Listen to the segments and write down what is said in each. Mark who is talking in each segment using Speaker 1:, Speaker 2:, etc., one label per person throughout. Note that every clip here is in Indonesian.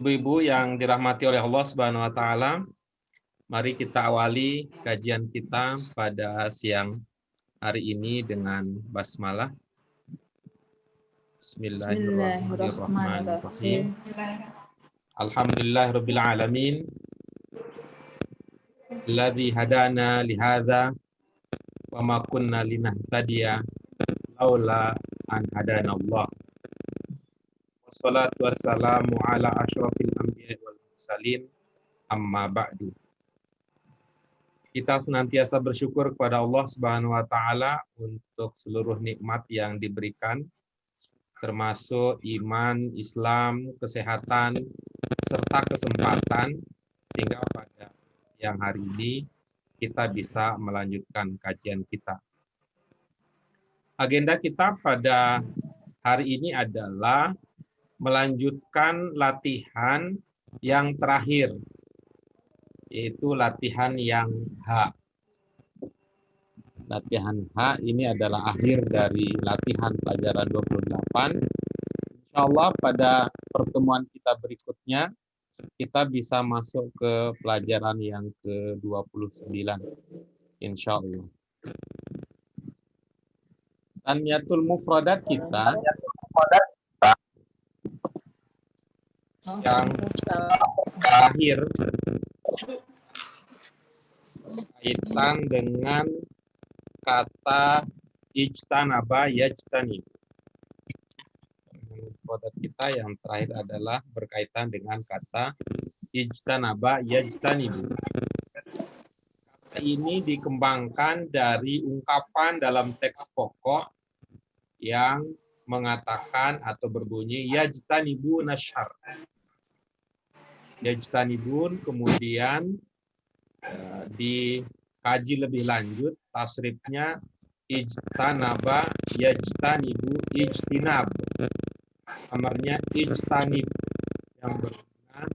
Speaker 1: Ibu-ibu yang dirahmati oleh Allah Subhanahu wa taala, mari kita awali kajian kita pada siang hari ini dengan basmalah. Bismillahirrahmanirrahim. Alhamdulillahirabbil alamin. Alladzi hadana li hadza wa ma kunna linahtadiya laula an hadanallah. Wassalatu wassalamu ala asyrafil anbiya'i wal mursalin, amma ba'du. Kita senantiasa bersyukur kepada Allah Subhanahu wa taala untuk seluruh nikmat yang diberikan, termasuk iman, Islam, kesehatan, serta kesempatan, sehingga pada siang hari ini kita bisa melanjutkan kajian kita. Agenda kita pada hari ini adalah melanjutkan latihan yang terakhir, yaitu latihan yang H. Latihan H ini adalah akhir dari latihan pelajaran 28. Insya Allah pada pertemuan kita berikutnya, kita bisa masuk ke pelajaran yang ke-29. Insya Allah. Taniyatul mufradat kita yang terakhir kaitan dengan kata ijtanaba yajtanib. Mufradat kita yang terakhir adalah berkaitan dengan kata ijtanaba yajtanib. Kata ini dikembangkan dari ungkapan dalam teks pokok yang mengatakan atau berbunyi yajtanibun asyarr. Yajtanibun kemudian dikaji lebih lanjut, tasrifnya ijtanaba yajtanibu ijtinab. Amarnya ijtanib yang bermakna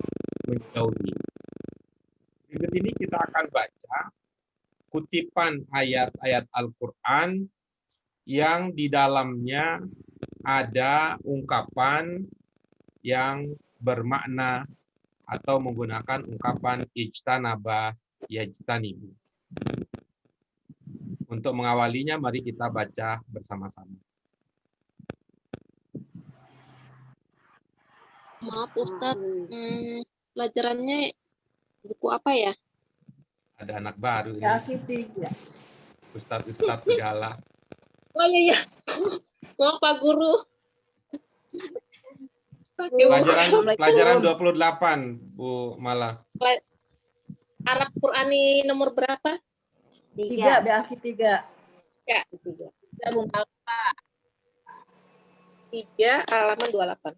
Speaker 1: menjauhi. Berikut ini kita akan baca kutipan ayat-ayat Al-Quran yang di dalamnya ada ungkapan yang bermakna atau menggunakan ungkapan ijtanaba yajtanibu. Untuk mengawalinya, mari kita baca bersama-sama.
Speaker 2: Maaf Ustadz, pelajarannya buku apa ya?
Speaker 1: Ada anak baru ini. Ustadz segala.
Speaker 2: Oh iya. Maaf Pak Guru.
Speaker 1: Pelajaran 28, Bu Mala.
Speaker 2: Arab Qurani nomor berapa?
Speaker 3: 3, BAQ 3.
Speaker 2: Ya, 3. Halaman 28.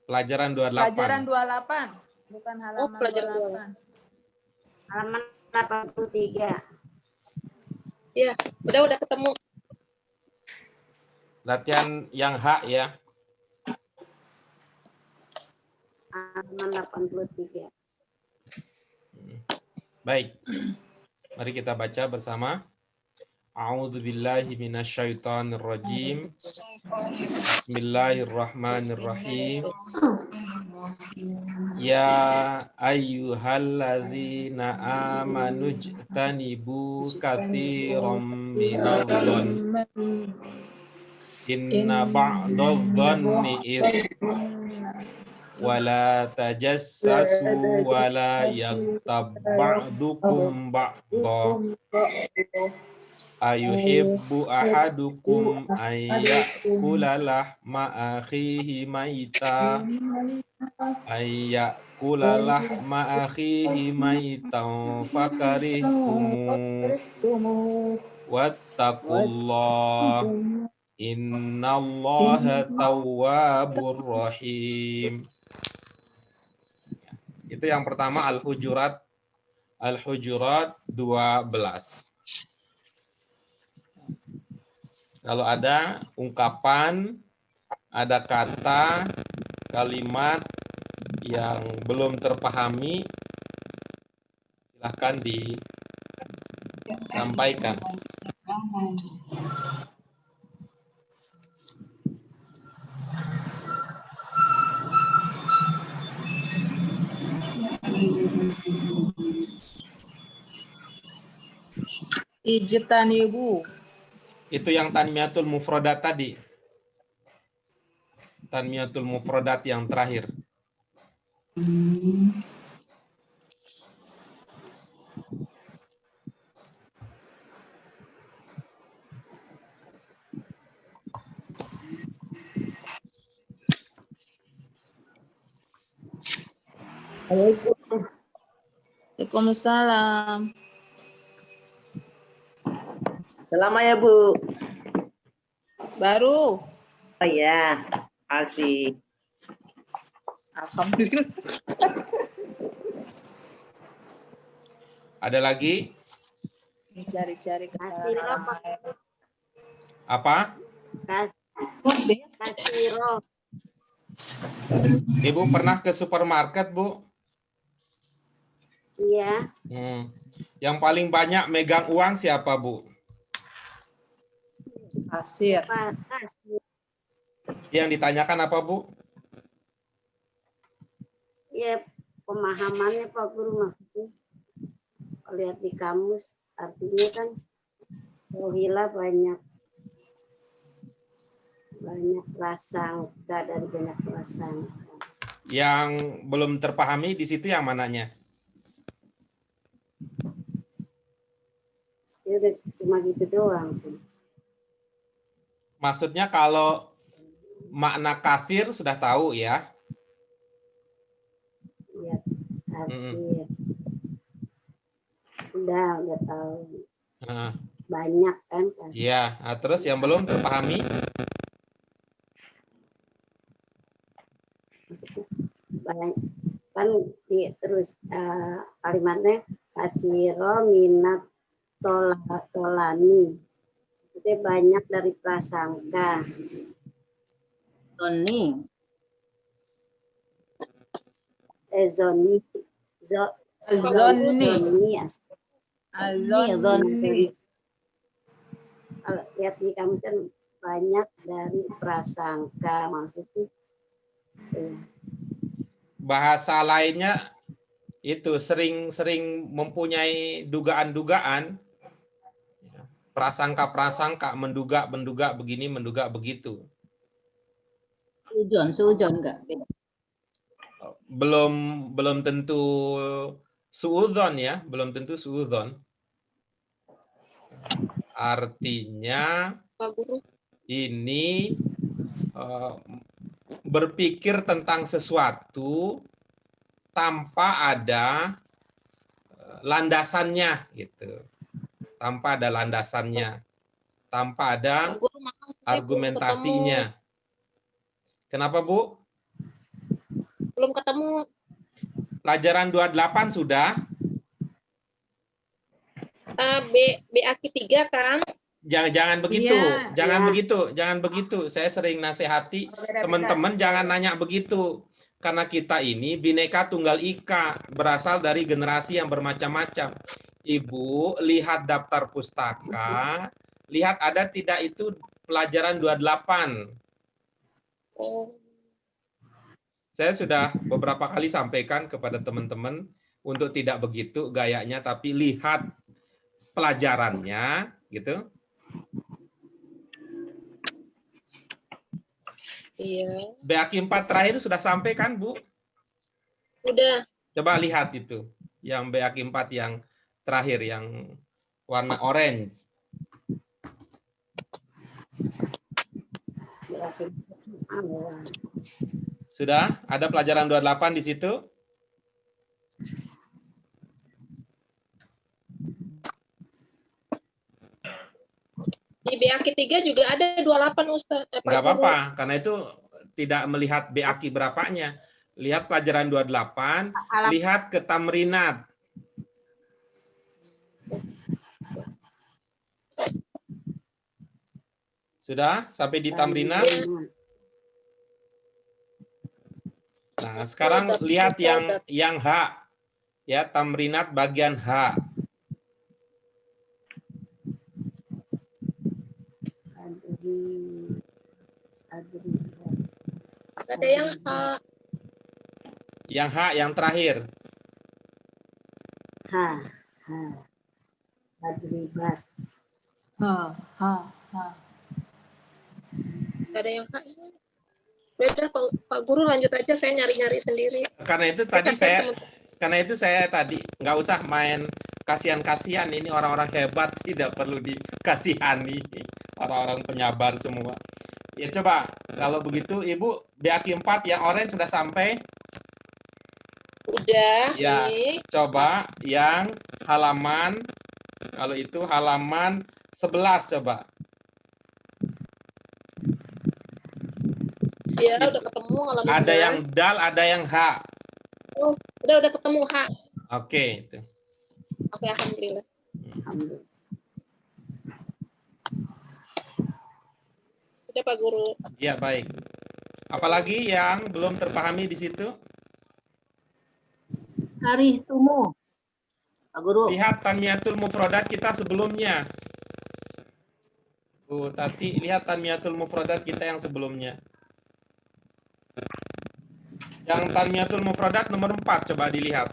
Speaker 1: Pelajaran 28.
Speaker 3: Pelajaran 28, bukan halaman
Speaker 2: pelajaran
Speaker 3: 28.
Speaker 4: Halaman 83.
Speaker 2: Iya, udah ketemu.
Speaker 1: Latihan yang H ya.
Speaker 4: Halaman 83.
Speaker 1: Baik. Mari kita baca bersama. A'udzubillahi minasyaitonirrajim. Bismillahirrahmanirrahim. Ya ayyuhalladzina amanu jtanibu katsiran minadh-dhon. Inna ba'dadh-dhanni wala tajassasu wala yaghtab ba'dukum ba'dha ayuhibbu ahadukum ayyakula lahma akhihi maitan fakarihtumu wattaqullah innallaha tawwabur rahim. Itu yang pertama Al-Hujurat 12. Kalau ada ungkapan, ada kata, kalimat yang belum terpahami, silahkan disampaikan.
Speaker 3: Ijtanibu.
Speaker 1: Itu yang tanmiyatul mufrodat tadi. Tanmiyatul mufrodat yang terakhir.
Speaker 3: Waalaikumsalam.
Speaker 5: Selama ya Bu.
Speaker 3: Baru.
Speaker 5: Oh ya, asik.
Speaker 3: Alhamdulillah.
Speaker 1: Ada lagi?
Speaker 3: Cari-cari
Speaker 4: Kasiro,
Speaker 3: kesalahan orang
Speaker 4: Pak.
Speaker 3: lain.
Speaker 1: Apa?
Speaker 4: Kasiro.
Speaker 1: Ibu pernah ke supermarket, Bu?
Speaker 4: Iya.
Speaker 1: Yang paling banyak megang uang siapa, Bu?
Speaker 3: Kasir.
Speaker 4: Pak Kasir.
Speaker 1: Yang ditanyakan apa, Bu?
Speaker 4: Ya, pemahamannya Pak Guru maksudnya. Kalau lihat di kamus, artinya kan rohila banyak prasangka dari banyak prasangka.
Speaker 1: Yang belum terpahami di situ yang mananya?
Speaker 4: Ya udah cuma gitu doang.
Speaker 1: Maksudnya kalau makna kafir sudah tahu ya?
Speaker 4: Iya, kafir. Udah tahu.
Speaker 1: Nah,
Speaker 4: Banyak kan?
Speaker 1: iya. Nah, terus yang belum terpahami?
Speaker 4: Maksudnya banyak kan terus kalimatnya kasiro minat tolani. Itu banyak dari prasangka.
Speaker 5: Tony.
Speaker 4: Zoni.
Speaker 3: Zonni.
Speaker 4: Zoni.
Speaker 3: Zonni.
Speaker 4: Kalau lihat di kamus kan banyak dari prasangka maksudnya.
Speaker 1: Bahasa lainnya itu sering-sering mempunyai dugaan-dugaan, prasangka-prasangka, menduga begini, menduga begitu.
Speaker 5: Sujon enggak?
Speaker 1: Belum tentu suudzon ya, belum tentu suudzon. Artinya
Speaker 2: Pak Guru.
Speaker 1: ini berpikir tentang sesuatu tanpa ada landasannya gitu. Tanpa ada landasannya. Tanpa ada
Speaker 2: Pak Guru, maaf, saya belum
Speaker 1: argumentasinya. Kenapa, Bu?
Speaker 2: Belum ketemu.
Speaker 1: Pelajaran 28 sudah.
Speaker 2: BAQ 3 kan?
Speaker 1: Jangan begitu,
Speaker 3: Iya,
Speaker 1: jangan begitu. Saya sering nasihati teman-teman jangan nanya begitu. Karena kita ini Bhinneka Tunggal Ika, berasal dari generasi yang bermacam-macam. Ibu, lihat daftar pustaka, lihat ada tidak itu pelajaran 28.
Speaker 2: Oh.
Speaker 1: Saya sudah beberapa kali sampaikan kepada teman-teman untuk tidak begitu gayanya, tapi lihat pelajarannya, gitu.
Speaker 2: Iya.
Speaker 1: BAQ 4 terakhir sudah sampai kan, Bu?
Speaker 2: Udah.
Speaker 1: Coba lihat itu, yang BAQ 4 yang terakhir, yang warna orange. Sudah? Ada pelajaran 28 di situ?
Speaker 2: Di BAQ 3 juga ada 28 Ustaz.
Speaker 1: Enggak apa-apa, karena itu tidak melihat BAQ berapanya. Lihat pelajaran 28, lihat ke tamrinat. Sudah sampai di tamrinat? Nah, sekarang lihat yang H. Ya, tamrinat bagian H.
Speaker 2: Ada yang
Speaker 1: Yang H yang terakhir.
Speaker 4: Tadribat.
Speaker 3: Ha.
Speaker 2: Gak ada yang Kak. Beda Pak Guru, lanjut aja, saya nyari-nyari sendiri.
Speaker 1: Karena itu tadi
Speaker 2: kasihan
Speaker 1: saya tadi nggak usah main kasihan-kasihan, ini orang-orang hebat, tidak perlu dikasihani, orang-orang penyabar semua. Ya coba kalau begitu Ibu BAQ 4 yang orange sudah sampai.
Speaker 2: Udah,
Speaker 1: Ya,
Speaker 2: ini.
Speaker 1: coba yang halaman, kalau itu halaman 11 coba.
Speaker 2: Ya, udah ketemu halaman
Speaker 1: Ada
Speaker 2: 11.
Speaker 1: yang dal, ada yang H.
Speaker 2: Oh, udah ketemu H.
Speaker 1: Oke, itu.
Speaker 2: Oke, alhamdulillah.
Speaker 4: Alhamdulillah.
Speaker 2: Udah Pak Guru.
Speaker 1: Ya, baik. Apalagi yang belum terpahami di situ?
Speaker 5: Karih tumu. Pak Guru.
Speaker 1: Lihat tanmiyatul mufradat kita sebelumnya. Tati, lihat tanmiyatul mufradat kita yang sebelumnya. Yang tanmiyatul mufradat nomor 4 coba dilihat.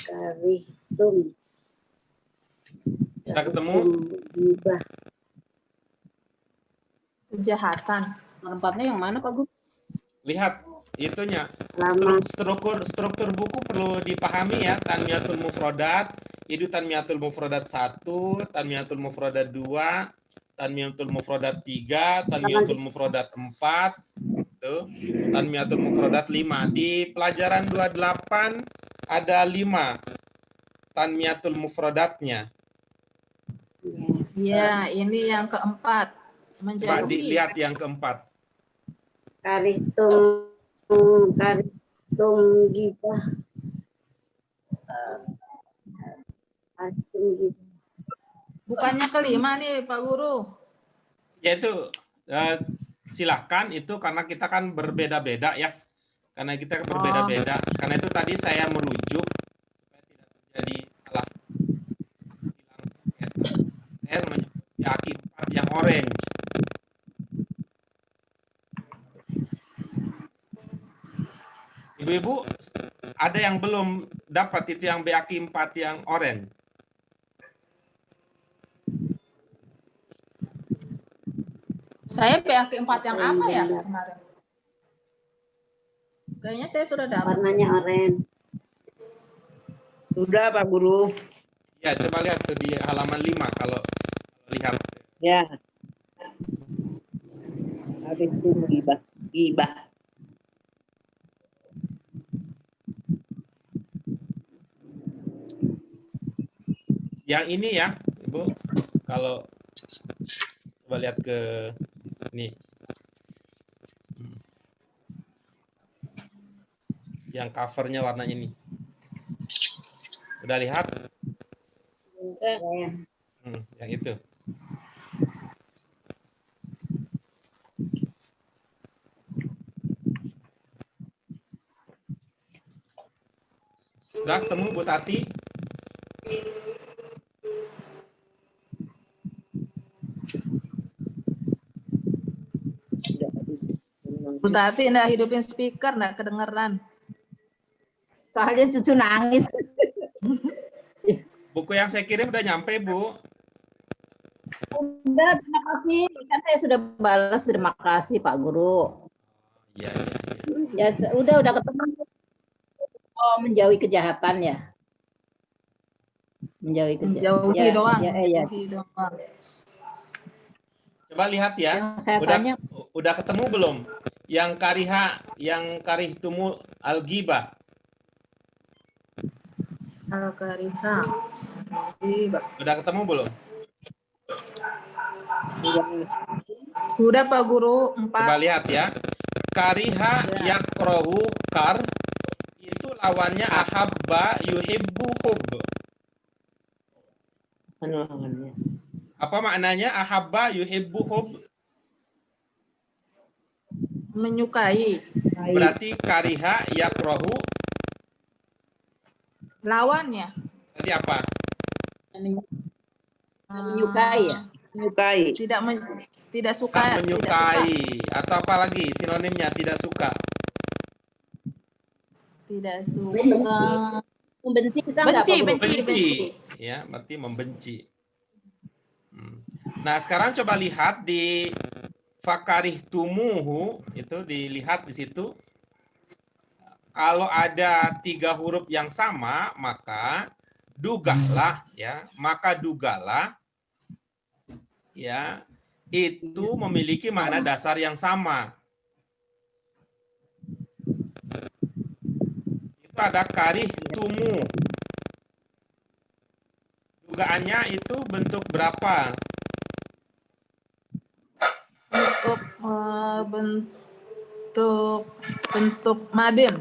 Speaker 4: Karihtum.
Speaker 1: Sudah ketemu?
Speaker 4: Gibah.
Speaker 3: Kejahatan.
Speaker 5: Tempatnya yang mana Pak Guru?
Speaker 1: Lihat itunya.
Speaker 4: Lama.
Speaker 1: Struktur buku perlu dipahami ya. Tanmiyatul mufradat, itu tanmiyatul mufradat 1, tanmiyatul mufradat 2, tanmiyatul mufradat 3, tanmiyatul mufradat 4, tuh, tanmiyatul mufradat 5. Di pelajaran 28 ada 5 tanmiyatul mufradatnya.
Speaker 3: Ya, ini yang keempat.
Speaker 1: Coba
Speaker 3: Menjauhi.
Speaker 1: dilihat yang keempat.
Speaker 4: Karihtum gibah. Karihtum gibah.
Speaker 3: Bukannya kelima nih Pak Guru.
Speaker 1: Yaitu silahkan itu karena kita kan berbeda-beda ya. Karena kita berbeda-beda. Karena itu tadi saya merujuk supaya tidak terjadi salah. Saya menyebut akibat yang orange. Ibu-ibu, ada yang belum dapat itu yang BAQ 4 yang orange?
Speaker 3: Saya BAQ 4 yang apa ya kemarin? Kayaknya saya sudah dapat.
Speaker 4: Warnanya oranye.
Speaker 5: Sudah Pak Guru.
Speaker 1: Ya, coba lihat tuh di halaman 5 kalau lihat.
Speaker 5: Ya. Karih tumu gibah. Gibah.
Speaker 1: Yang ini ya, Ibu, kalau coba lihat ke ini. Yang covernya warnanya ini. Udah lihat? Yang itu. Sudah ketemu Bu Sati?
Speaker 3: Bu Tati enggak hidupin speaker, enggak kedengeran.
Speaker 5: Soalnya cucu nangis.
Speaker 1: Buku yang saya kirim udah nyampe, Bu.
Speaker 5: Udah, terima kasih. Kan saya sudah balas, terima kasih Pak Guru.
Speaker 1: Iya.
Speaker 5: Ya udah ketemu. Oh, menjauhi kejahatan ya. Menjauhi kejahatan.
Speaker 3: Menjauhi doang.
Speaker 5: Ya.
Speaker 3: Menjauhi doang.
Speaker 1: Coba lihat ya.
Speaker 5: Yang saya tanya,
Speaker 1: Udah ketemu belum? Yang kariha, yang karih tumu al-ghibah.
Speaker 3: Al-Kariha.
Speaker 1: Udah ketemu belum?
Speaker 3: Udah Pak Guru, 4.
Speaker 1: Coba lihat ya. Kariha yakrohu kar itu lawannya ahabba yuhibbu hub. Apa maknanya ahabba yuhibbu hub?
Speaker 3: Menyukai.
Speaker 1: Berarti kariha yakrohu
Speaker 3: Lawannya.
Speaker 1: berarti apa?
Speaker 5: menyukai ya.
Speaker 6: Menyukai.
Speaker 3: Tidak suka.
Speaker 1: Tak menyukai. Atau apa lagi sinonimnya tidak suka?
Speaker 3: Tidak suka.
Speaker 4: Benci.
Speaker 5: Membenci bisa nggak, Pak Guru?
Speaker 1: Benci. Ya, berarti membenci. Nah, sekarang coba lihat di fakarih tumuhu, itu dilihat di situ. Kalau ada 3 huruf yang sama, maka dugalah ya itu memiliki makna dasar yang sama. Itu ada karih tumu. Dugaannya itu bentuk berapa?
Speaker 3: Bentuk madin.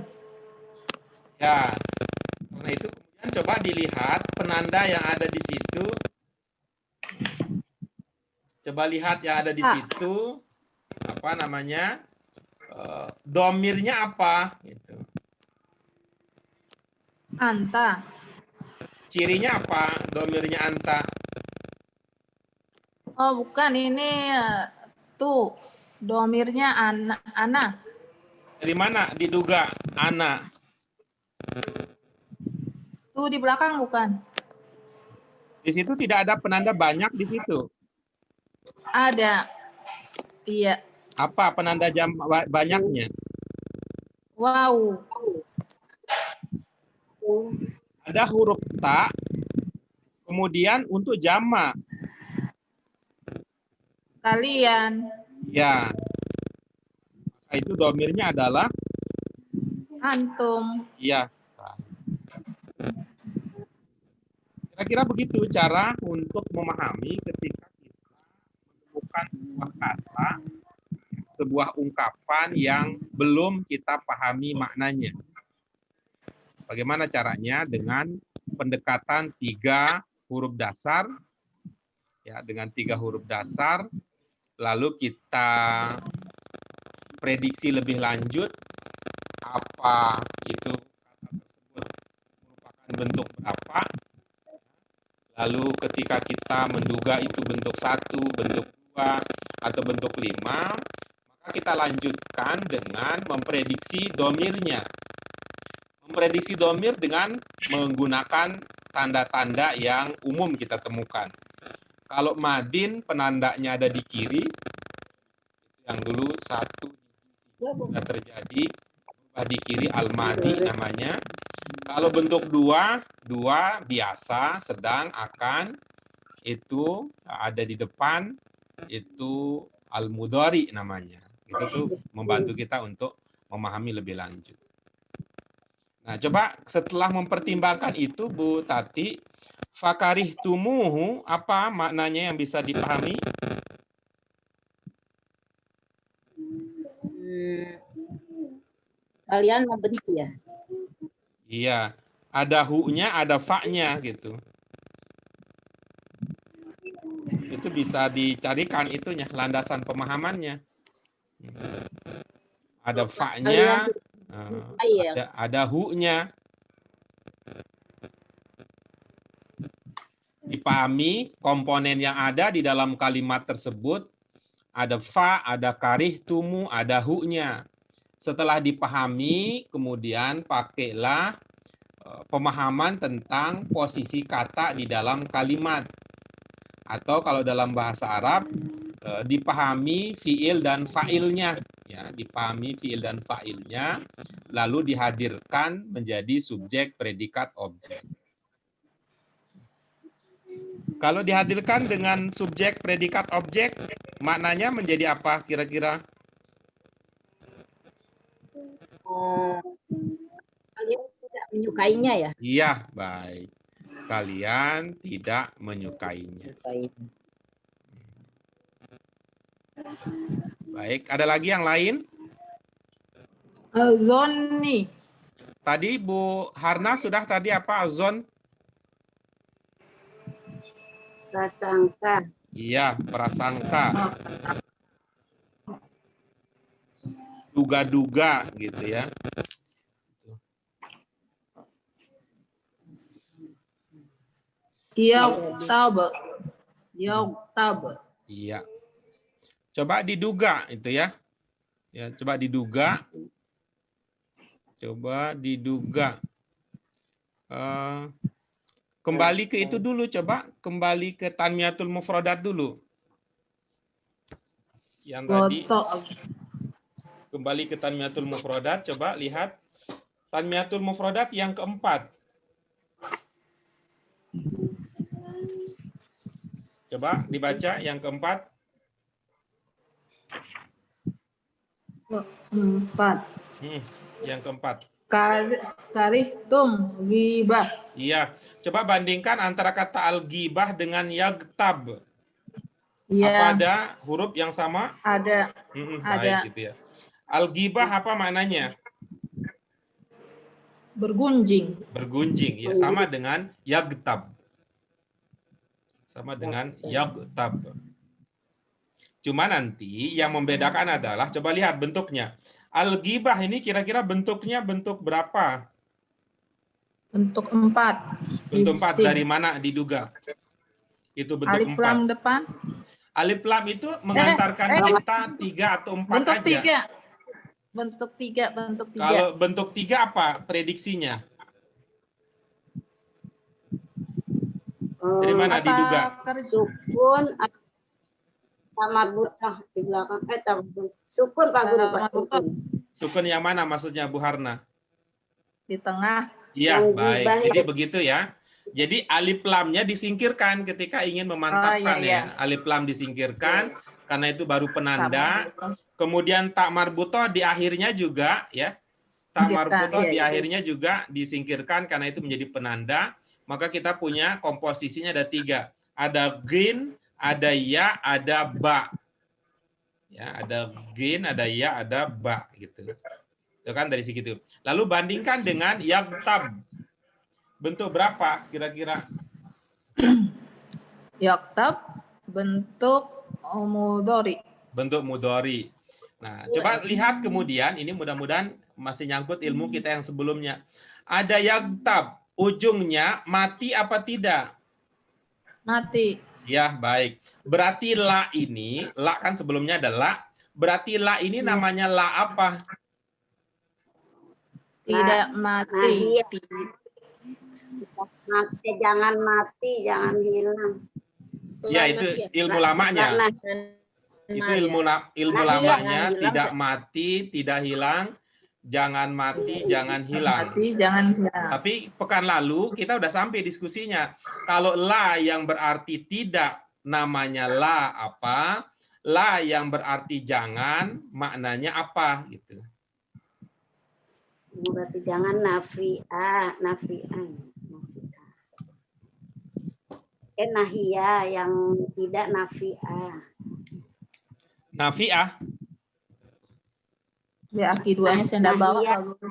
Speaker 1: Ya. Nah, itu kemudian coba dilihat penanda yang ada di situ. Coba lihat yang ada di situ, apa namanya, domirnya apa? Gitu.
Speaker 3: Anta.
Speaker 1: Cirinya apa? Domirnya anta.
Speaker 3: Oh bukan, ini tuh domirnya ana.
Speaker 1: Dari mana diduga ana?
Speaker 3: Tuh di belakang bukan?
Speaker 1: Di situ tidak ada penanda banyak di situ.
Speaker 3: Ada. Iya.
Speaker 1: Apa penanda banyaknya?
Speaker 3: Wow.
Speaker 1: Ada huruf ta, kemudian untuk jama.
Speaker 3: Kalian.
Speaker 1: Ya. Itu domirnya adalah
Speaker 3: Antum.
Speaker 1: iya. Kira-kira begitu cara untuk memahami ketika kita menemukan sebuah kata, sebuah ungkapan yang belum kita pahami maknanya. Bagaimana caranya? Dengan pendekatan 3 huruf dasar, ya, dengan 3 huruf dasar, lalu kita prediksi lebih lanjut apa itu kata tersebut merupakan bentuk berapa. Lalu ketika kita menduga itu bentuk 1, bentuk 2, atau bentuk 5, maka kita lanjutkan dengan memprediksi domirnya. Memprediksi domir dengan menggunakan tanda-tanda yang umum kita temukan. Kalau madin penandanya ada di kiri, yang dulu 1 sudah terjadi, berubah di kiri al-madi namanya. Kalau bentuk 2 biasa, sedang, akan, itu ada di depan, itu al-mudhari namanya. Itu tuh membantu kita untuk memahami lebih lanjut. Nah, coba setelah mempertimbangkan itu, Bu Tati, fakarih tumuhu, apa maknanya yang bisa dipahami?
Speaker 5: Kalian membenci ya?
Speaker 1: Iya, ada hu-nya, ada fa-nya gitu. Itu bisa dicarikan itunya, landasan pemahamannya. Ada fa-nya, ada hu-nya. Dipahami komponen yang ada di dalam kalimat tersebut, ada fa, ada karih tumu, ada hu-nya. Setelah dipahami, kemudian pakailah pemahaman tentang posisi kata di dalam kalimat. Atau kalau dalam bahasa Arab, dipahami fiil dan fa'ilnya. Ya, dipahami fiil dan fa'ilnya, lalu dihadirkan menjadi subjek, predikat, objek. Kalau dihadirkan dengan subjek, predikat, objek, maknanya menjadi apa kira-kira?
Speaker 5: Kalian tidak menyukainya ya?
Speaker 1: Iya, baik. Kalian tidak menyukainya. Baik, ada lagi yang lain?
Speaker 3: Zonni.
Speaker 1: Tadi Bu Harna sudah tadi apa? Zon?
Speaker 4: Prasangka.
Speaker 1: Iya, prasangka. Duga-duga gitu ya.
Speaker 3: Yaktaba. Yaktab.
Speaker 1: Iya. Coba diduga itu ya. Ya, coba diduga. Coba diduga. Kembali ke itu dulu, coba kembali ke tanmiyatul mufradat dulu. Yang tadi
Speaker 3: Gotok.
Speaker 1: kembali ke tanmiyatul mufradat, coba lihat tanmiyatul mufradat yang keempat. Coba dibaca yang keempat.
Speaker 3: 4.
Speaker 1: Yang keempat.
Speaker 3: Karihtum ghibah.
Speaker 1: Iya, coba bandingkan antara kata al-ghibah dengan yagtab. Apa
Speaker 3: Iya,
Speaker 1: ada huruf yang sama?
Speaker 3: ada.
Speaker 1: Baik gitu ya. Al-ghibah apa maknanya?
Speaker 3: Bergunjing.
Speaker 1: Bergunjing, ya sama dengan yagtab. Sama dengan yagtab. Cuma nanti yang membedakan adalah coba lihat bentuknya. Al-ghibah ini kira-kira bentuknya bentuk berapa?
Speaker 3: Bentuk 4.
Speaker 1: Bentuk 4 dari mana diduga? Itu bentuk
Speaker 3: Alif lam
Speaker 1: 4.
Speaker 3: depan.
Speaker 1: Alif lam itu mengantarkan kita 3 atau 4
Speaker 3: Bentuk
Speaker 1: aja.
Speaker 3: 3. Bentuk 3, bentuk 3.
Speaker 1: Kalau bentuk 3 apa prediksinya? Dari mana diduga?
Speaker 4: Sukun marbutah di belakang. Sukun Pak Guru, Pak. Sukun.
Speaker 1: Sukun yang mana maksudnya Bu Harna?
Speaker 3: Di tengah.
Speaker 1: Iya,
Speaker 4: Yang
Speaker 1: baik.
Speaker 4: ghibah
Speaker 1: Jadi
Speaker 4: itu.
Speaker 1: begitu ya. Jadi alif lamnya disingkirkan ketika ingin memantapkan
Speaker 3: iya.
Speaker 1: ya. Alif lam disingkirkan karena itu baru penanda. Kemudian tak marbutoh di akhirnya juga ya. Tak marbutoh di akhirnya juga disingkirkan karena itu menjadi penanda. Maka kita punya komposisinya ada 3. Ada ghin, ada ya, ada ba. Ya, ada ghin, ada ya, ada ba gitu. Itu kan dari segitu. Lalu bandingkan dengan yagtab. Bentuk berapa kira-kira?
Speaker 3: Yaktab bentuk mudhari.
Speaker 1: Bentuk mudhari. Nah, coba lihat kemudian, ini mudah-mudahan masih nyangkut ilmu kita yang sebelumnya. Ada yagtab, ujungnya mati apa tidak?
Speaker 3: Mati.
Speaker 1: Ya, baik. Berarti la ini, la kan sebelumnya ada la. Berarti la ini namanya la apa?
Speaker 3: Tidak mati.
Speaker 4: Mati, jangan mati, jangan hilang.
Speaker 1: Ya, itu ilmu lamanya. Itu ilmu lamanya, tidak mati, tidak hilang, jangan mati, jangan hilang.
Speaker 3: Mati, jangan hilang.
Speaker 1: Tapi pekan lalu kita udah sampai diskusinya. Kalau la yang berarti tidak, namanya la apa? La yang berarti jangan, maknanya apa? Gitu.
Speaker 4: Berarti jangan nafi'ah. Nahiyah yang tidak nafi'ah.
Speaker 1: Nafi'ah.
Speaker 3: Ya, akiduanya saya enggak bawa. Pak Guru.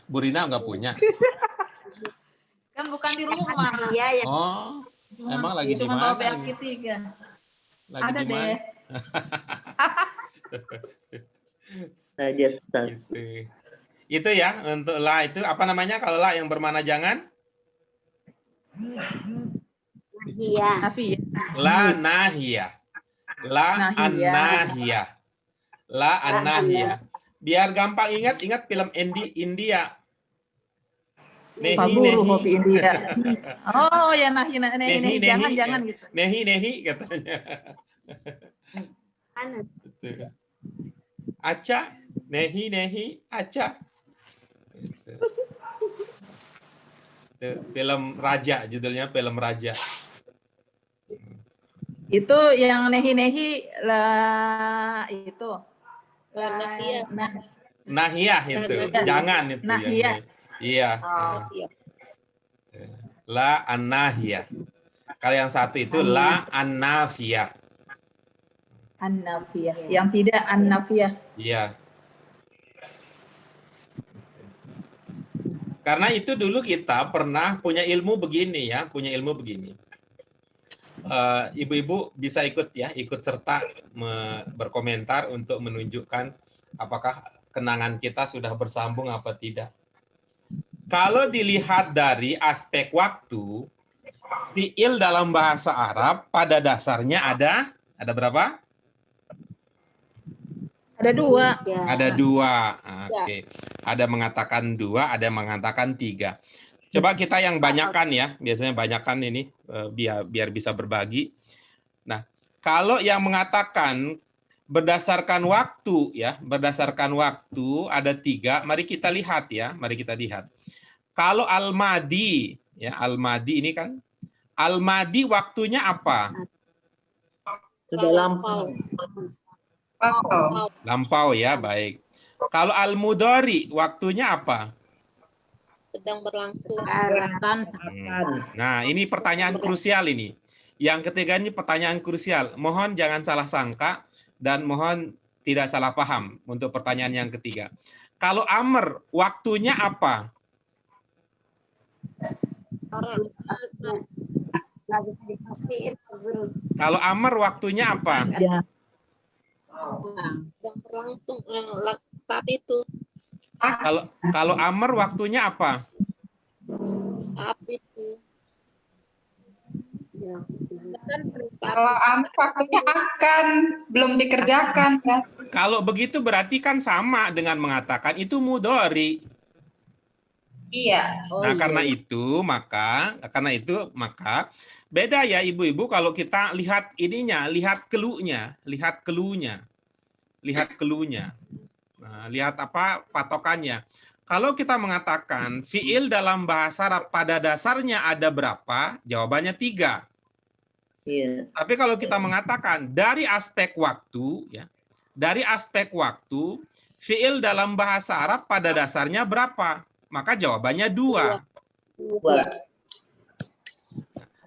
Speaker 1: Bu Rina nggak punya.
Speaker 3: Kan bukan di rumah.
Speaker 4: Nahiyah yang
Speaker 1: Oh, emang lagi di
Speaker 3: Cuma bawa
Speaker 1: mana?
Speaker 3: BAQ 3.
Speaker 1: Lagi
Speaker 3: Ada
Speaker 1: di mana?
Speaker 3: deh.
Speaker 1: Gitu. Itu ya untuk la itu apa namanya kalau la yang bermakna jangan?
Speaker 4: nahiyah.
Speaker 3: Nafi.
Speaker 1: La nahiyah. La an-nahiyah. La an-nahiyah. Biar gampang ingat film India.
Speaker 3: Pak Guru hobi India. Oh ya nahi jangan gitu.
Speaker 1: Nehi katanya. Aca, nehi, aca. Film Raja, judulnya film Raja.
Speaker 3: Itu yang nehi lah itu.
Speaker 1: Nahiyah itu, jangan itu.
Speaker 3: Nahiyah.
Speaker 1: Iya.
Speaker 3: Oh,
Speaker 2: iya.
Speaker 1: La an-nahiyah. Kalau yang satu itu la an-nafiyah.
Speaker 3: An-nafiyah. Yang tidak an-nafiyah.
Speaker 1: Iya. Karena itu dulu kita pernah punya ilmu begini ya, Ibu-ibu bisa ikut ya, ikut serta berkomentar untuk menunjukkan apakah kenangan kita sudah bersambung apa tidak. Kalau dilihat dari aspek waktu, Fiil dalam bahasa Arab pada dasarnya ada berapa?
Speaker 3: Ada 2.
Speaker 4: Ya.
Speaker 1: Ada 2. Oke. Ada mengatakan 2, ada mengatakan 3. Coba kita yang banyakan ya, biasanya banyakan ini biar bisa berbagi. Nah, kalau yang mengatakan berdasarkan waktu ya, berdasarkan waktu ada 3. Mari kita lihat ya, mari kita lihat. Kalau al-madi ya, al-madi ini kan al-madi waktunya apa?
Speaker 5: Sudah lampau.
Speaker 1: Lampau ya, baik. Kalau al-mudhari waktunya apa?
Speaker 2: Sedang berlangsung.
Speaker 5: Akan.
Speaker 1: Nah, ini pertanyaan krusial ini. Yang ketiga ini pertanyaan krusial. Mohon jangan salah sangka dan mohon tidak salah paham untuk pertanyaan yang ketiga. Kalau amr waktunya apa?
Speaker 2: Sekarang.
Speaker 4: Nggak bisa dipastiin, Pak Guru.
Speaker 1: Kalau amr waktunya apa?
Speaker 2: Sedang berlangsung. Saat itu.
Speaker 1: Kalau amr waktunya apa?
Speaker 2: Saat itu.
Speaker 4: Ya.
Speaker 6: Kalau amr waktunya akan belum dikerjakan ya.
Speaker 1: Kalau begitu berarti kan sama dengan mengatakan itu mudhari.
Speaker 6: Iya.
Speaker 1: Nah, karena itu maka beda ya ibu-ibu kalau kita lihat ininya, lihat keluhnya. Nah, lihat apa patokannya. Kalau kita mengatakan fiil dalam bahasa Arab pada dasarnya ada berapa? Jawabannya 3.
Speaker 5: Iya.
Speaker 1: Tapi kalau kita mengatakan dari aspek waktu ya, dari aspek waktu fiil dalam bahasa Arab pada dasarnya berapa? Maka jawabannya 2.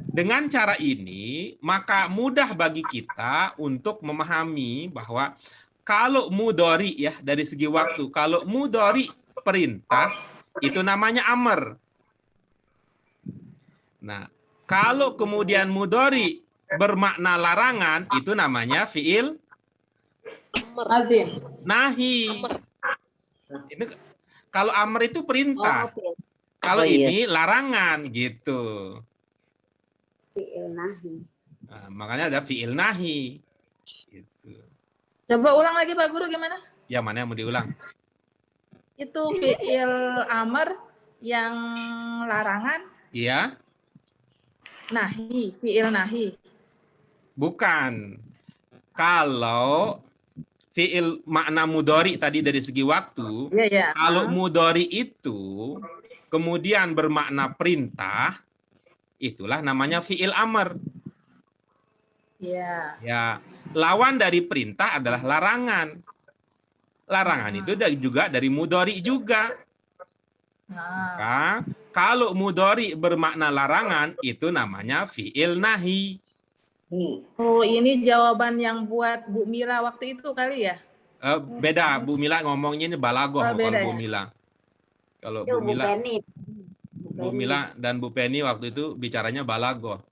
Speaker 1: Dengan cara ini, maka mudah bagi kita untuk memahami bahwa kalau mudhari ya dari segi waktu, kalau mudhari perintah itu namanya amr. Nah, kalau kemudian mudhari bermakna larangan itu namanya fiil
Speaker 3: Madi.
Speaker 1: nahi. Ini kalau amr itu perintah. Kalau
Speaker 5: Oh, iya.
Speaker 1: ini larangan gitu.
Speaker 4: Fi'il nahi.
Speaker 1: Nah, makanya ada fi'il nahi. Gitu.
Speaker 3: Coba ulang lagi Pak Guru gimana?
Speaker 1: Yang mana yang mau diulang?
Speaker 3: Itu fiil amr yang larangan,
Speaker 1: Iya?
Speaker 3: nahi, fiil nahi.
Speaker 1: Bukan. Kalau fi'il makna mudhari tadi dari segi waktu,
Speaker 3: Iya, ya.
Speaker 1: kalau mudhari itu kemudian bermakna perintah, itulah namanya fi'il amr.
Speaker 3: Iya.
Speaker 1: Ya, lawan dari perintah adalah larangan. Larangan itu juga dari mudhari juga.
Speaker 3: Nah,
Speaker 1: Maka kalau mudhari bermakna larangan itu namanya fi'il nahi.
Speaker 3: oh ini jawaban yang buat Bu Mila waktu itu kali ya?
Speaker 1: Beda, Bu Mila ngomongnya ini balagoh
Speaker 3: Oh, beda
Speaker 1: kalau Bu
Speaker 3: ya?
Speaker 1: Mila. Kalau
Speaker 4: Itu
Speaker 1: Bu
Speaker 4: Bu
Speaker 1: Mila,
Speaker 4: Penny.
Speaker 1: Bu Mila dan Bu Penny waktu itu bicaranya balagoh.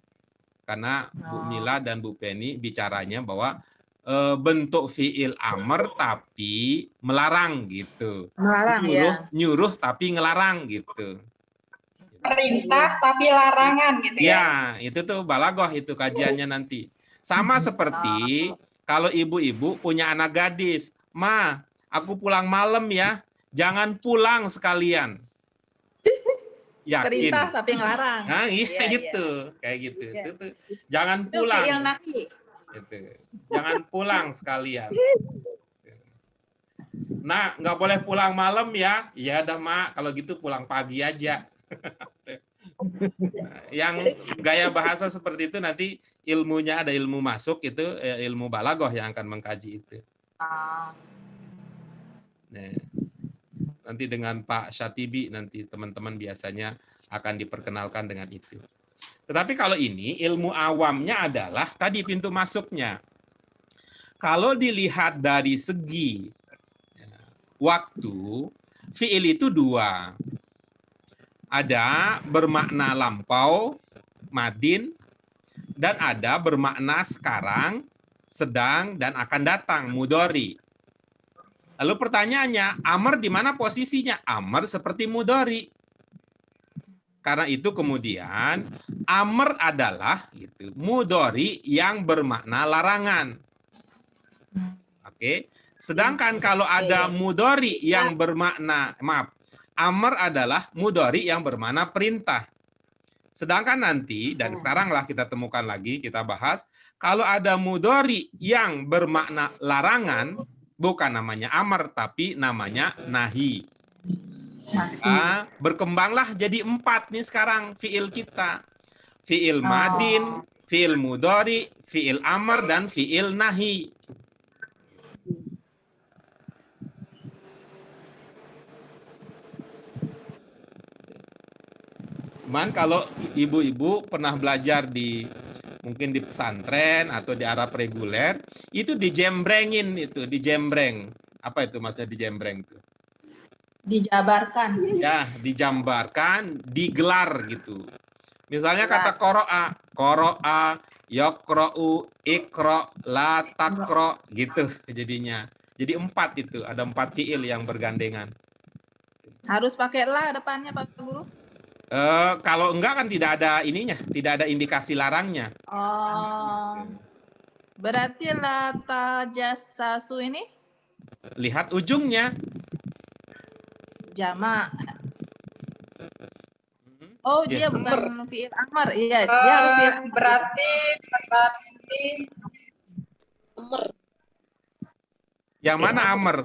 Speaker 1: Karena Bu Mila dan Bu Penny bicaranya bahwa bentuk fi'il amr tapi melarang gitu.
Speaker 3: Melarang ya.
Speaker 1: Nyuruh tapi ngelarang gitu.
Speaker 6: Perintah tapi larangan gitu ya.
Speaker 1: Ya, itu tuh balagoh itu kajiannya nanti. Sama seperti kalau ibu-ibu punya anak gadis, "Ma, aku pulang malam ya. Jangan pulang sekalian." Yakin.
Speaker 3: Perintah tapi ngelarang.
Speaker 1: Nah, iya
Speaker 3: Iya,
Speaker 1: gitu. Kayak gitu.
Speaker 3: Iya.
Speaker 1: Itu tuh. Jangan
Speaker 3: Itu
Speaker 1: pulang.
Speaker 3: fiil nahi.
Speaker 1: Gitu. Jangan pulang sekalian. Nah, nggak boleh pulang malam ya. Ya udah, Mak. Kalau gitu pulang pagi aja. Yang gaya bahasa seperti itu nanti ilmunya ada ilmu masuk itu ilmu balagoh yang akan mengkaji itu.
Speaker 3: Ah,
Speaker 1: Nah, nanti dengan Pak Syatibi nanti teman-teman biasanya akan diperkenalkan dengan itu. Tetapi kalau ini ilmu awamnya adalah tadi pintu masuknya. Kalau dilihat dari segi waktu, fiil itu 2. Ada bermakna lampau, madin, dan ada bermakna sekarang, sedang, dan akan datang, mudhari. Lalu pertanyaannya, amr di mana posisinya? Amr seperti mudhari. Karena itu kemudian, Amr adalah gitu, mudhari yang bermakna larangan. Oke. Sedangkan kalau ada mudhari yang bermakna, maaf, amr adalah mudhari yang bermakna perintah. Sedangkan nanti, dan sekaranglah kita temukan lagi, kita bahas, kalau ada mudhari yang bermakna larangan, bukan namanya amr, tapi namanya nahi. Berkembanglah jadi 4 nih sekarang fiil kita. Fiil madin, fiil mudhari, fiil amr, dan fiil nahi. Cuman kalau ibu-ibu pernah belajar mungkin di pesantren atau di Arab reguler, itu dijembrengin itu, dijembreng. Apa itu maksudnya dijembreng itu?
Speaker 3: Dijabarkan.
Speaker 1: Ya, dijambarkan, digelar gitu. Misalnya kata qoro'a, yaqra'u, iqra', la taqra' gitu jadinya. Jadi 4 itu, ada 4 fiil yang bergandengan.
Speaker 3: Harus pakai la depannya Pak Guru?
Speaker 1: Kalau enggak kan tidak ada ininya, tidak ada indikasi larangnya.
Speaker 3: Oh. Berarti la tajassasu ini
Speaker 1: Lihat ujungnya.
Speaker 3: jamak. Oh,
Speaker 1: Ya.
Speaker 3: dia bukan fiil amr. Iya, dia harus fiil amr.
Speaker 6: Berarti
Speaker 2: Amr.
Speaker 1: Yang mana amr?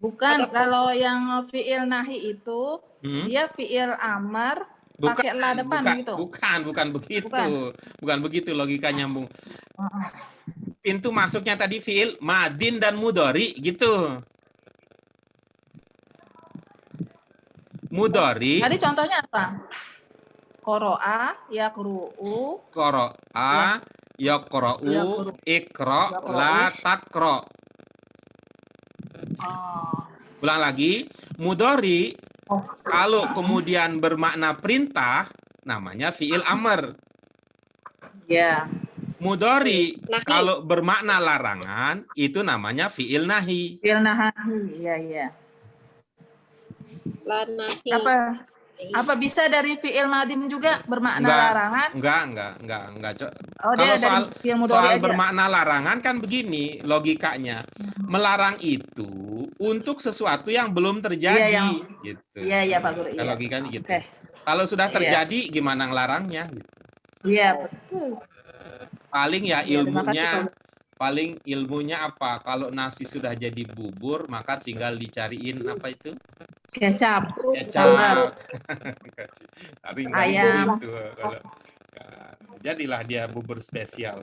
Speaker 3: Bukan, kalau yang fiil nahi itu dia fiil amr pakai la depan gitu.
Speaker 1: Bukan begitu. Bukan begitu logika nyambung. Pintu masuknya tadi fiil madin dan mudhari gitu. Mudhari.
Speaker 3: Tadi contohnya apa? Qoro'a, yaqru'u,
Speaker 1: Qoro'a, yaqra'u, iqra', la taqra'. Ulang lagi, mudhari kalau kemudian bermakna perintah namanya fiil amr.
Speaker 3: Ya.
Speaker 1: Mudhari
Speaker 2: Nahi.
Speaker 1: kalau bermakna larangan itu namanya fiil nahi.
Speaker 3: Fiil nahi. Iya.
Speaker 2: La nahi.
Speaker 3: Apa bisa dari fiil madin juga bermakna larangan?
Speaker 1: Enggak.
Speaker 3: Oh, dia
Speaker 1: Kalau
Speaker 3: dari fiil mudhari
Speaker 1: soal
Speaker 3: aja.
Speaker 1: bermakna larangan kan begini logikanya. Melarang itu untuk sesuatu yang belum terjadi. Gitu.
Speaker 3: Iya Pak Guru. Iya.
Speaker 1: Logikanya gitu.
Speaker 3: Oke.
Speaker 1: Kalau sudah terjadi gimana ngelarangnya? Gitu.
Speaker 3: Iya, betul.
Speaker 1: Paling ya
Speaker 3: Terima kasih,
Speaker 1: ilmunya,
Speaker 3: Pak.
Speaker 1: paling ilmunya apa? Kalau nasi sudah jadi bubur, maka tinggal dicariin apa itu?
Speaker 3: Kecap.
Speaker 1: Kecap.
Speaker 3: Ayam.
Speaker 1: Gitu. Jadilah dia bubur spesial.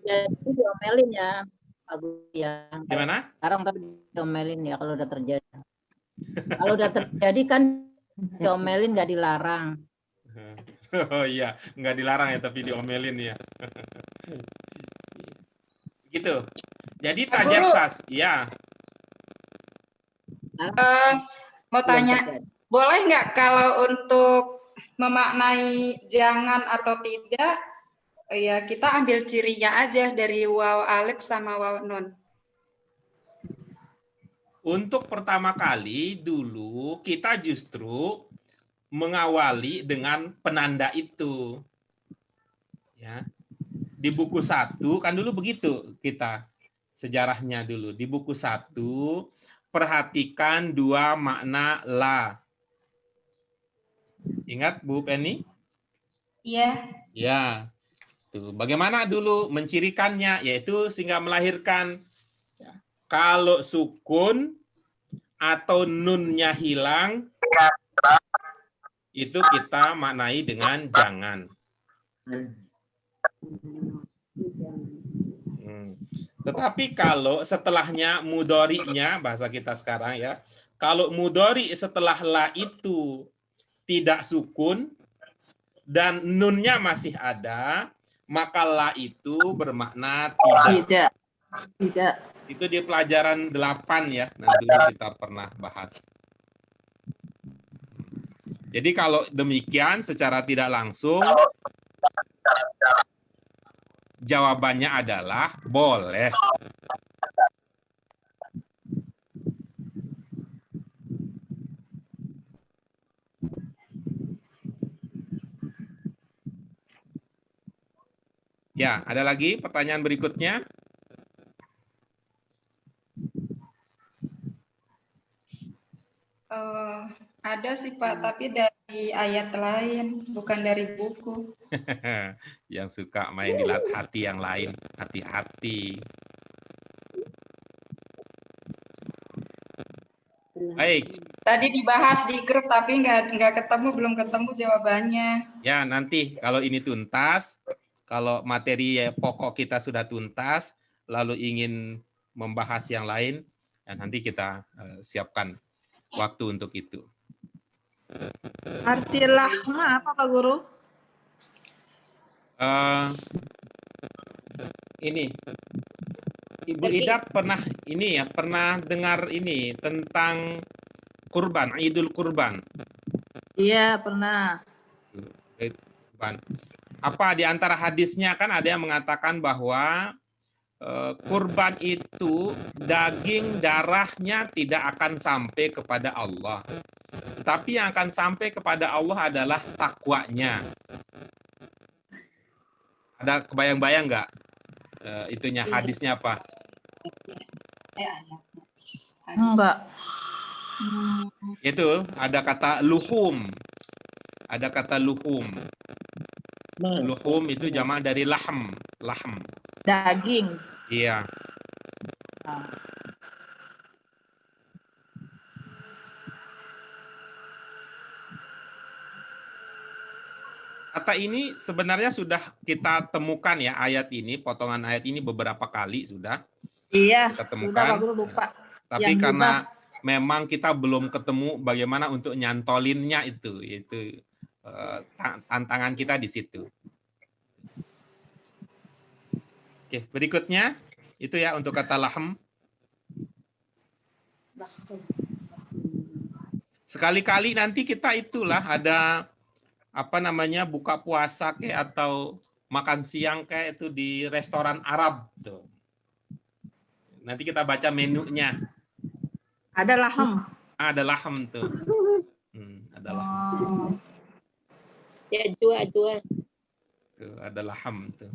Speaker 5: Jadi diomelin ya, Pak Guru ya.
Speaker 1: Gimana?
Speaker 5: Sekarang tapi diomelin ya kalau udah terjadi. Kalau udah terjadi kan diomelin nggak dilarang.
Speaker 1: Oh iya, nggak dilarang ya, tapi diomelin ya. Gitu. Jadi tajassas, ya.
Speaker 6: mau tanya, boleh nggak kalau untuk memaknai jangan atau tidak, ya kita ambil cirinya aja dari waw alif sama waw nun.
Speaker 1: Untuk pertama kali dulu kita justru mengawali dengan penanda itu. Ya. Di buku 1 kan dulu begitu kita sejarahnya dulu. Di buku 1 perhatikan 2 makna la. Ingat Bu Penny?
Speaker 6: Iya.
Speaker 1: Ya. Tuh, bagaimana dulu mencirikannya, yaitu sehingga melahirkan kalau sukun atau nunnya hilang itu kita maknai dengan jangan. Tetapi kalau setelahnya mudhari'nya, bahasa kita sekarang ya, kalau mudhari setelah la itu tidak sukun dan nunnya masih ada, maka la itu bermakna tidak.
Speaker 3: Tidak.
Speaker 1: Itu di pelajaran 8 ya, nanti kita pernah bahas. Jadi kalau demikian secara tidak langsung jawabannya adalah boleh. Ya, ada lagi pertanyaan berikutnya?
Speaker 6: Ada sih Pak, tapi dari ayat lain, bukan dari buku.
Speaker 1: Yang suka main di hati yang lain, hati-hati. Baik.
Speaker 6: Tadi dibahas di grup, tapi belum ketemu jawabannya.
Speaker 1: Ya, nanti kalau ini tuntas, kalau materi pokok kita sudah tuntas, lalu ingin membahas yang lain, ya nanti kita siapkan waktu untuk itu.
Speaker 3: Arti lahma apa Pak Guru?
Speaker 1: Ini Ibu Ida pernah dengar ini tentang kurban, Idul Kurban?
Speaker 3: Iya, pernah.
Speaker 1: Apa di antara hadisnya kan ada yang mengatakan bahwa kurban itu daging darahnya tidak akan sampai kepada Allah. Tetapi yang akan sampai kepada Allah adalah takwanya. Ada kebayang-bayang nggak itunya hadisnya apa?
Speaker 3: Enggak.
Speaker 1: Itu ada kata luhum. Ada kata luhum. Luhum itu jamak dari lahm. Lahm.
Speaker 3: Daging.
Speaker 1: Iya. Kata ini sebenarnya sudah kita temukan ya ayat ini, potongan ayat ini beberapa kali sudah.
Speaker 3: Iya,
Speaker 1: kita temukan.
Speaker 3: sudah Pak Guru lupa.
Speaker 1: Tapi karena memang kita belum ketemu bagaimana untuk nyantolinnya itu tantangan kita di situ. Oke, berikutnya itu ya untuk kata lahm. Sekali-kali nanti kita itulah ada apa namanya buka puasa kayak atau makan siang kayak itu di restoran Arab tuh. Nanti kita baca menunya.
Speaker 3: Ada lahem.
Speaker 1: Ada lahem tuh. Ada lahem.
Speaker 2: Ya jua.
Speaker 1: Tuh, ada lahem tuh.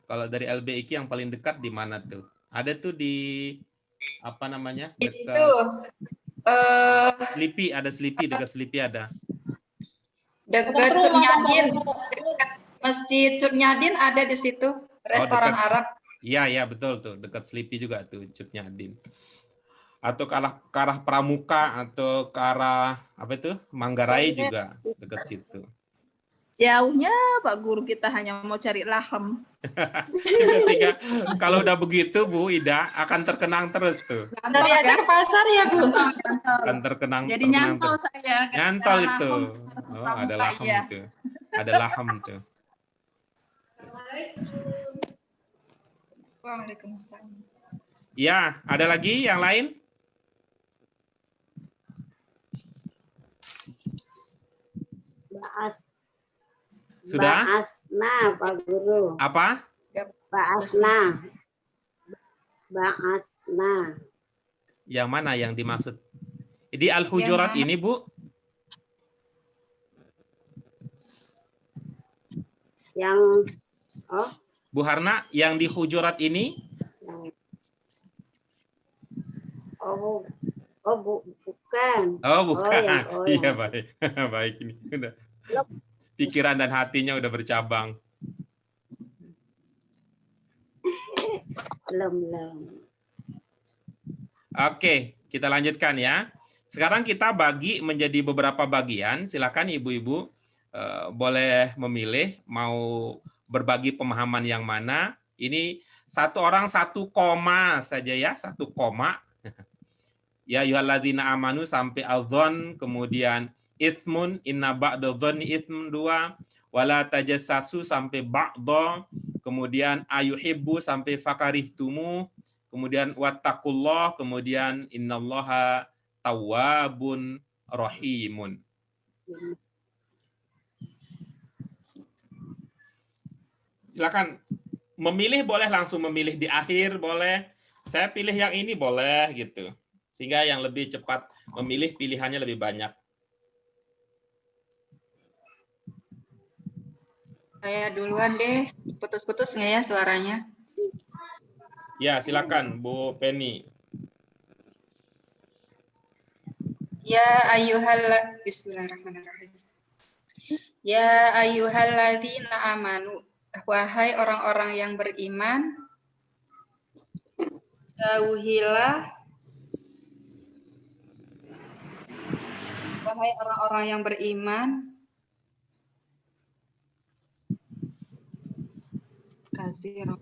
Speaker 1: Kalau dari LBIK yang paling dekat di mana tuh? Ada tuh di apa namanya? Dekat
Speaker 6: itu
Speaker 1: Selipi, ada Selipi, dekat Selipi ada.
Speaker 6: Dekat Cutnyadin, dekat Masjid Cutnyadin ada di situ restoran Arab.
Speaker 1: Iya betul tuh, dekat Selipi juga tuh Cutnyadin. Atau ke arah Pramuka atau ke arah apa itu? Manggarai juga dekat situ.
Speaker 3: Jauhnya Pak Guru, kita hanya mau cari lahem.
Speaker 1: Sehingga kalau udah begitu Bu Ida akan terkenang terus tuh.
Speaker 6: Dari aja ke pasar ya Bu.
Speaker 1: Akan terkenang.
Speaker 3: Jadi nyantol saya.
Speaker 1: Nyantol itu. Oh, ada lahem itu. Ada lahem tuh.
Speaker 6: Waalaikumsalam.
Speaker 1: Ya, ada lagi yang lain? Sudah?
Speaker 4: Ba'asna, Pak Guru.
Speaker 1: Apa?
Speaker 4: Ba'asna.
Speaker 1: Yang mana yang dimaksud? Di Al-Hujurat ini, Bu?
Speaker 4: Yang
Speaker 1: Bu Harna, yang di Hujurat ini?
Speaker 4: Bukan.
Speaker 1: Oh, bukan. Iya,
Speaker 4: yang
Speaker 1: baik. Baik ini. Udah. Pikiran dan hatinya udah bercabang.
Speaker 4: Belum.
Speaker 1: Oke, kita lanjutkan ya. Sekarang kita bagi menjadi beberapa bagian. Silakan ibu-ibu boleh memilih mau berbagi pemahaman yang mana. Ini satu orang 1 koma saja ya, 1 koma. Ya ayyuhalladzina amanu sampai adzon, kemudian itsmun inna ba'dadh-dhanni itsmun 2, wala tajassasu sampai ba'dha, kemudian ayuhibbu sampai fakarihtumu, kemudian wattaqullah, kemudian innallaha tawwabun rahimun. Silakan memilih, boleh langsung memilih di akhir, boleh. Saya pilih yang ini boleh gitu. Sehingga yang lebih cepat memilih pilihannya lebih banyak.
Speaker 6: Saya duluan deh. Putus-putus nggak ya suaranya?
Speaker 1: Ya, silakan Bu Penny.
Speaker 6: Ya Bismillahirrahmanirrahim. Ya ayyuhalladzina amanu. Wahai orang-orang yang beriman, jauhilah. Wahai orang-orang yang beriman, kasiron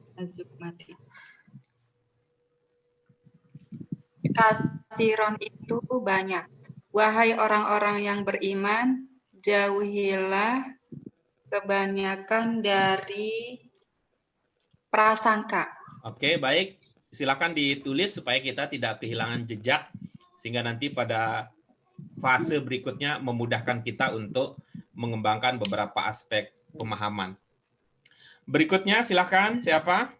Speaker 6: itu banyak. Wahai orang-orang yang beriman, jauhilah kebanyakan dari prasangka.
Speaker 1: Oke, baik. Silakan ditulis supaya kita tidak kehilangan jejak, sehingga nanti pada fase berikutnya memudahkan kita untuk mengembangkan beberapa aspek pemahaman. Berikutnya silakan, siapa?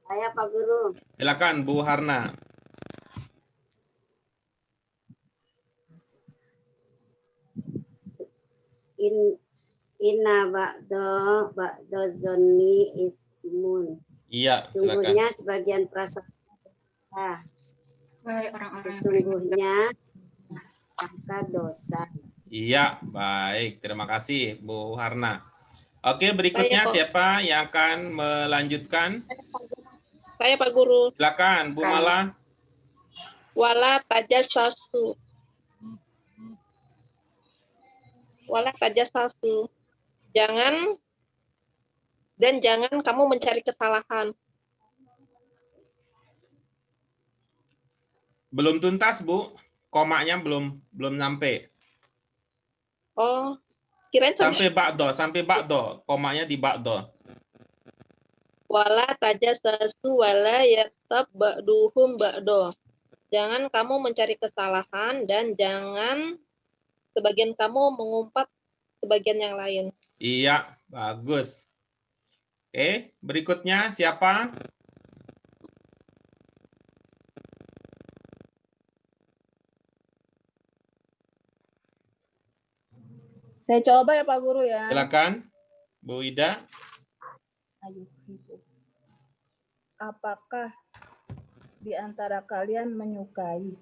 Speaker 4: Saya Pak Guru.
Speaker 1: Silakan Bu Harna.
Speaker 4: Inna ba'da zonni ismun.
Speaker 1: Iya, silakan.
Speaker 4: Sungguhnya sebagian prasangka.
Speaker 6: Wahai orang-orang
Speaker 4: Sesungguhnya maka dosa.
Speaker 1: Iya, baik. Terima kasih Bu Harna. Oke, berikutnya siapa yang akan melanjutkan?
Speaker 2: Saya Pak Guru.
Speaker 1: Silakan Bu Mala.
Speaker 2: Wala tajassasu. Wala tajassasu. Jangan kamu mencari kesalahan.
Speaker 1: Belum tuntas, Bu. Komanya belum sampai.
Speaker 2: Oh, kirain
Speaker 1: Sampai ba'do. Komanya di ba'do.
Speaker 2: Wala tajassasu wala yatab ba'duhum ba'do. Jangan kamu mencari kesalahan dan jangan sebagian kamu mengumpat sebagian yang lain.
Speaker 1: Iya, bagus. Oke, berikutnya siapa?
Speaker 3: Saya coba ya Pak Guru ya.
Speaker 1: Silakan, Bu Ida.
Speaker 3: Apakah di antara kalian menyukai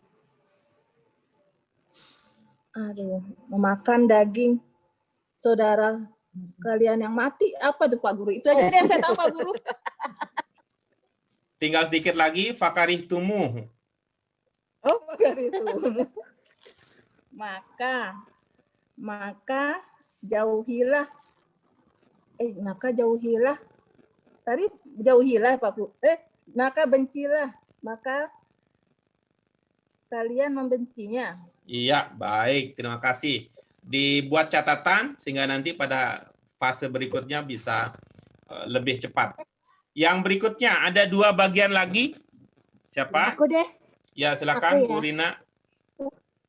Speaker 3: memakan daging saudara kalian yang mati? Apa tuh Pak Guru? Itu aja deh yang saya tahu Pak Guru.
Speaker 1: Tinggal sedikit lagi, fakarih tumuh.
Speaker 3: Oh, itu. Maka jauhilah. Tadi jauhilah Pak Guru. Maka bencilah. Maka kalian membencinya.
Speaker 1: Iya, baik. Terima kasih. Dibuat catatan sehingga nanti pada fase berikutnya bisa lebih cepat. Yang berikutnya ada 2 bagian lagi. Siapa?
Speaker 7: Aku deh.
Speaker 1: Ya, silakan
Speaker 7: Aku ya.
Speaker 1: Bu Rina.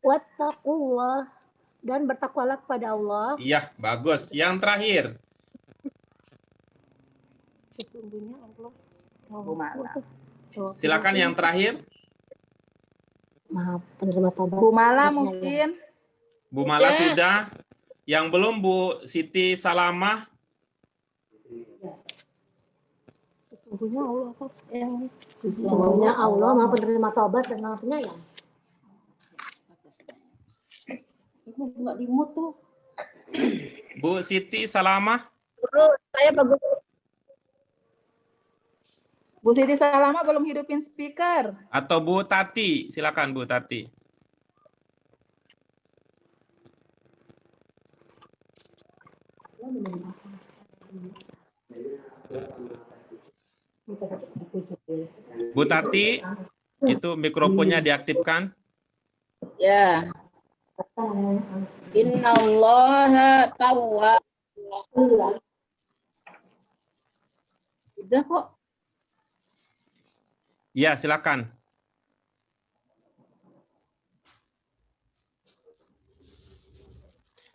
Speaker 7: Wattaqullah, dan bertakwalah kepada Allah.
Speaker 1: Iya, bagus. Yang terakhir.
Speaker 7: Sesungguhnya Allah.
Speaker 3: Bu Mala.
Speaker 1: Silakan yang terakhir.
Speaker 7: Maaf, penerima tobat.
Speaker 3: Bu Mala mungkin.
Speaker 1: Bu Mala sudah. Yang belum Bu Siti Salamah.
Speaker 7: Sesungguhnya Allah Sesungguhnya Allah Maha penerima tobat dan Maha penyayang. Enggak dimut tuh.
Speaker 1: Bu Siti Salamah.
Speaker 2: Guru, saya Pak Guru.
Speaker 3: Bu Siti Salamah belum hidupin speaker.
Speaker 1: Atau Bu Tati. Silakan Bu Tati. Bu Tati, itu mikrofonnya diaktifkan.
Speaker 5: Ya. Innallaha tawwab. Udah kok.
Speaker 1: Ya, silakan.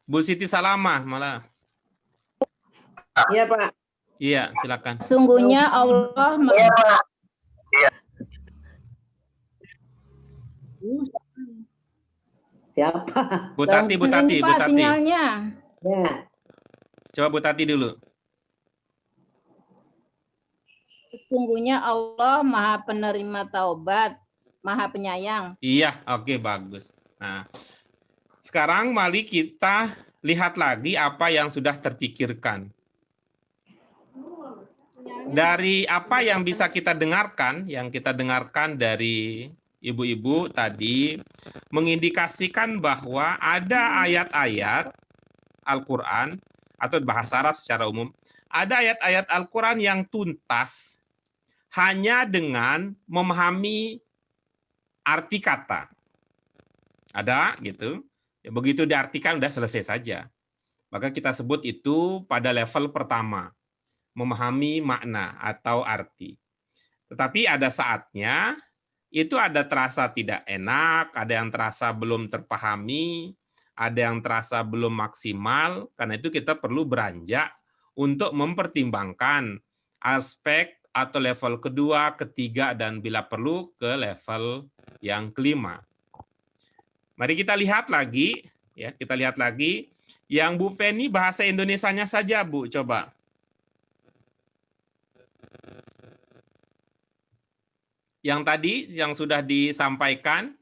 Speaker 1: Bu Siti Salamah malah.
Speaker 2: Iya, Pak.
Speaker 1: Iya, silakan.
Speaker 5: Sungguhnya Allah
Speaker 4: Siapa?
Speaker 1: Bu Tati, Bu Tati,
Speaker 5: Ini,
Speaker 1: Bu
Speaker 5: Pak,
Speaker 1: Tati.
Speaker 5: sinyalnya.
Speaker 4: Ya.
Speaker 1: Coba Bu Tati dulu.
Speaker 5: Sesungguhnya Allah Maha Penerima Taubat, Maha Penyayang.
Speaker 1: Iya, oke, bagus. Nah, sekarang mari kita lihat lagi apa yang sudah terpikirkan. Dari apa yang bisa kita dengarkan, dari ibu-ibu tadi, mengindikasikan bahwa ada ayat-ayat Al-Quran, atau bahasa Arab secara umum, ada ayat-ayat Al-Quran yang tuntas hanya dengan memahami arti kata. Ada gitu. Ya, begitu diartikan udah selesai saja. Maka kita sebut itu pada level pertama, memahami makna atau arti. Tetapi ada saatnya itu ada terasa tidak enak, ada yang terasa belum terpahami, ada yang terasa belum maksimal. Karena itu kita perlu beranjak untuk mempertimbangkan aspek atau level kedua, ketiga, dan bila perlu ke level yang kelima. Mari kita lihat lagi, ya, kita lihat lagi. Yang Bu Penny bahasa Indonesianya saja, Bu, coba. Yang tadi yang sudah disampaikan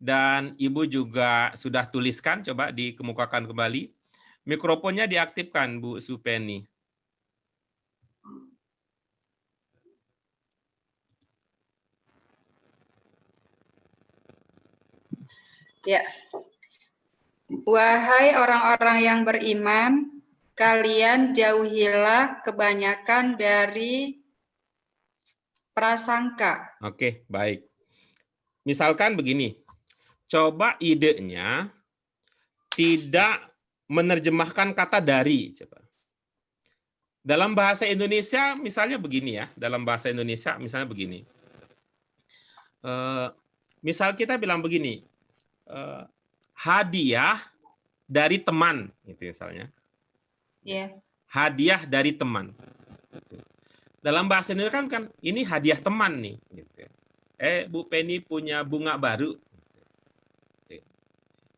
Speaker 1: dan Ibu juga sudah tuliskan, coba dikemukakan kembali. Mikrofonnya diaktifkan, Bu Supeni.
Speaker 6: Ya. Wahai orang-orang yang beriman, kalian jauhilah kebanyakan dari prasangka.
Speaker 1: Oke, baik. Misalkan begini, coba idenya tidak menerjemahkan kata dari. Coba. Dalam bahasa Indonesia misalnya begini ya, dalam bahasa Indonesia misalnya begini. Misal kita bilang begini, hadiah dari teman, gitu misalnya.
Speaker 6: Yeah.
Speaker 1: Hadiah dari teman. Dalam bahasa Indonesia kan ini hadiah teman nih. Gitu. Bu Penny punya bunga baru.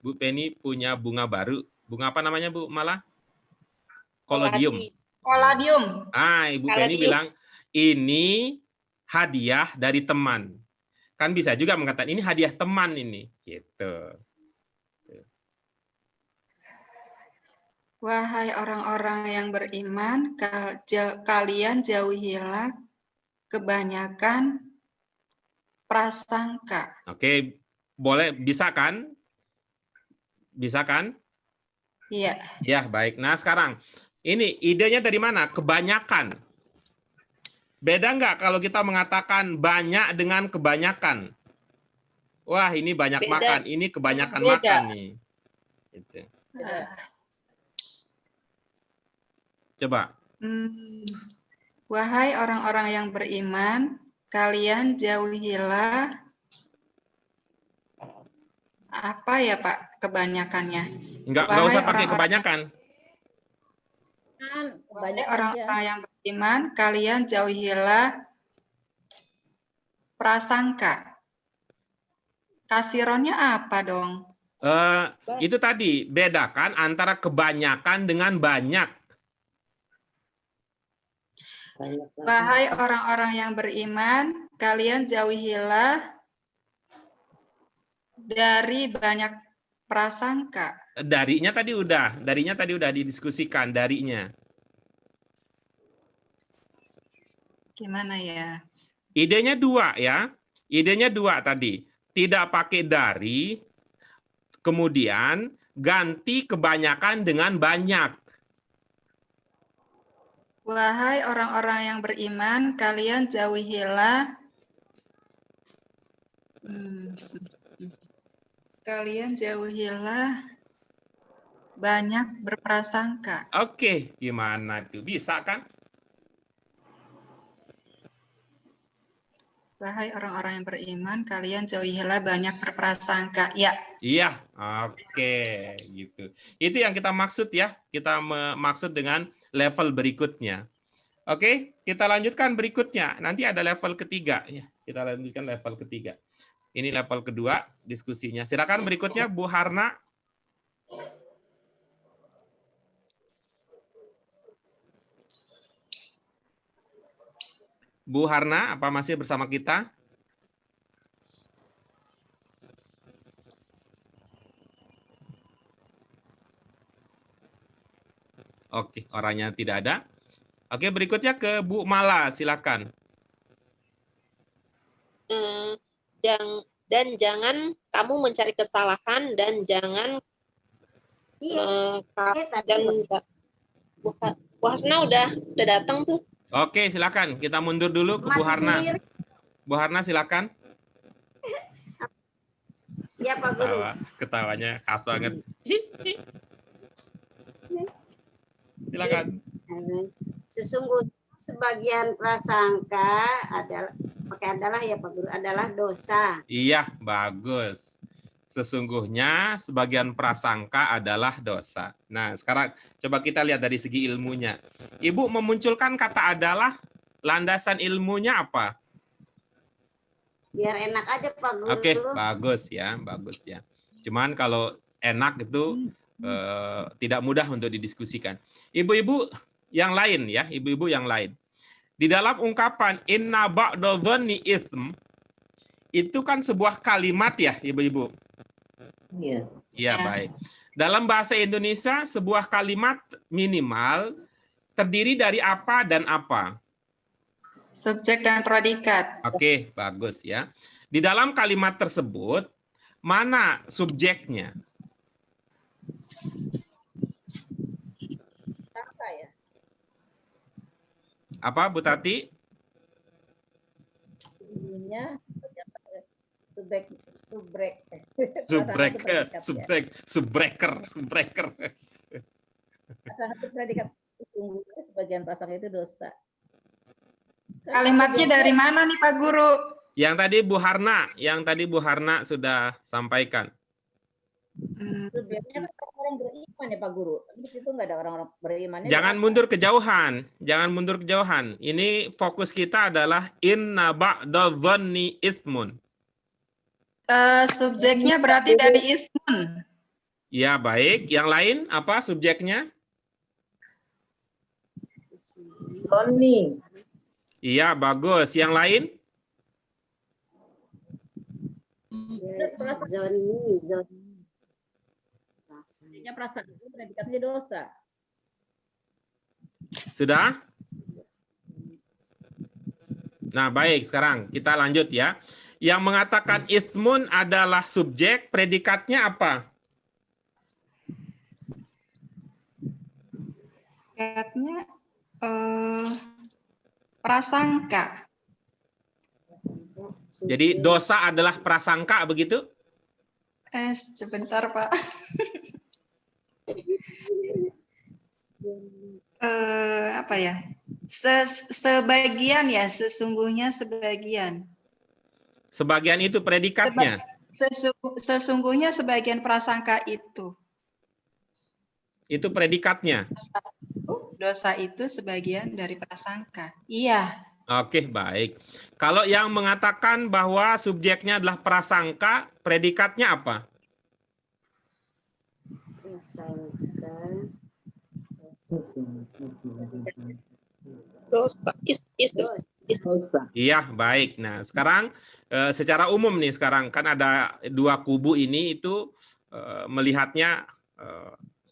Speaker 1: Bu Penny punya bunga baru. Bunga apa namanya, Bu? Malah? Kolodium.
Speaker 6: Koladium.
Speaker 1: Ibu Penny bilang, ini hadiah dari teman. Kan bisa juga mengatakan, ini hadiah teman ini. Gitu.
Speaker 6: Wahai orang-orang yang beriman, kalian jauhilah kebanyakan prasangka.
Speaker 1: Oke, boleh, bisa kan? Bisa kan?
Speaker 6: Iya.
Speaker 1: Ya, baik. Nah, sekarang ini idenya dari mana? Kebanyakan. Beda nggak kalau kita mengatakan banyak dengan kebanyakan? Wah, ini banyak makan. Ini kebanyakan makan nih. Gitu. Coba.
Speaker 6: Wahai orang-orang yang beriman, kalian jauhilah apa ya, Pak, kebanyakannya?
Speaker 1: Nggak usah pakai kebanyakan.
Speaker 6: Wahai orang-orang yang beriman, kalian jauhilah prasangka. Kasironnya apa dong?
Speaker 1: Itu tadi, bedakan antara kebanyakan dengan banyak.
Speaker 6: Wahai orang-orang yang beriman, kalian jauhilah dari banyak prasangka.
Speaker 1: Darinya tadi udah didiskusikan darinya.
Speaker 6: Gimana ya?
Speaker 1: Idenya dua ya. Idenya dua tadi. Tidak pakai dari, kemudian ganti kebanyakan dengan banyak.
Speaker 6: Wahai orang-orang yang beriman, kalian jauhilah banyak berprasangka.
Speaker 1: Oke, gimana tuh? Bisa kan?
Speaker 6: Wahai orang-orang yang beriman, kalian jauhilah banyak berprasangka. Ya.
Speaker 1: Iya, oke, gitu. Itu yang kita maksud ya. Kita maksud dengan level berikutnya. Oke, kita lanjutkan berikutnya. Nanti ada level ketiga ya. Kita lanjutkan level ketiga. Ini level kedua diskusinya. Silakan berikutnya Bu Harna. Bu Harna, apa masih bersama kita? Oke, orangnya tidak ada. Oke, berikutnya ke Bu Mala, silakan.
Speaker 2: Dan jangan kamu mencari kesalahan dan jangan dan Bu Hasna udah datang tuh.
Speaker 1: Oke, silakan. Kita mundur dulu ke Bu Harna. Bu Harna, silakan.
Speaker 4: Ya Pak Guru.
Speaker 1: Ketawanya khas banget. Silakan.
Speaker 4: Sesungguhnya sebagian prasangka adalah ya Pak Guru, adalah dosa.
Speaker 1: Iya, bagus. Sesungguhnya sebagian prasangka adalah dosa. Nah, sekarang coba kita lihat dari segi ilmunya. Ibu memunculkan kata adalah, landasan ilmunya apa?
Speaker 4: Biar enak aja Pak Guru.
Speaker 1: Oke, bagus ya, bagus ya. Cuman kalau enak itu tidak mudah untuk didiskusikan. Ibu-ibu yang lain ya, ibu-ibu yang lain. Di dalam ungkapan inna ba'da dhanni itsm, itu kan sebuah kalimat ya, ibu-ibu.
Speaker 5: Iya.
Speaker 1: Iya, baik. Dalam bahasa Indonesia, sebuah kalimat minimal terdiri dari apa dan apa?
Speaker 6: Subjek dan predikat.
Speaker 1: Oke, bagus ya. Di dalam kalimat tersebut, mana subjeknya? Apa, Bu Tati?
Speaker 5: Ininya
Speaker 1: Subbreaker.
Speaker 5: Satu predikat sesungguhnya sebagian prasangka itu dosa.
Speaker 6: Kalimatnya dari mana nih Pak Guru?
Speaker 1: Yang tadi Bu Harna sudah sampaikan.
Speaker 5: Subjeknya kan orang beriman ya Pak Guru. Tapi di situ nggak ada orang beriman.
Speaker 1: Jangan mundur kejauhan. Jangan mundur kejauhan. Ini fokus kita adalah inna ba'da dhanni itsmun.
Speaker 6: Subjeknya berarti dari ismun.
Speaker 1: Ya, baik. Yang lain apa subjeknya?
Speaker 5: Doni.
Speaker 1: Iya, bagus. Yang lain?
Speaker 4: Zoni.
Speaker 5: Prasangka itu predikatnya dosa.
Speaker 1: Sudah? Nah, baik. Sekarang kita lanjut ya. Yang mengatakan itsmun adalah subjek, predikatnya apa?
Speaker 6: Predikatnya prasangka.
Speaker 1: Jadi dosa adalah prasangka, begitu?
Speaker 6: Sebentar Pak. Apa ya? Sebagian ya, sesungguhnya sebagian.
Speaker 1: Sebagian itu predikatnya.
Speaker 6: Sesungguhnya sebagian prasangka itu.
Speaker 1: Itu predikatnya.
Speaker 6: Dosa itu sebagian dari prasangka. Iya.
Speaker 1: Oke, baik. Kalau yang mengatakan bahwa subjeknya adalah prasangka, predikatnya apa?
Speaker 2: Dosa.
Speaker 1: Iya, baik. Nah, sekarang secara umum nih, sekarang kan ada dua kubu ini itu melihatnya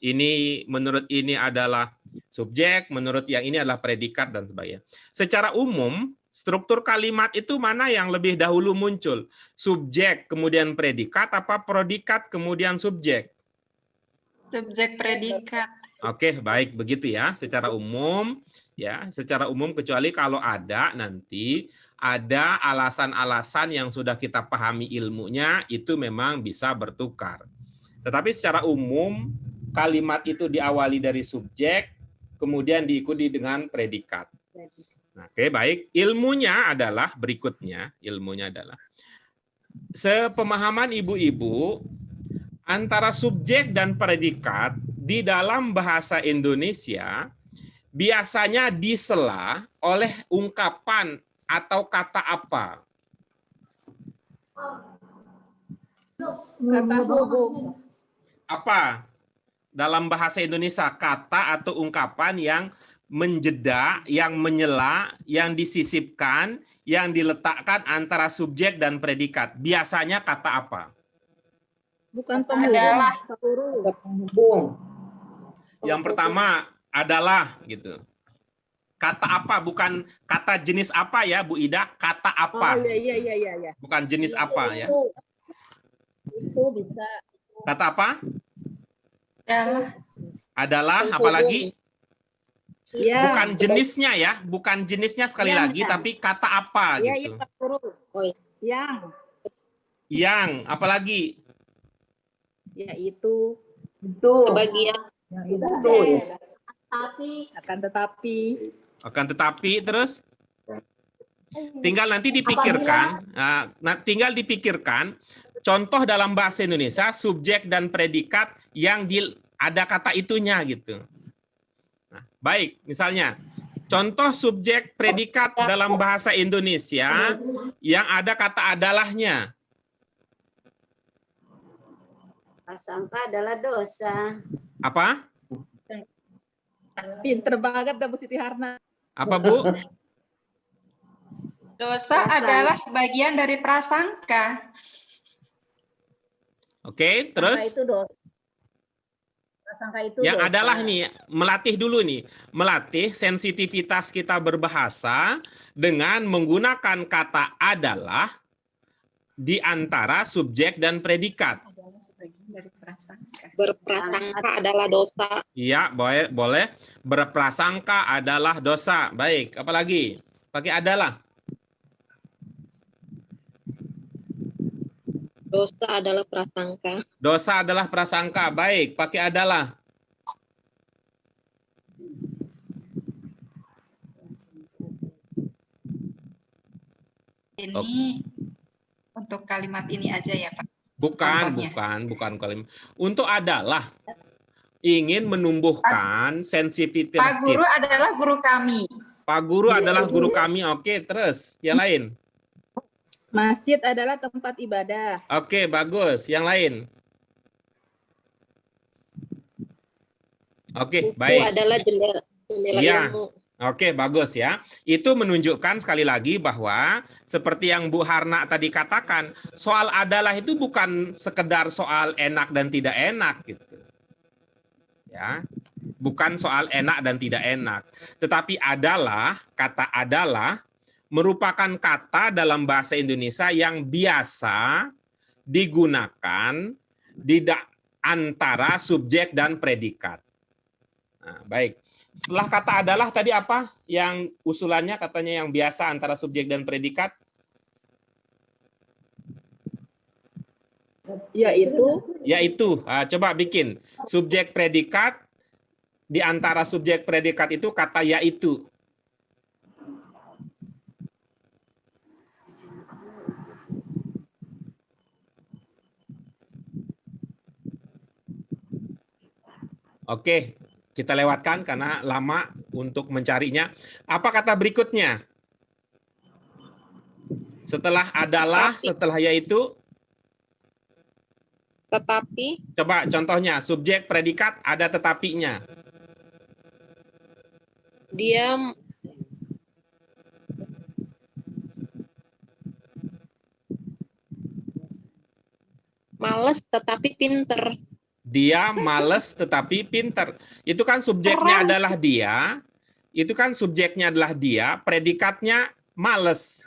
Speaker 1: ini menurut ini adalah subjek, menurut yang ini adalah predikat dan sebagainya. Secara umum, struktur kalimat itu mana yang lebih dahulu muncul? Subjek kemudian predikat apa predikat kemudian subjek?
Speaker 6: Subjek predikat.
Speaker 1: Oke, baik begitu ya. Secara umum kecuali kalau ada nanti ada alasan-alasan yang sudah kita pahami ilmunya itu memang bisa bertukar. Tetapi secara umum kalimat itu diawali dari subjek, kemudian diikuti dengan predikat. Nah, oke, baik. Ilmunya adalah berikutnya. Ilmunya adalah sepemahaman ibu-ibu antara subjek dan predikat di dalam bahasa Indonesia biasanya disela oleh ungkapan atau kata apa?
Speaker 3: Kata hubung.
Speaker 1: Apa? Dalam bahasa Indonesia, kata atau ungkapan yang menjeda, yang menyela, yang disisipkan, yang diletakkan antara subjek dan predikat. Biasanya kata apa?
Speaker 3: Bukan
Speaker 6: Adalah.
Speaker 3: penghubung.
Speaker 1: Yang pertama adalah gitu. Kata apa, bukan kata jenis apa ya, Bu Ida? Kata apa?
Speaker 3: Oh iya.
Speaker 1: Bukan jenis apa ya.
Speaker 5: Itu bisa.
Speaker 1: Kata apa?
Speaker 6: Adalah.
Speaker 1: Adalah, apalagi?
Speaker 3: Iya.
Speaker 1: Bukan jenisnya ya, bukan jenisnya sekali lagi, tapi kata apa
Speaker 3: Iya,
Speaker 1: gitu.
Speaker 3: Pak Guru. Yang.
Speaker 1: Yang, apalagi?
Speaker 3: Yaitu.
Speaker 2: Sebagian.
Speaker 7: Itu ya.
Speaker 3: Akan tetapi.
Speaker 1: Terus? Tinggal nanti dipikirkan, tinggal dipikirkan contoh dalam bahasa Indonesia subjek dan predikat yang ada kata itunya gitu. Nah, baik, misalnya contoh subjek predikat dalam bahasa Indonesia yang ada kata adalahnya.
Speaker 4: Prasangka adalah dosa.
Speaker 1: Apa?
Speaker 3: Pinter banget dah Bu Siti Harna.
Speaker 1: Apa, Bu?
Speaker 6: Dosa adalah sebagian dari prasangka.
Speaker 1: Oke, terus?
Speaker 5: Prasangka itu
Speaker 1: Yang
Speaker 5: dosa.
Speaker 1: adalah nih, melatih dulu nih. Melatih sensitivitas kita berbahasa dengan menggunakan kata adalah di antara subjek dan predikat.
Speaker 6: Adalah sebagian dari prasangka.
Speaker 2: Berprasangka adalah dosa.
Speaker 1: Iya, boleh. Berprasangka adalah dosa. Baik, apalagi? Pakai adalah.
Speaker 2: Dosa adalah prasangka.
Speaker 1: Dosa adalah prasangka. Baik, pakai adalah.
Speaker 6: Ini untuk kalimat ini aja ya, Pak.
Speaker 1: Bukan kalimat. Untuk adalah ingin menumbuhkan sensitivitas.
Speaker 6: Pak Guru adalah guru kami.
Speaker 1: Pak Guru adalah guru kami. Oke, terus yang lain.
Speaker 3: Masjid adalah tempat ibadah.
Speaker 1: Oke, bagus. Yang lain. Oke,
Speaker 2: Buku
Speaker 1: baik.
Speaker 2: adalah jendela
Speaker 1: Iya.
Speaker 2: ilmu.
Speaker 1: Oke, bagus ya. Itu menunjukkan sekali lagi bahwa seperti yang Bu Harna tadi katakan, soal adalah itu bukan sekedar soal enak dan tidak enak gitu. Ya. Bukan soal enak dan tidak enak, tetapi adalah, kata adalah merupakan kata dalam bahasa Indonesia yang biasa digunakan di antara subjek dan predikat. Nah, baik. Setelah kata adalah tadi apa? Yang usulannya katanya yang biasa antara subjek dan predikat? Yaitu. Coba bikin. Subjek predikat, di antara subjek predikat itu kata yaitu. Oke, kita lewatkan karena lama untuk mencarinya. Apa kata berikutnya? Setelah adalah, setelah yaitu?
Speaker 2: Tetapi.
Speaker 1: Coba contohnya, subjek predikat ada tetapinya.
Speaker 2: Dia males tetapi pinter.
Speaker 1: Dia males tetapi pinter. Itu kan subjeknya adalah dia. Itu kan subjeknya adalah dia, predikatnya males.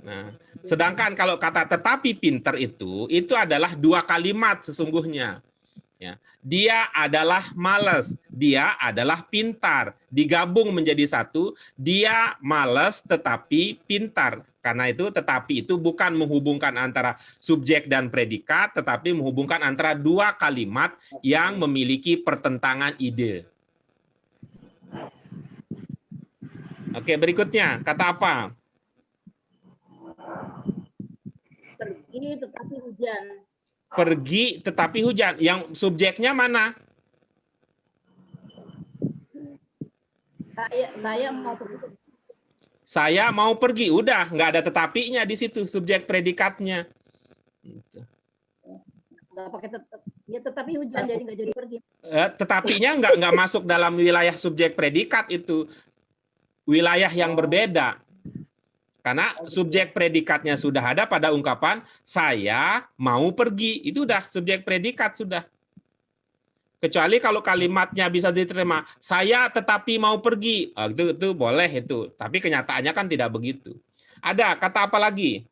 Speaker 1: Nah, sedangkan kalau kata tetapi pinter itu adalah dua kalimat sesungguhnya. Ya. Dia adalah malas, dia adalah pintar. Digabung menjadi satu, dia malas tetapi pintar. Karena itu tetapi itu bukan menghubungkan antara subjek dan predikat, tetapi menghubungkan antara dua kalimat yang memiliki pertentangan ide. Oke, berikutnya, kata apa?
Speaker 5: Pergi tetapi hujan.
Speaker 1: Pergi tetapi hujan. Yang subjeknya mana?
Speaker 5: Saya mau pergi.
Speaker 1: Saya mau pergi, udah nggak ada tetapinya di situ, subjek predikatnya.
Speaker 5: Nggak pakai ya tetapi hujan jadi nggak jadi pergi.
Speaker 1: Tetapinya nggak masuk dalam wilayah subjek predikat itu, wilayah yang berbeda. Karena subjek predikatnya sudah ada pada ungkapan saya mau pergi, itu udah subjek predikat sudah. Kecuali kalau kalimatnya bisa diterima, saya tetapi mau pergi, itu boleh itu. Tapi kenyataannya kan tidak begitu. Ada kata apa lagi?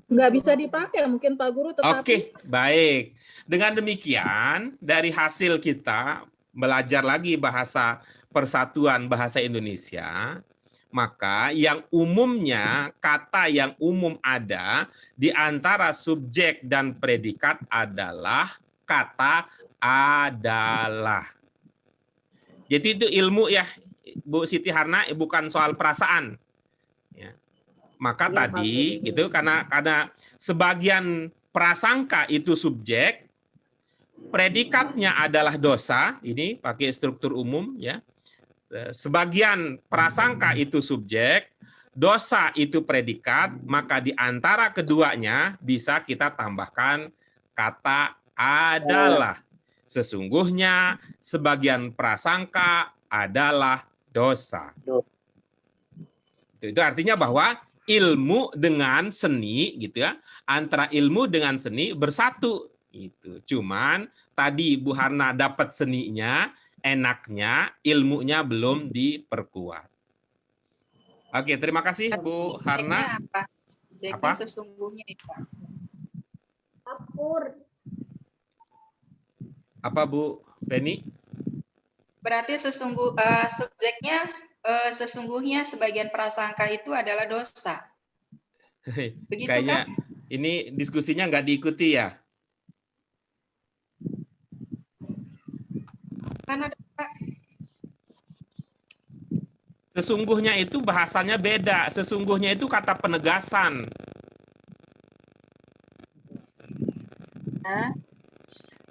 Speaker 3: Nggak bisa dipakai mungkin Pak Guru, tetapi.
Speaker 1: Oke, baik. Dengan demikian, dari hasil kita belajar lagi bahasa Persatuan Bahasa Indonesia, maka yang umumnya, kata yang umum ada di antara subjek dan predikat adalah kata adalah. Jadi itu ilmu ya, Bu Siti Harna, bukan soal perasaan. Ya. Maka ya, tadi gitu karena sebagian prasangka itu subjek, predikatnya adalah dosa, ini pakai struktur umum ya. Sebagian prasangka itu subjek, dosa itu predikat, maka di antara keduanya bisa kita tambahkan kata adalah. Sesungguhnya sebagian prasangka adalah dosa. Itu artinya bahwa ilmu dengan seni gitu ya, antara ilmu dengan seni bersatu itu. Cuman tadi Bu Harna dapat seninya, enaknya ilmunya belum diperkuat. Oke, terima kasih Bu Harna.
Speaker 6: Apa? Sesungguhnya itu.
Speaker 1: Apa Bu Penny?
Speaker 6: Berarti subjeknya sesungguhnya sebagian prasangka itu adalah dosa. Begitu
Speaker 1: kayaknya
Speaker 6: kan?
Speaker 1: Ini diskusinya nggak diikuti ya?
Speaker 6: Karena
Speaker 1: sesungguhnya itu bahasanya beda. Sesungguhnya itu kata penegasan.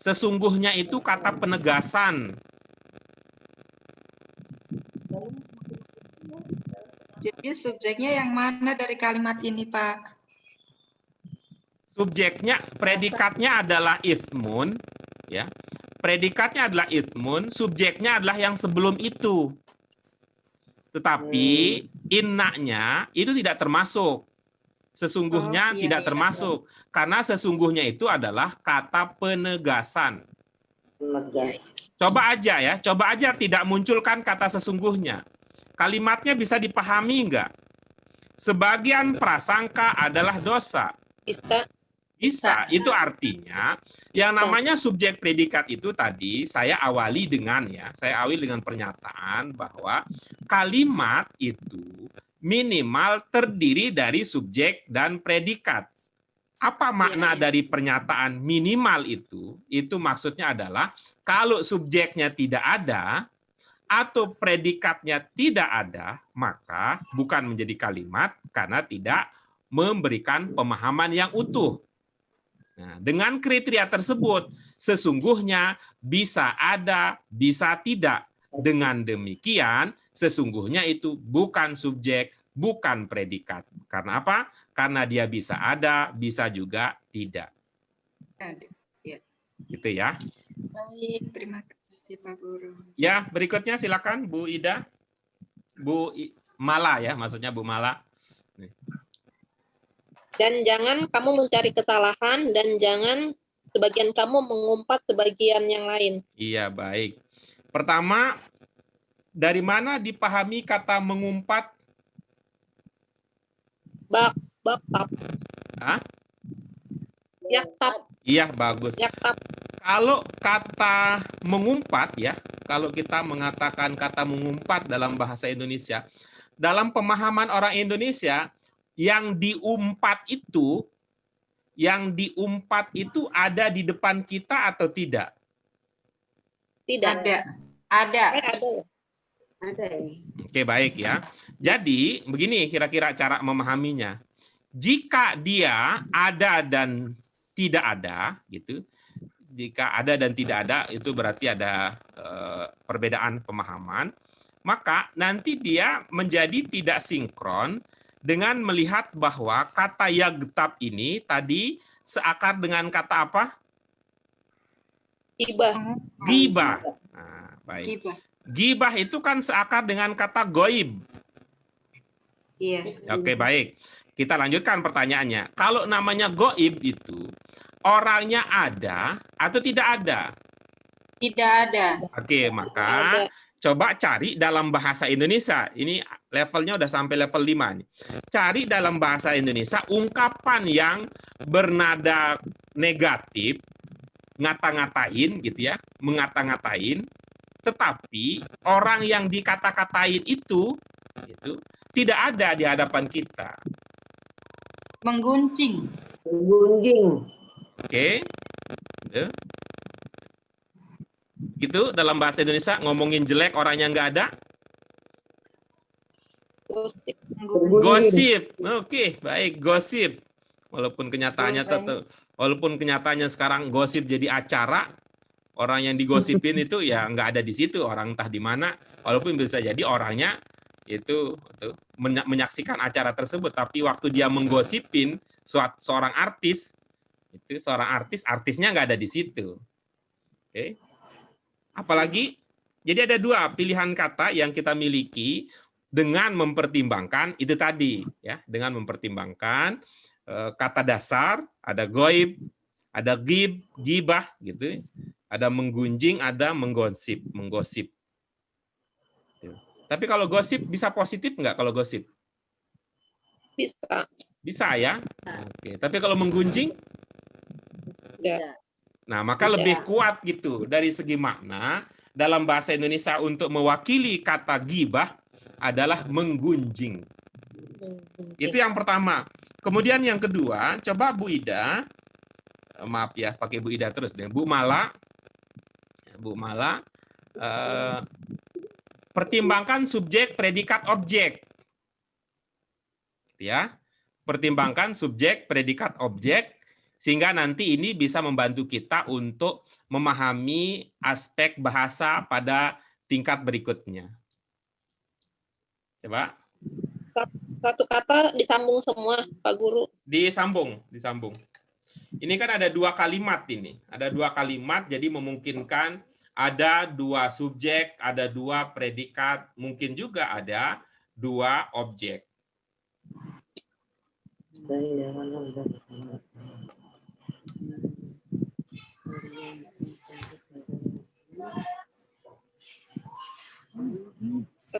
Speaker 1: Sesungguhnya itu kata penegasan.
Speaker 6: Jadi subjeknya yang mana dari kalimat ini, Pak?
Speaker 1: Subjeknya, predikatnya adalah ithmun, ya. Predikatnya adalah ithmun, subjeknya adalah yang sebelum itu. Tetapi innanya itu tidak termasuk. Sesungguhnya tidak termasuk. Karena sesungguhnya itu adalah kata penegasan. Coba aja tidak munculkan kata sesungguhnya. Kalimatnya bisa dipahami enggak? Sebagian prasangka adalah dosa. Bisa. Itu artinya yang namanya subjek predikat itu tadi saya awali dengan pernyataan bahwa kalimat itu minimal terdiri dari subjek dan predikat. Apa makna dari pernyataan minimal itu? Itu maksudnya adalah kalau subjeknya tidak ada atau predikatnya tidak ada, maka bukan menjadi kalimat karena tidak memberikan pemahaman yang utuh. Nah, dengan kriteria tersebut, sesungguhnya bisa ada, bisa tidak. Dengan demikian, sesungguhnya itu bukan subjek, bukan predikat. Karena apa? Karena dia bisa ada, bisa juga tidak. Gitu ya.
Speaker 6: Baik, terima kasih Pak Guru.
Speaker 1: Ya, berikutnya silakan Bu Ida. Bu Mala ya, maksudnya Bu Mala.
Speaker 2: Dan jangan kamu mencari kesalahan dan jangan sebagian kamu mengumpat sebagian yang lain.
Speaker 1: Iya, baik. Pertama, dari mana dipahami kata mengumpat?
Speaker 2: Baktap.
Speaker 1: Hah?
Speaker 2: Yaktap.
Speaker 1: Iya, bagus.
Speaker 2: Yaktap.
Speaker 1: Kalau kata mengumpat ya, kalau kita mengatakan kata mengumpat dalam bahasa Indonesia, dalam pemahaman orang Indonesia, yang diumpat itu ada di depan kita atau tidak?
Speaker 2: Tidak.
Speaker 6: Ada.
Speaker 4: Ada.
Speaker 1: Oke, baik ya. Jadi, begini kira-kira cara memahaminya. Jika dia ada dan tidak ada, gitu. jika ada dan tidak ada itu berarti ada perbedaan pemahaman. Maka nanti dia menjadi tidak sinkron dengan melihat bahwa kata yagtab ini tadi seakar dengan kata apa?
Speaker 2: Gibah.
Speaker 1: Gibah. Nah, baik.
Speaker 6: Gibah.
Speaker 1: Gibah itu kan seakar dengan kata goib.
Speaker 6: Iya.
Speaker 1: Oke, baik. Kita lanjutkan pertanyaannya. Kalau namanya goib itu orangnya ada atau tidak ada?
Speaker 6: Tidak ada.
Speaker 1: Oke, maka coba cari dalam bahasa Indonesia. Ini levelnya udah sampai level 5 nih. Cari dalam bahasa Indonesia ungkapan yang bernada negatif, ngata-ngatain gitu ya, mengata-ngatain, tetapi orang yang dikata-katain itu tidak ada di hadapan kita.
Speaker 6: Menggunjing.
Speaker 4: Menggunjing.
Speaker 1: Oke. Gitu dalam bahasa Indonesia ngomongin jelek orangnya nggak ada.
Speaker 2: Gosip.
Speaker 1: Gosip. Oke, baik, gosip. Walaupun kenyataannya sekarang gosip jadi acara, orang yang digosipin itu ya nggak ada di situ, orang entah di mana. Walaupun bisa jadi orangnya itu menyaksikan acara tersebut, tapi waktu dia menggosipin seorang artis, itu artisnya nggak ada di situ. Oke. Apalagi, jadi ada dua pilihan kata yang kita miliki dengan mempertimbangkan itu tadi, ya, dengan mempertimbangkan kata dasar, ada goib, ada gibah, gitu, ada menggunjing, ada menggosip. Tapi kalau gosip bisa positif nggak kalau gosip?
Speaker 2: Bisa.
Speaker 1: Bisa ya. Oke. Tapi kalau menggunjing?
Speaker 2: Tidak.
Speaker 1: Nah, maka lebih kuat gitu dari segi makna dalam bahasa Indonesia untuk mewakili kata gibah adalah menggunjing. Itu yang pertama. Kemudian yang kedua, coba Bu Ida, maaf ya, pakai Bu Ida terus deh. Bu Mala, pertimbangkan subjek, predikat, objek. Ya, pertimbangkan subjek, predikat, objek, sehingga nanti ini bisa membantu kita untuk memahami aspek bahasa pada tingkat berikutnya. Coba.
Speaker 2: Satu kata disambung semua, Pak Guru.
Speaker 1: Disambung. Ini kan ada dua kalimat ini. Ada dua kalimat, jadi memungkinkan ada dua subjek, ada dua predikat, mungkin juga ada dua objek.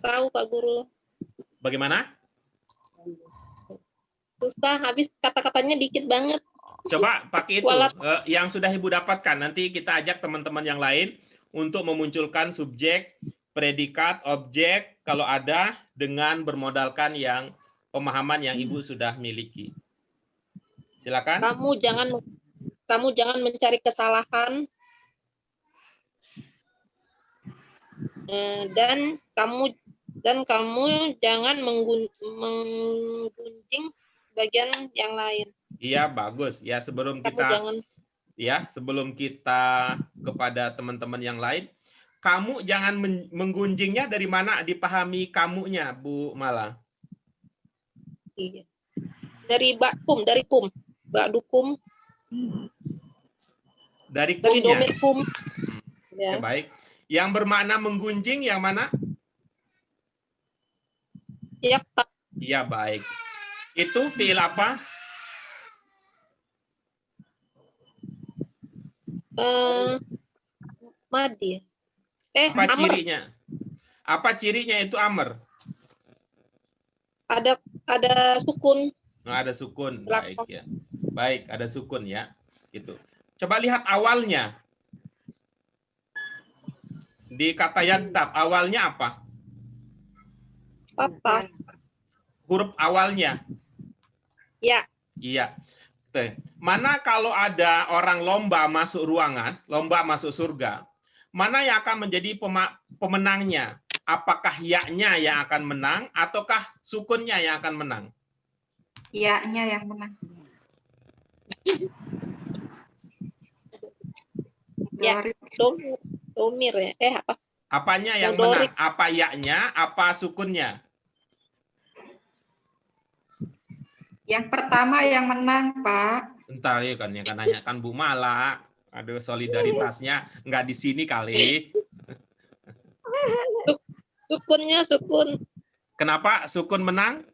Speaker 2: Tahu Pak Guru.
Speaker 1: Bagaimana?
Speaker 2: Susah, habis kata-katanya dikit banget.
Speaker 1: Coba pakai itu yang sudah Ibu dapatkan. Nanti kita ajak teman-teman yang lain untuk memunculkan subjek, predikat, objek kalau ada dengan bermodalkan yang pemahaman yang Ibu sudah miliki. Silakan.
Speaker 2: Kamu jangan mencari kesalahan dan kamu jangan menggunjing bagian yang lain.
Speaker 1: Iya, bagus. Ya, sebelum kita kepada teman-teman yang lain, kamu jangan menggunjingnya dari mana dipahami kamunya, Bu Mala?
Speaker 2: Iya. Dari bakum, dari kum. Badukum.
Speaker 1: Dari kumnya.
Speaker 2: Dari domain kum.
Speaker 1: Ya. Baik. Yang bermakna menggunjing yang mana?
Speaker 2: Iya, Pak.
Speaker 1: Iya, baik. Itu fiil apa?
Speaker 2: Madi.
Speaker 1: Apa
Speaker 2: Amr.
Speaker 1: cirinya? Apa cirinya itu amr?
Speaker 2: Ada sukun.
Speaker 1: Nah, ada sukun. Baik ya. Baik, ada sukun ya. Itu. Coba lihat awalnya. Di kata yagtab, awalnya apa?
Speaker 2: Patah.
Speaker 1: Huruf awalnya.
Speaker 2: Ya.
Speaker 1: Iya. Mana kalau ada orang lomba masuk ruangan, lomba masuk surga, mana yang akan menjadi pemenangnya? Apakah ya-nya yang akan menang, ataukah sukunnya yang akan menang?
Speaker 6: Ya-nya yang menang.
Speaker 2: Ya,
Speaker 6: Mudhari.
Speaker 2: domir ya. Apa?
Speaker 1: Apanya yang
Speaker 2: Mudhari.
Speaker 1: menang? Apa ya-nya, apa sukunnya?
Speaker 6: Yang pertama yang menang, Pak.
Speaker 1: Entar ya kan yang kan nanya kan Bu Mala. Aduh, solidaritasnya nggak di sini kali.
Speaker 2: Sukunnya sukun.
Speaker 1: Kenapa sukun menang?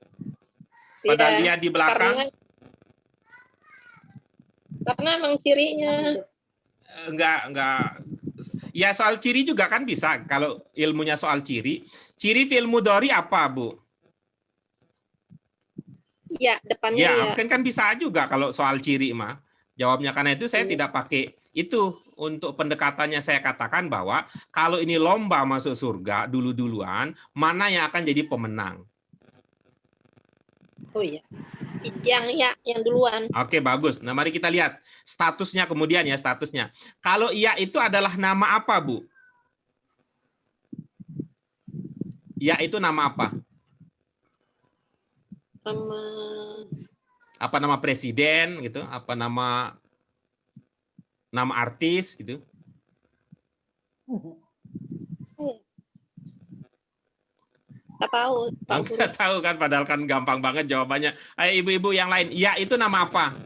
Speaker 1: Padahal
Speaker 2: Iya,
Speaker 1: dia di belakang.
Speaker 2: Karena emang cirinya.
Speaker 1: Enggak. Ya soal ciri juga kan bisa. Kalau ilmunya soal ciri. Ciri fi'il mudhari apa, Bu?
Speaker 2: Ya, depannya
Speaker 1: Ya,
Speaker 2: ya.
Speaker 1: mungkin kan bisa juga kalau soal ciri mah. Jawabnya karena itu saya tidak pakai itu. Untuk pendekatannya saya katakan bahwa kalau ini lomba masuk surga dulu-duluan, mana yang akan jadi pemenang?
Speaker 2: Oh iya. Yang duluan.
Speaker 1: Oke, bagus. Nah, mari kita lihat statusnya kemudian ya, statusnya. Kalau iya itu adalah nama apa, Bu? Ya itu nama apa? Apa nama presiden gitu? Apa nama artis gitu?
Speaker 2: Nggak tahu.
Speaker 1: Nggak tahu kan, padahal kan gampang banget jawabannya. Ayo ibu-ibu yang lain. Ya itu nama apa?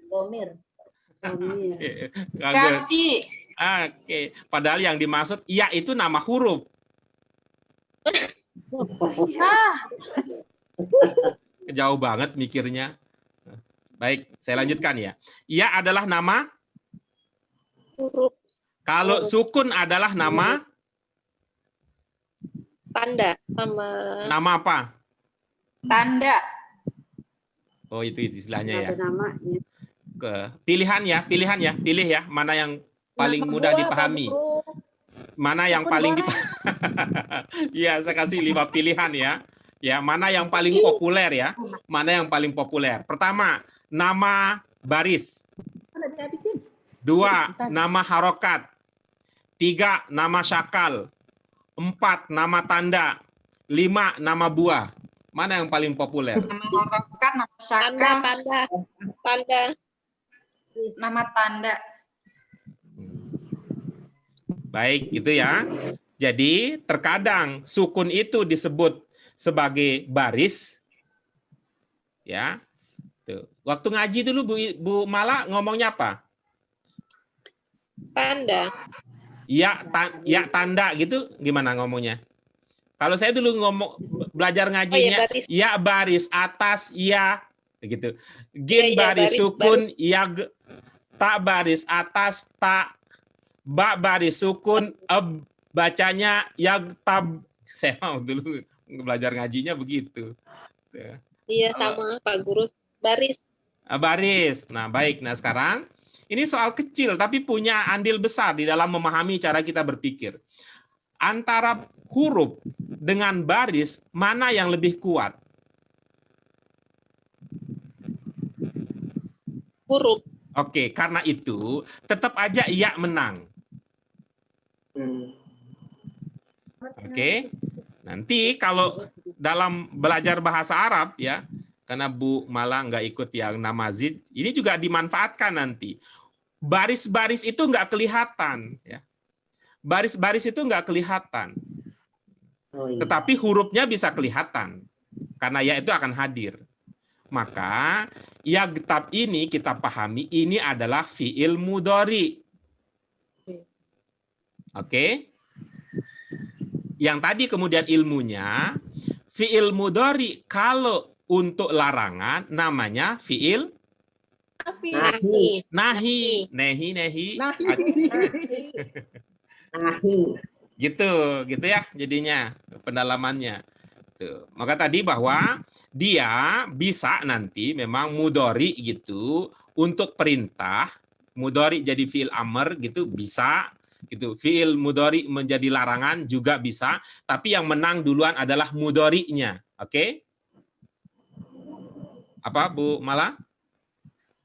Speaker 5: Domir.
Speaker 6: Ganti.
Speaker 1: Oke. Padahal yang dimaksud ya itu nama huruf. Jauh banget mikirnya. Baik, saya lanjutkan ya. Ya adalah nama
Speaker 2: Huruf.
Speaker 1: Kalau sukun adalah nama
Speaker 2: Tanda.
Speaker 1: Nama apa?
Speaker 6: Tanda.
Speaker 1: Oh itu istilahnya ya.
Speaker 4: Ada namanya.
Speaker 1: Pilihan ya. Pilih ya. Mana yang paling mudah dipahami? Mana yang paling Ya, saya kasih 5 pilihan ya. Ya, mana yang paling populer ya? Mana yang paling populer? Pertama, nama baris. 2, nama harokat. 3, nama syakal. 4, nama tanda. 5, nama buah. Mana yang paling populer?
Speaker 6: Nama harokat, nama syakal.
Speaker 2: Tanda.
Speaker 6: Nama tanda.
Speaker 1: Baik, gitu ya. Jadi, terkadang sukun itu disebut sebagai baris. Ya. Tuh. Waktu ngaji dulu Bu Mala ngomongnya apa?
Speaker 2: Tanda.
Speaker 1: Ya tanda gitu gimana ngomongnya? Kalau saya dulu belajar ngajinya, ya baris atas ya gitu. Gin baris sukun ya tak baris atas tak ba baris sukun bacanya ya tab. Saya mau dulu belajar ngajinya begitu.
Speaker 2: Iya sama Pak Guru baris.
Speaker 1: Baris. Nah, baik. Nah, sekarang ini soal kecil tapi punya andil besar di dalam memahami cara kita berpikir. Antara huruf dengan baris, mana yang lebih kuat?
Speaker 2: Huruf.
Speaker 1: Oke, karena itu tetap aja iya menang. Oke. Nanti kalau dalam belajar bahasa Arab ya, karena Bu Mala nggak ikut yang namazid, ini juga dimanfaatkan nanti. Baris-baris itu nggak kelihatan. Ya. Baris-baris itu nggak kelihatan. Tetapi hurufnya bisa kelihatan. Karena ya itu akan hadir. Maka ya getab ini kita pahami ini adalah fi'il mudhari. Oke. Yang tadi kemudian ilmunya, fi'il mudhari kalau untuk larangan namanya fi'il nahi. Gitu ya jadinya pendalamannya. Tuh. Maka tadi bahwa dia bisa nanti memang mudhari gitu untuk perintah, mudhari jadi fi'il amr gitu bisa gitu. Fi'il mudhari menjadi larangan juga bisa, tapi yang menang duluan adalah mudhari'nya. Oke? Apa Bu Mala?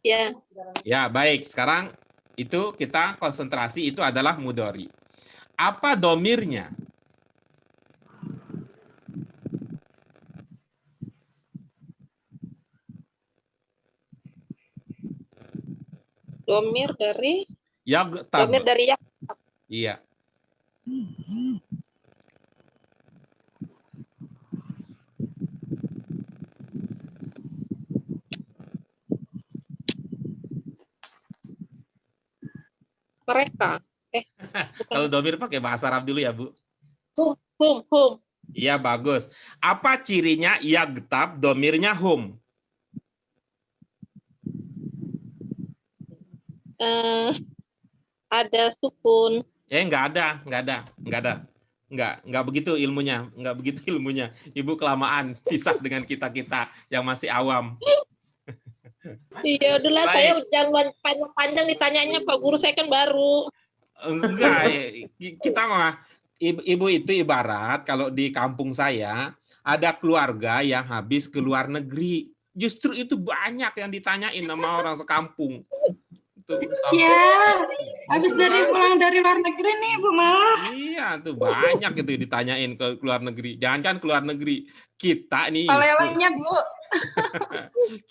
Speaker 2: Ya.
Speaker 1: Ya, baik. Sekarang itu kita konsentrasi itu adalah mudhari. Apa domirnya?
Speaker 2: Domir dari
Speaker 1: Yaghtab.
Speaker 2: Domir dari yak.
Speaker 1: Iya.
Speaker 2: Mereka.
Speaker 1: Kalau domir pakai bahasa Arab dulu ya, Bu.
Speaker 2: Hum.
Speaker 1: Iya, bagus. Apa cirinya yaghtab domirnya hum?
Speaker 2: Ada sukun.
Speaker 1: Nggak ada. Nggak begitu ilmunya. Ibu kelamaan pisah dengan kita yang masih awam.
Speaker 2: Iya, udahlah saya jangan panjang-panjang ditanyanya Pak Guru, saya kan baru.
Speaker 1: Enggak, kita mah ibu itu ibarat kalau di kampung saya ada keluarga yang habis ke luar negeri. Justru itu banyak yang ditanyain sama orang sekampung.
Speaker 6: Ya, habis pulang dari luar negeri nih Bu Mala.
Speaker 1: Iya, tuh banyak itu ditanyain ke luar negeri. Jangan kan ke luar negeri, kita nih.
Speaker 6: Palelanya Bu.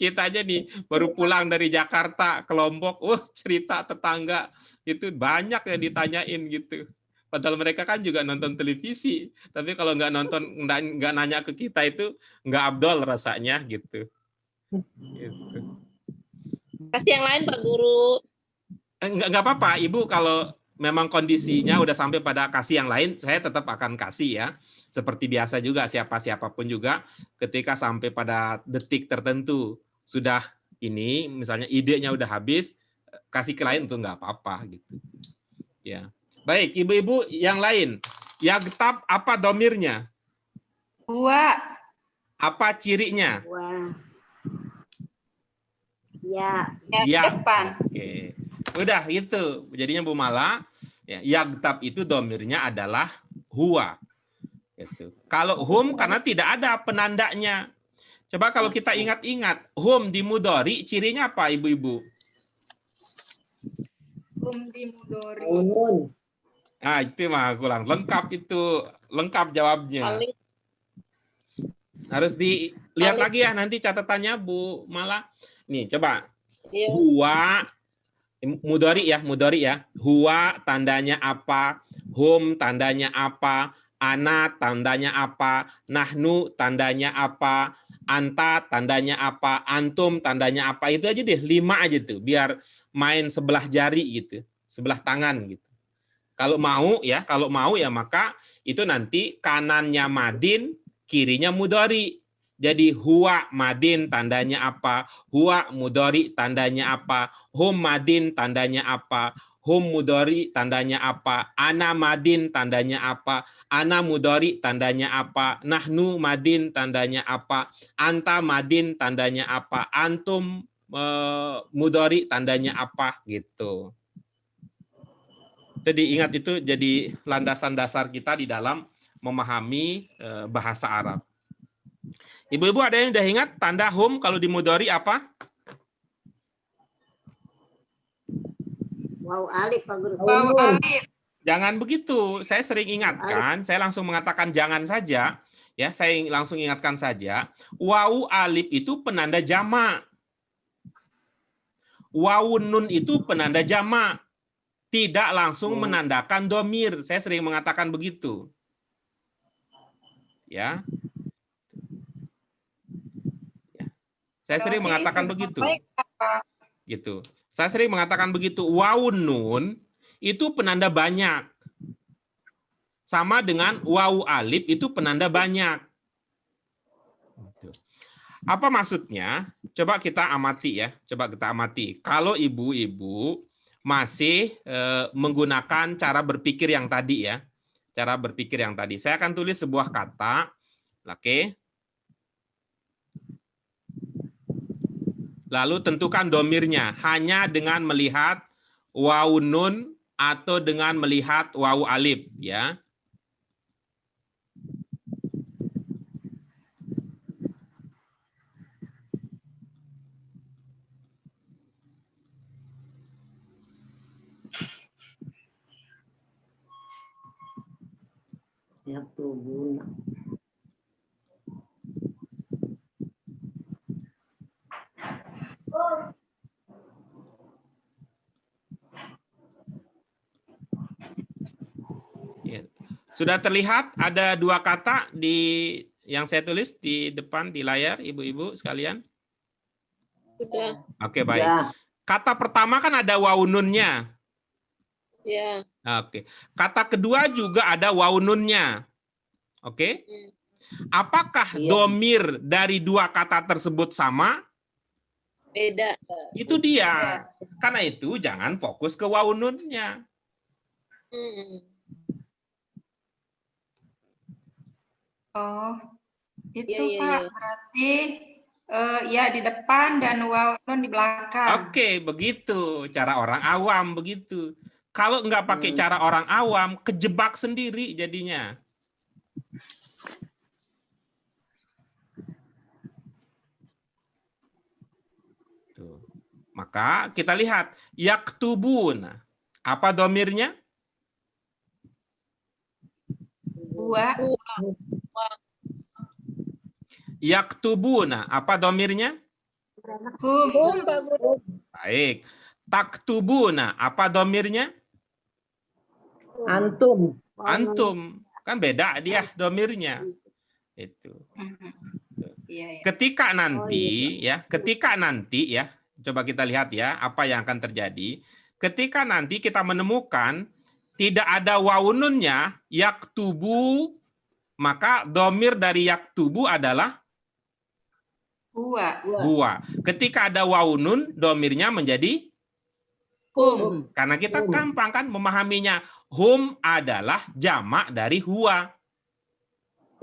Speaker 1: Kita aja nih baru pulang dari Jakarta ke Lombok, cerita tetangga itu banyak yang ditanyain gitu. Padahal mereka kan juga nonton televisi, tapi kalau nggak nonton, nggak nanya ke kita itu nggak abdol rasanya gitu.
Speaker 2: Kasih yang lain Pak Guru.
Speaker 1: Nggak apa-apa, Ibu kalau memang kondisinya udah sampai pada kasih yang lain, saya tetap akan kasih ya. Seperti biasa juga, siapapun juga, ketika sampai pada detik tertentu, sudah ini, misalnya idenya udah habis, kasih ke lain itu nggak apa-apa gitu. Ya. Baik, ibu-ibu yang lain. Yaghtab apa domirnya?
Speaker 6: Huwa.
Speaker 1: Apa cirinya?
Speaker 4: Wah. Ya.
Speaker 6: Depan.
Speaker 1: Oke. Udah itu. Jadinya Bu Mala, ya, yaghtab itu domirnya adalah huwa. Gitu. Kalau hum karena tidak ada penandanya. Coba kalau kita ingat-ingat, hum di mudhari cirinya apa ibu-ibu?
Speaker 6: Hum di mudhari.
Speaker 1: Nah, itu mah kurang lengkap itu, lengkap jawabnya. Harus dilihat lagi ya nanti catatannya Bu Mala. Nih, coba. Huwa mudhari ya. Huwa tandanya apa? Hum tandanya apa? Ana tandanya apa? Nahnu tandanya apa? Anta tandanya apa? Antum tandanya apa? Itu aja deh, 5 aja tuh, biar main sebelah jari gitu, sebelah tangan gitu. Kalau mau ya maka itu nanti kanannya madin, kirinya mudhari. Jadi huwa madin tandanya apa? Huwa mudhari tandanya apa? Hum madin tandanya apa? Hum mudhari tandanya apa? Ana madin tandanya apa? Ana mudhari tandanya apa? Nahnu madin tandanya apa? Anta madin tandanya apa? Antum mudhari tandanya apa gitu. Jadi ingat itu jadi landasan dasar kita di dalam memahami bahasa Arab. Ibu-ibu ada yang udah ingat tanda hum kalau di mudhari apa?
Speaker 4: Wow, alif Pak Guru.
Speaker 6: Wow, alif.
Speaker 1: Jangan begitu. Saya sering ingatkan, saya langsung mengatakan jangan saja. Ya, saya langsung ingatkan saja. Wawu alif itu penanda jamak. Wawu nun itu penanda jamak. Tidak langsung menandakan domir. Saya sering mengatakan begitu. Ya. Saya sering mengatakan begitu. Gitu. Saya sering mengatakan begitu. Wawu nun itu penanda banyak. Sama dengan wawu alif itu penanda banyak. Apa maksudnya? Coba kita amati ya. Coba kita amati. Kalau ibu-ibu masih menggunakan cara berpikir yang tadi ya. Cara berpikir yang tadi. Saya akan tulis sebuah kata. Oke. Lalu tentukan domirnya. Hanya dengan melihat wawu nun atau dengan melihat wawu alif. Ya. Sudah terlihat ada dua kata yang saya tulis di depan di layar, ibu-ibu sekalian?
Speaker 2: Sudah.
Speaker 1: Oke, baik. Kata pertama kan ada wawu nunnya.
Speaker 2: Ya.
Speaker 1: Oke. Kata kedua juga ada wawu nunnya. Oke. Apakah domir dari dua kata tersebut sama?
Speaker 2: Beda.
Speaker 1: Itu dia. Karena itu jangan fokus ke wawu nunnya.
Speaker 6: Oh, itu
Speaker 2: Iya, iya,
Speaker 6: Pak.
Speaker 2: iya.
Speaker 6: Berarti ya di depan dan wawu nun di belakang.
Speaker 1: Oke, begitu. Cara orang awam begitu. Kalau nggak pakai cara orang awam, kejebak sendiri jadinya. Tuh. Maka kita lihat yaktubun. Apa domirnya?
Speaker 6: Huwa.
Speaker 1: Yaktubuna. Apa domirnya?
Speaker 6: Hum.
Speaker 3: Pak Guru.
Speaker 1: Baik. Taktubuna. Apa domirnya?
Speaker 7: Antum.
Speaker 1: Antum. Kan beda dia domirnya. Itu.
Speaker 6: Iya, ya.
Speaker 1: Ketika nanti ya, coba kita lihat ya, apa yang akan terjadi. Ketika nanti kita menemukan tidak ada wawu nunnya, yaktubu, maka domir dari yaktubu adalah huwa. Ketika ada wawu nun, domirnya menjadi
Speaker 6: Hum.
Speaker 1: karena kita gampang kan memahaminya. Hum adalah jamak dari huwa.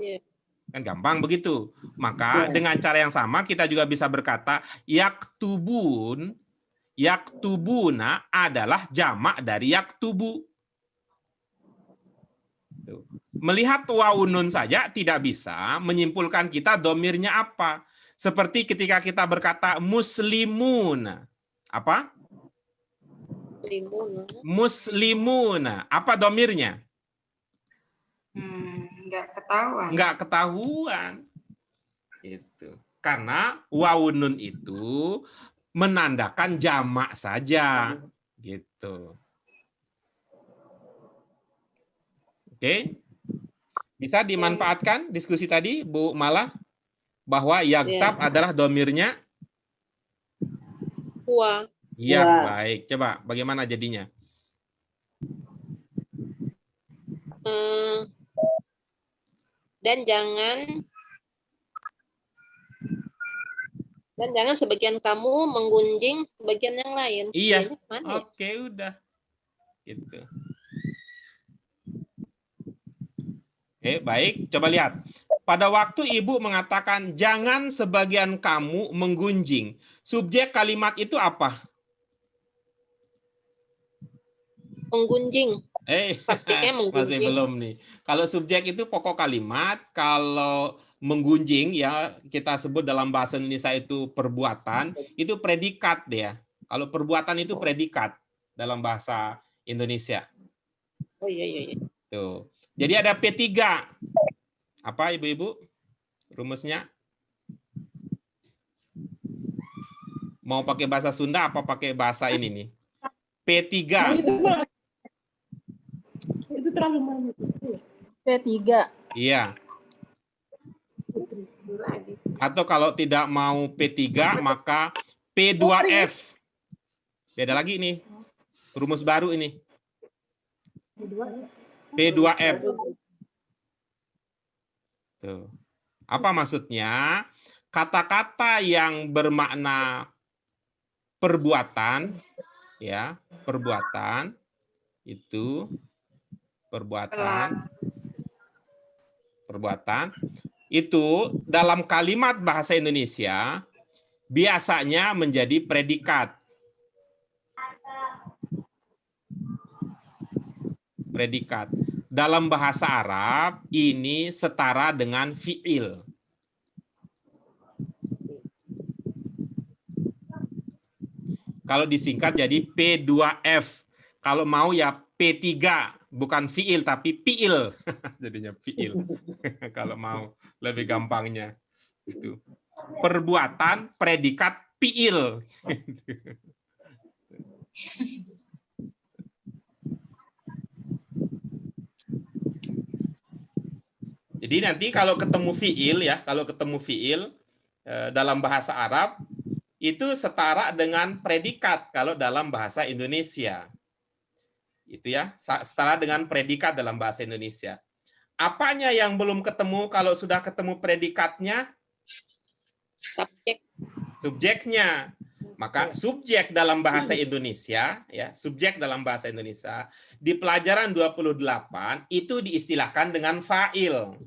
Speaker 2: Iya.
Speaker 1: Kan gampang begitu. Maka dengan cara yang sama kita juga bisa berkata yaktubun, yaktubuna adalah jamak dari yaktubu. Melihat wawu nun saja tidak bisa menyimpulkan kita domirnya apa. Seperti ketika kita berkata muslimun. Apa? Muslimuna. Apa domirnya?
Speaker 6: Nggak ketahuan.
Speaker 1: Nggak ketahuan. Itu. Karena wawu nun itu menandakan jamak saja. Gitu. Oke. Bisa dimanfaatkan diskusi tadi, Bu Mala? Bahwa yaktab adalah domirnya?
Speaker 2: Huwa.
Speaker 1: Iya, baik. Coba bagaimana jadinya?
Speaker 2: Dan jangan sebagian kamu menggunjing sebagian yang lain.
Speaker 1: Iya.
Speaker 2: Mana?
Speaker 1: Oke, udah. Gitu. Oke, baik. Coba lihat. Pada waktu ibu mengatakan jangan sebagian kamu menggunjing, subjek kalimat itu apa?
Speaker 2: Menggunjing.
Speaker 1: Masih belum nih. Kalau subjek itu pokok kalimat, kalau menggunjing ya kita sebut dalam bahasa Indonesia itu perbuatan, itu predikat dia. Kalau perbuatan itu predikat dalam bahasa Indonesia.
Speaker 2: Oh iya.
Speaker 1: Tuh. Jadi ada P3. Apa ibu-ibu? Rumusnya? Mau pakai bahasa Sunda apa pakai bahasa ini nih? P3.
Speaker 7: Itu terlalu banyak.
Speaker 3: P3.
Speaker 1: Iya. Atau kalau tidak mau P3 maka P2F. Beda lagi nih. Rumus baru ini. P2F. Tuh. Apa maksudnya? Kata-kata yang bermakna perbuatan, ya, perbuatan itu perbuatan itu dalam kalimat bahasa Indonesia biasanya menjadi predikat. Dalam bahasa Arab ini setara dengan fi'il. Kalau disingkat jadi P2F. Kalau mau ya P3, bukan fi'il tapi pi'il. Jadinya fi'il. Kalau mau lebih gampangnya. Itu. Perbuatan predikat pi'il. Jadi nanti kalau ketemu fiil ya, kalau ketemu fiil dalam bahasa Arab itu setara dengan predikat kalau dalam bahasa Indonesia. Itu ya, setara dengan predikat dalam bahasa Indonesia. Apanya yang belum ketemu kalau sudah ketemu predikatnya?
Speaker 2: Subjek.
Speaker 1: Subjeknya. Maka subjek dalam bahasa Indonesia, ya, subjek dalam bahasa Indonesia di pelajaran 28 itu diistilahkan dengan fa'il.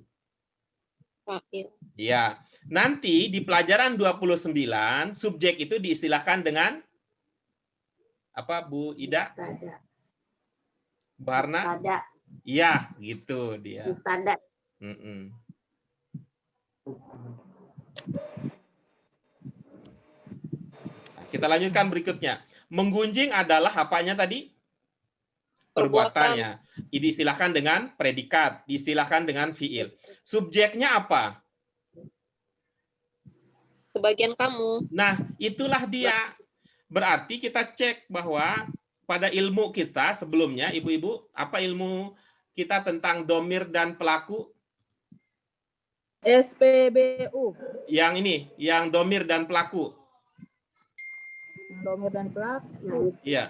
Speaker 2: Fa'il.
Speaker 1: Ya, nanti di pelajaran 29 subjek itu diistilahkan dengan apa, Bu Ida? Barna?
Speaker 4: Tada.
Speaker 1: Iya, gitu dia.
Speaker 4: Tada.
Speaker 1: Kita lanjutkan berikutnya. Menggunjing adalah apanya tadi? Perbuatannya. Diistilahkan dengan predikat, diistilahkan dengan fiil. Subjeknya apa?
Speaker 2: Sebagian kamu.
Speaker 1: Nah, itulah dia. Berarti kita cek bahwa pada ilmu kita sebelumnya, ibu-ibu, apa ilmu kita tentang domir dan pelaku?
Speaker 3: SPBU.
Speaker 1: Yang ini, yang domir dan pelaku.
Speaker 3: Domir dan pelaku.
Speaker 1: Iya.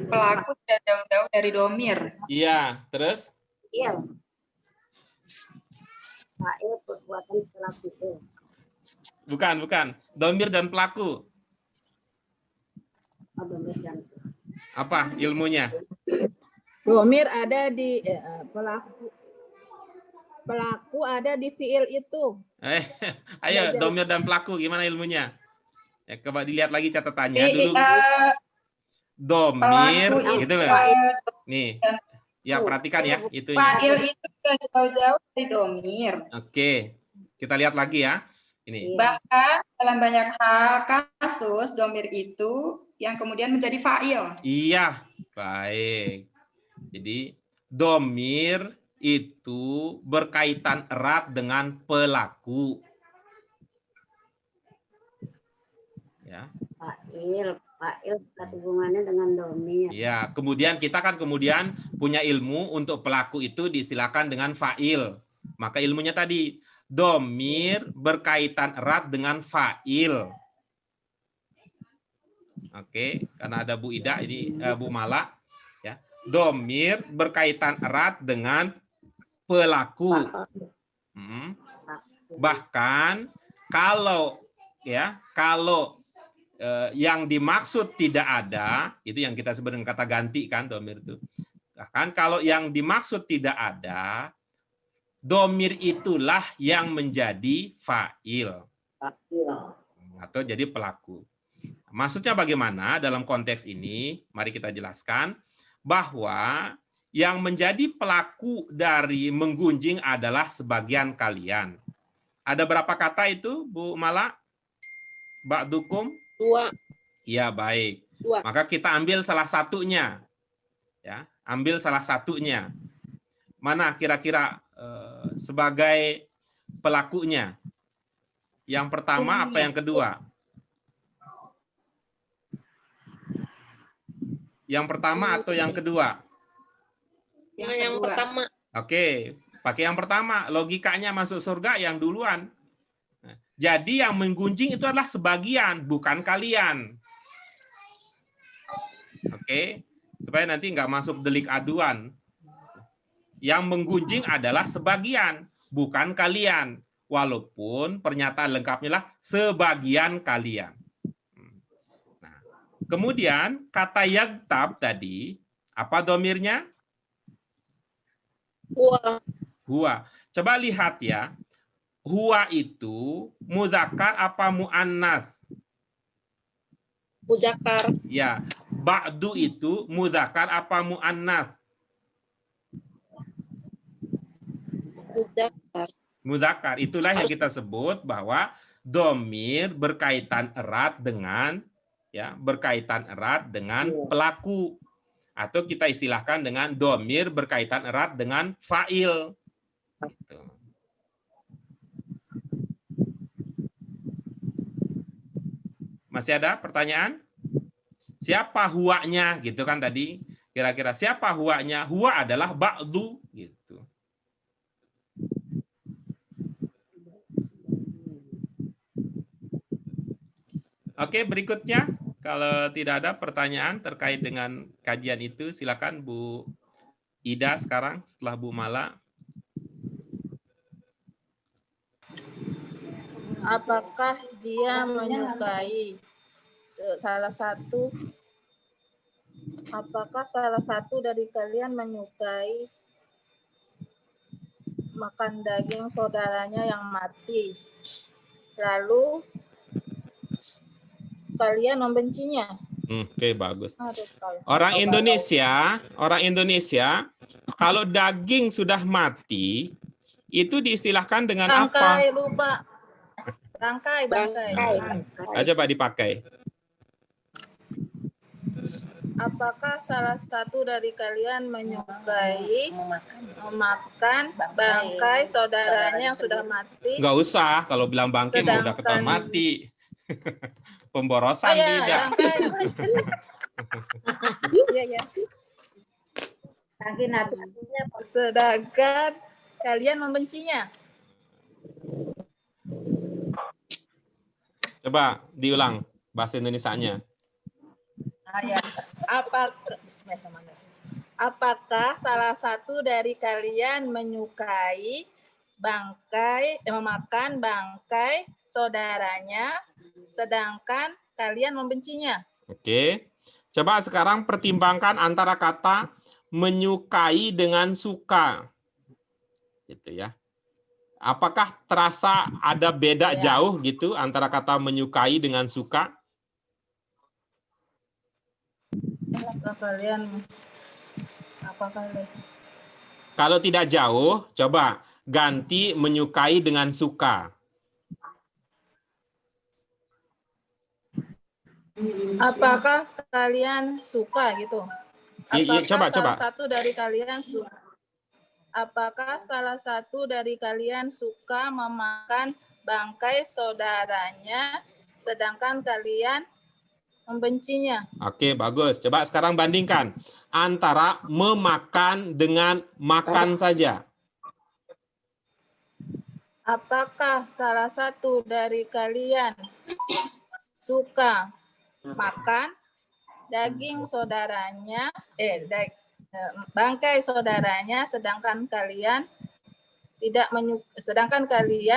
Speaker 6: Pelaku sudah jauh-jauh dari domir.
Speaker 1: Iya, terus?
Speaker 4: Iya. Fa'il perbuatan setelah fi'il.
Speaker 1: Bukan. Domir dan pelaku.
Speaker 4: Domir dan
Speaker 1: Apa ilmunya?
Speaker 3: Domir ada di pelaku. Pelaku ada di fiil itu.
Speaker 1: Ayo, domir dan pelaku gimana ilmunya? Ya, coba dilihat lagi catatannya dulu. Domir, gitu loh. Nih, ya perhatikan ya itu.
Speaker 6: Fa'il itu jauh-jauh dari domir.
Speaker 1: Oke, kita lihat lagi ya. Ini.
Speaker 6: Bahkan dalam banyak hal kasus domir itu yang kemudian menjadi fa'il.
Speaker 1: Iya, baik. Jadi domir itu berkaitan erat dengan pelaku. Ya.
Speaker 4: Fa'il hubungannya dengan domir.
Speaker 1: Ya, kemudian kita kan punya ilmu untuk pelaku itu diistilahkan dengan fa'il. Maka ilmunya tadi domir berkaitan erat dengan fa'il. Oke, karena ada Bu Ida ini Bu Mala ya. Domir berkaitan erat dengan pelaku. Bahkan kalau yang dimaksud tidak ada, itu yang kita sebut dengan kata ganti kan domir itu. Bahkan kalau yang dimaksud tidak ada, domir itulah yang menjadi fa'il atau jadi pelaku. Maksudnya bagaimana dalam konteks ini? Mari kita jelaskan bahwa yang menjadi pelaku dari menggunjing adalah sebagian kalian. Ada berapa kata itu, Bu Mala? Ba'dukum?
Speaker 2: 2.
Speaker 1: Iya, baik.
Speaker 2: 2.
Speaker 1: Maka kita ambil salah satunya. Ya, ambil salah satunya. Mana kira-kira sebagai pelakunya? Yang pertama apa yang kedua? Yang pertama atau yang kedua?
Speaker 2: Yang pertama.
Speaker 1: Oke, pakai yang pertama. Logikanya masuk surga yang duluan. Jadi yang menggunjing itu adalah sebagian, bukan kalian. Oke, supaya nanti nggak masuk delik aduan. Yang menggunjing adalah sebagian, bukan kalian. Walaupun pernyataan lengkapnya lah sebagian kalian. Nah, kemudian kata yagtab tadi, apa domirnya? Huwa. Coba lihat ya. Huwa itu muzakkar apa muannats?
Speaker 2: Muzakkar.
Speaker 1: Ya, ba'du itu muzakkar apa muannats?
Speaker 2: Muzakkar.
Speaker 1: Muzakkar. Itulah yang kita sebut bahwa domir berkaitan erat dengan pelaku, atau kita istilahkan dengan domir berkaitan erat dengan fa'il. Gitu. Masih ada pertanyaan? Siapa huwanya gitu kan tadi? Kira-kira siapa huwanya? Huwa adalah ba'du gitu. Oke, berikutnya kalau tidak ada pertanyaan terkait dengan kajian itu, silakan Bu Ida sekarang setelah Bu Mala.
Speaker 3: Apakah dia menyukai salah satu? Apakah salah satu dari kalian menyukai makan daging saudaranya yang mati? Lalu kalian membencinya?
Speaker 1: Oke, bagus. Orang Indonesia, kalau daging sudah mati, itu diistilahkan dengan apa?
Speaker 3: Bangkai, lupa. Bangkai.
Speaker 1: Aja Pak dipakai.
Speaker 3: Apakah salah satu dari kalian menyukai memakan bangkai saudaranya yang sudah mati?
Speaker 1: Nggak usah, kalau bilang bangkai mah udah ketahuan mati. Pemborosan tidak.
Speaker 3: Iya. Sedangkan kalian membencinya.
Speaker 1: Coba diulang bahasa Indonesianya.
Speaker 3: Apakah salah satu dari kalian menyukai memakan bangkai saudaranya, sedangkan kalian membencinya?
Speaker 1: Oke. Coba sekarang pertimbangkan antara kata menyukai dengan suka. Gitu ya. Apakah terasa ada beda jauh gitu antara kata menyukai dengan suka? Kalau tidak jauh, coba ganti menyukai dengan suka.
Speaker 3: Apakah kalian suka gitu?
Speaker 1: Coba.
Speaker 3: Satu dari kalian suka? Apakah salah satu dari kalian suka memakan bangkai saudaranya, sedangkan kalian membencinya?
Speaker 1: Oke, bagus. Coba sekarang bandingkan antara memakan dengan makan saja.
Speaker 3: Apakah salah satu dari kalian suka makan daging saudaranya, bangkai saudaranya, sedangkan kalian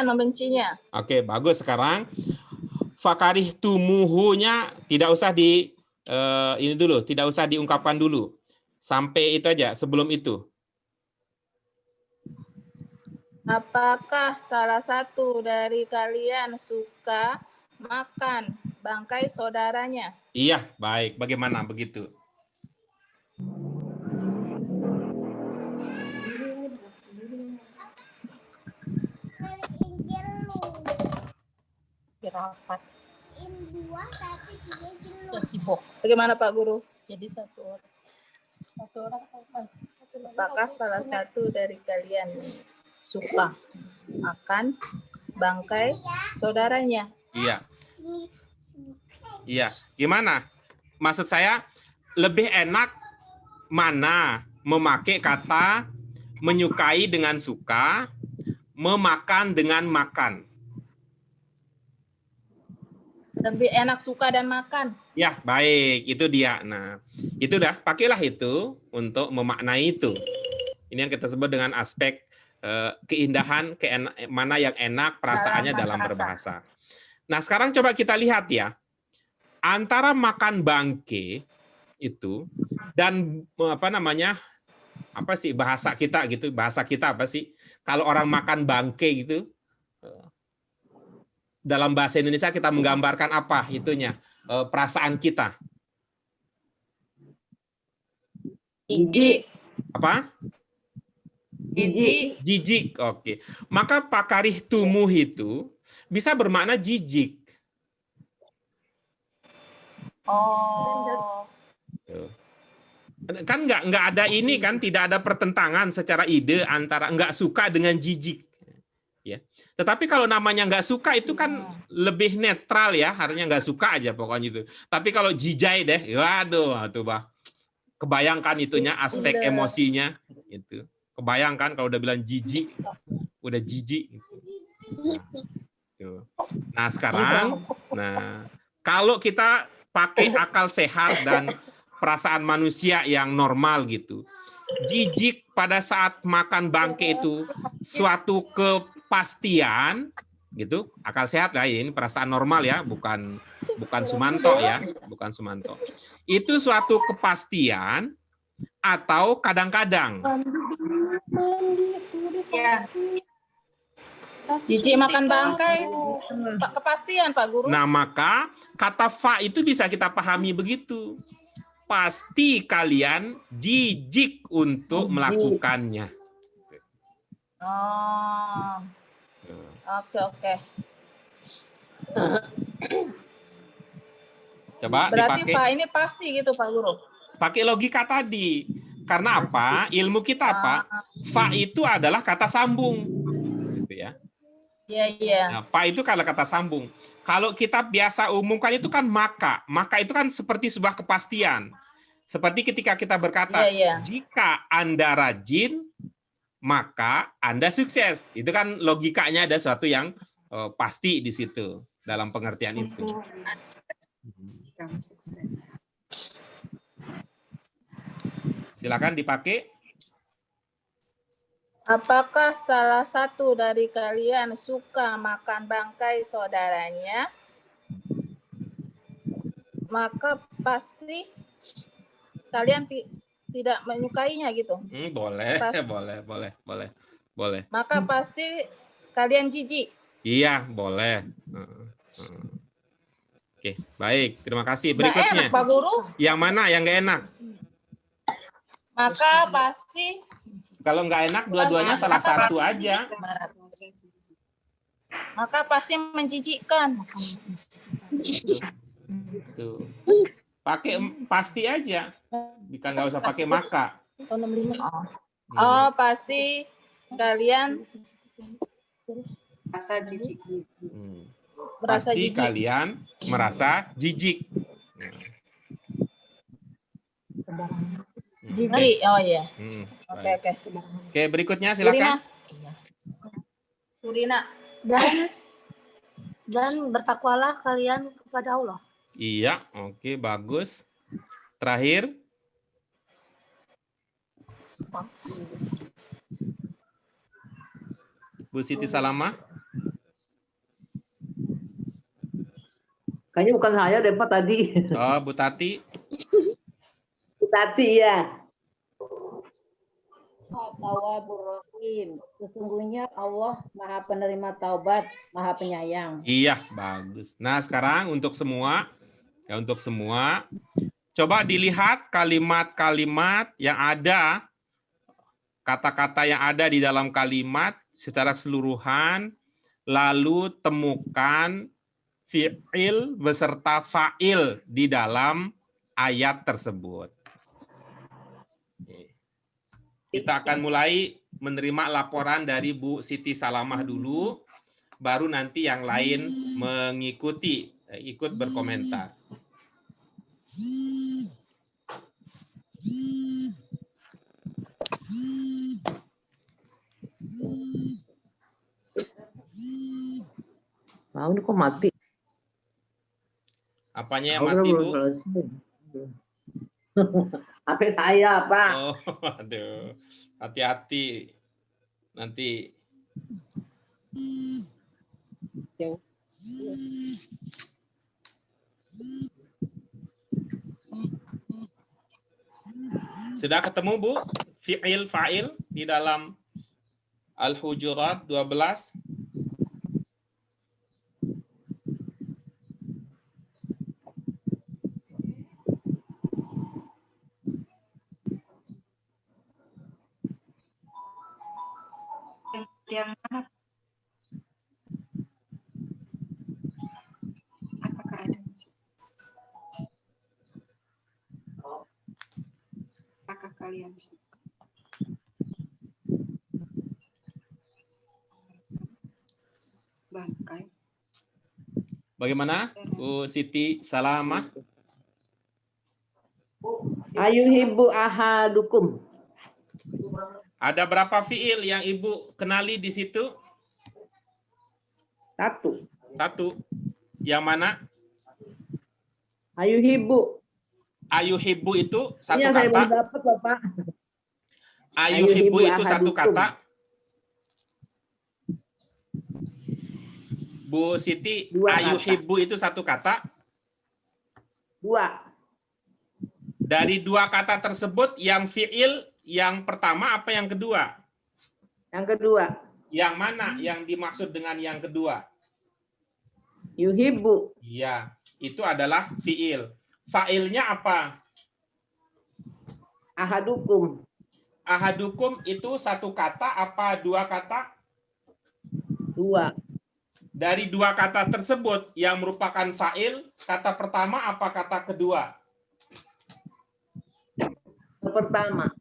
Speaker 3: membencinya?
Speaker 1: Oke, bagus. Sekarang fakarih tumuhunya tidak usah tidak usah diungkapkan dulu. Sampai itu aja, sebelum itu.
Speaker 3: Apakah salah satu dari kalian suka makan bangkai saudaranya?
Speaker 1: Iya, baik. Bagaimana begitu?
Speaker 3: Bagaimana Pak Guru? Jadi satu orang. Apakah salah satu dari kalian suka makan bangkai saudaranya?
Speaker 1: Iya. Gimana? Maksud saya lebih enak mana memakai kata menyukai dengan suka, memakan dengan makan?
Speaker 3: Lebih enak suka dan makan.
Speaker 1: Ya, baik. Itu dia. Nah, itu dah. Pakailah itu untuk memaknai itu. Ini yang kita sebut dengan aspek keindahan, mana yang enak perasaannya dalam berbahasa. Nah, sekarang coba kita lihat ya. Antara makan bangke itu dan bahasa kita gitu. Bahasa kita apa sih? Kalau orang makan bangke gitu, dalam bahasa Indonesia kita menggambarkan apa itunya, perasaan kita.
Speaker 3: Jijik.
Speaker 1: Apa? Jijik. Oke. Maka pakarih tumuh itu bisa bermakna jijik.
Speaker 3: Oh.
Speaker 1: Kan nggak ada ini kan, tidak ada pertentangan secara ide antara nggak suka dengan jijik. Ya. Tetapi kalau namanya nggak suka itu kan lebih netral ya, harusnya nggak suka aja pokoknya itu. Tapi kalau jijai deh, waduh, tuh bah, kebayangkan itunya aspek emosinya itu. Kebayangkan kalau udah bilang jijik, udah jijik. Nah sekarang, Kalau kita pakai akal sehat dan perasaan manusia yang normal gitu, jijik pada saat makan bangke itu suatu kepastian gitu, akal sehat lah ya, ini perasaan normal ya, bukan Sumanto ya, bukan Sumanto. Itu suatu kepastian atau kadang-kadang.
Speaker 6: Ya.
Speaker 3: Jijik makan bangkai, kepastian Pak Guru.
Speaker 1: Nah, maka kata fa itu bisa kita pahami begitu. Pasti kalian jijik untuk melakukannya.
Speaker 3: Oh. Oke.
Speaker 1: Coba
Speaker 3: Berarti
Speaker 1: dipakai.
Speaker 3: Pak ini pasti gitu Pak Guru.
Speaker 1: Pakai logika tadi. Karena apa? Ilmu kita apa? Fa itu adalah kata sambung. Gitu ya.
Speaker 3: Iya.
Speaker 1: Nah, fa itu kalau kata sambung. Kalau kita biasa umumkan itu kan maka. Maka itu kan seperti sebuah kepastian. Seperti ketika kita berkata, jika Anda rajin, maka Anda sukses. Itu kan logikanya ada sesuatu yang pasti di situ dalam pengertian itu. Silakan dipakai.
Speaker 3: Apakah salah satu dari kalian suka makan bangkai saudaranya? Maka pasti kalian tidak menyukainya gitu.
Speaker 1: Boleh.
Speaker 3: Maka pasti kalian jijik.
Speaker 1: Iya, boleh. Oke, baik. Terima kasih. Berikutnya.
Speaker 3: Enak, Pak Guru.
Speaker 1: Yang mana yang nggak enak?
Speaker 3: Maka pasti
Speaker 1: kalau nggak enak, dua-duanya salah satu aja.
Speaker 3: Maka pasti menjijikkan.
Speaker 1: Tuh. Pakai pasti aja. Jika nggak usah pakai maka.
Speaker 3: Oh, pasti kalian
Speaker 6: Merasa jijik.
Speaker 1: Pasti kalian merasa jijik.
Speaker 3: Jijik, oh iya. Oke.
Speaker 1: Oke, berikutnya silakan.
Speaker 3: Surina.
Speaker 7: Dan bertakwalah kalian kepada Allah.
Speaker 1: Iya, oke, bagus. Terakhir. Bu Siti Salamah.
Speaker 8: Kayaknya bukan saya deh Pak tadi.
Speaker 1: Oh, Bu Tati.
Speaker 8: Bu Tati ya.
Speaker 5: Tawwabur Rahim. Sesungguhnya Allah Maha Penerima Taubat, Maha Penyayang.
Speaker 1: Iya, bagus. Nah, sekarang untuk semua, coba dilihat kalimat-kalimat yang ada, kata-kata yang ada di dalam kalimat secara keseluruhan, lalu temukan fi'il beserta fa'il di dalam ayat tersebut. Kita akan mulai menerima laporan dari Bu Siti Salamah dulu, baru nanti yang lain mengikuti, ikut berkomentar.
Speaker 8: Tahu ini kok mati?
Speaker 1: Apanya yang mati, Bu?
Speaker 8: HP saya, Pak.
Speaker 1: Oh, aduh. Hati-hati. Nanti. Sudah ketemu, Bu? Fi'il, fa'il di dalam Al-Hujurat 12.
Speaker 6: Yang mana? Apakah ada? Apakah kalian suka? Bangkai.
Speaker 1: Bagaimana, Bu Siti Salamah?
Speaker 8: Ayuhibbu ahadukum.
Speaker 1: Ada berapa fiil yang Ibu kenali di situ?
Speaker 8: Satu.
Speaker 1: Satu. Yang mana?
Speaker 8: Ayuhibu.
Speaker 1: Ayuhibu itu satu
Speaker 8: Iya, saya belum
Speaker 1: kata.
Speaker 8: dapat, Bapak.
Speaker 1: Ayuhibu itu satu
Speaker 8: ahadukum.
Speaker 1: kata. Bu Siti,
Speaker 8: Dua kata.
Speaker 1: ayuhibu itu satu kata.
Speaker 8: 2.
Speaker 1: Dari dua kata tersebut, yang fiil yang pertama apa yang kedua?
Speaker 8: Yang kedua.
Speaker 1: Yang mana yang dimaksud dengan yang kedua?
Speaker 8: Yuhibu.
Speaker 1: Iya, itu adalah fiil. Fa'ilnya apa?
Speaker 8: Ahadukum.
Speaker 1: Ahadukum itu satu kata apa dua kata?
Speaker 8: 2.
Speaker 1: Dari dua kata tersebut yang merupakan fa'il, kata pertama apa kata kedua?
Speaker 8: Pertama.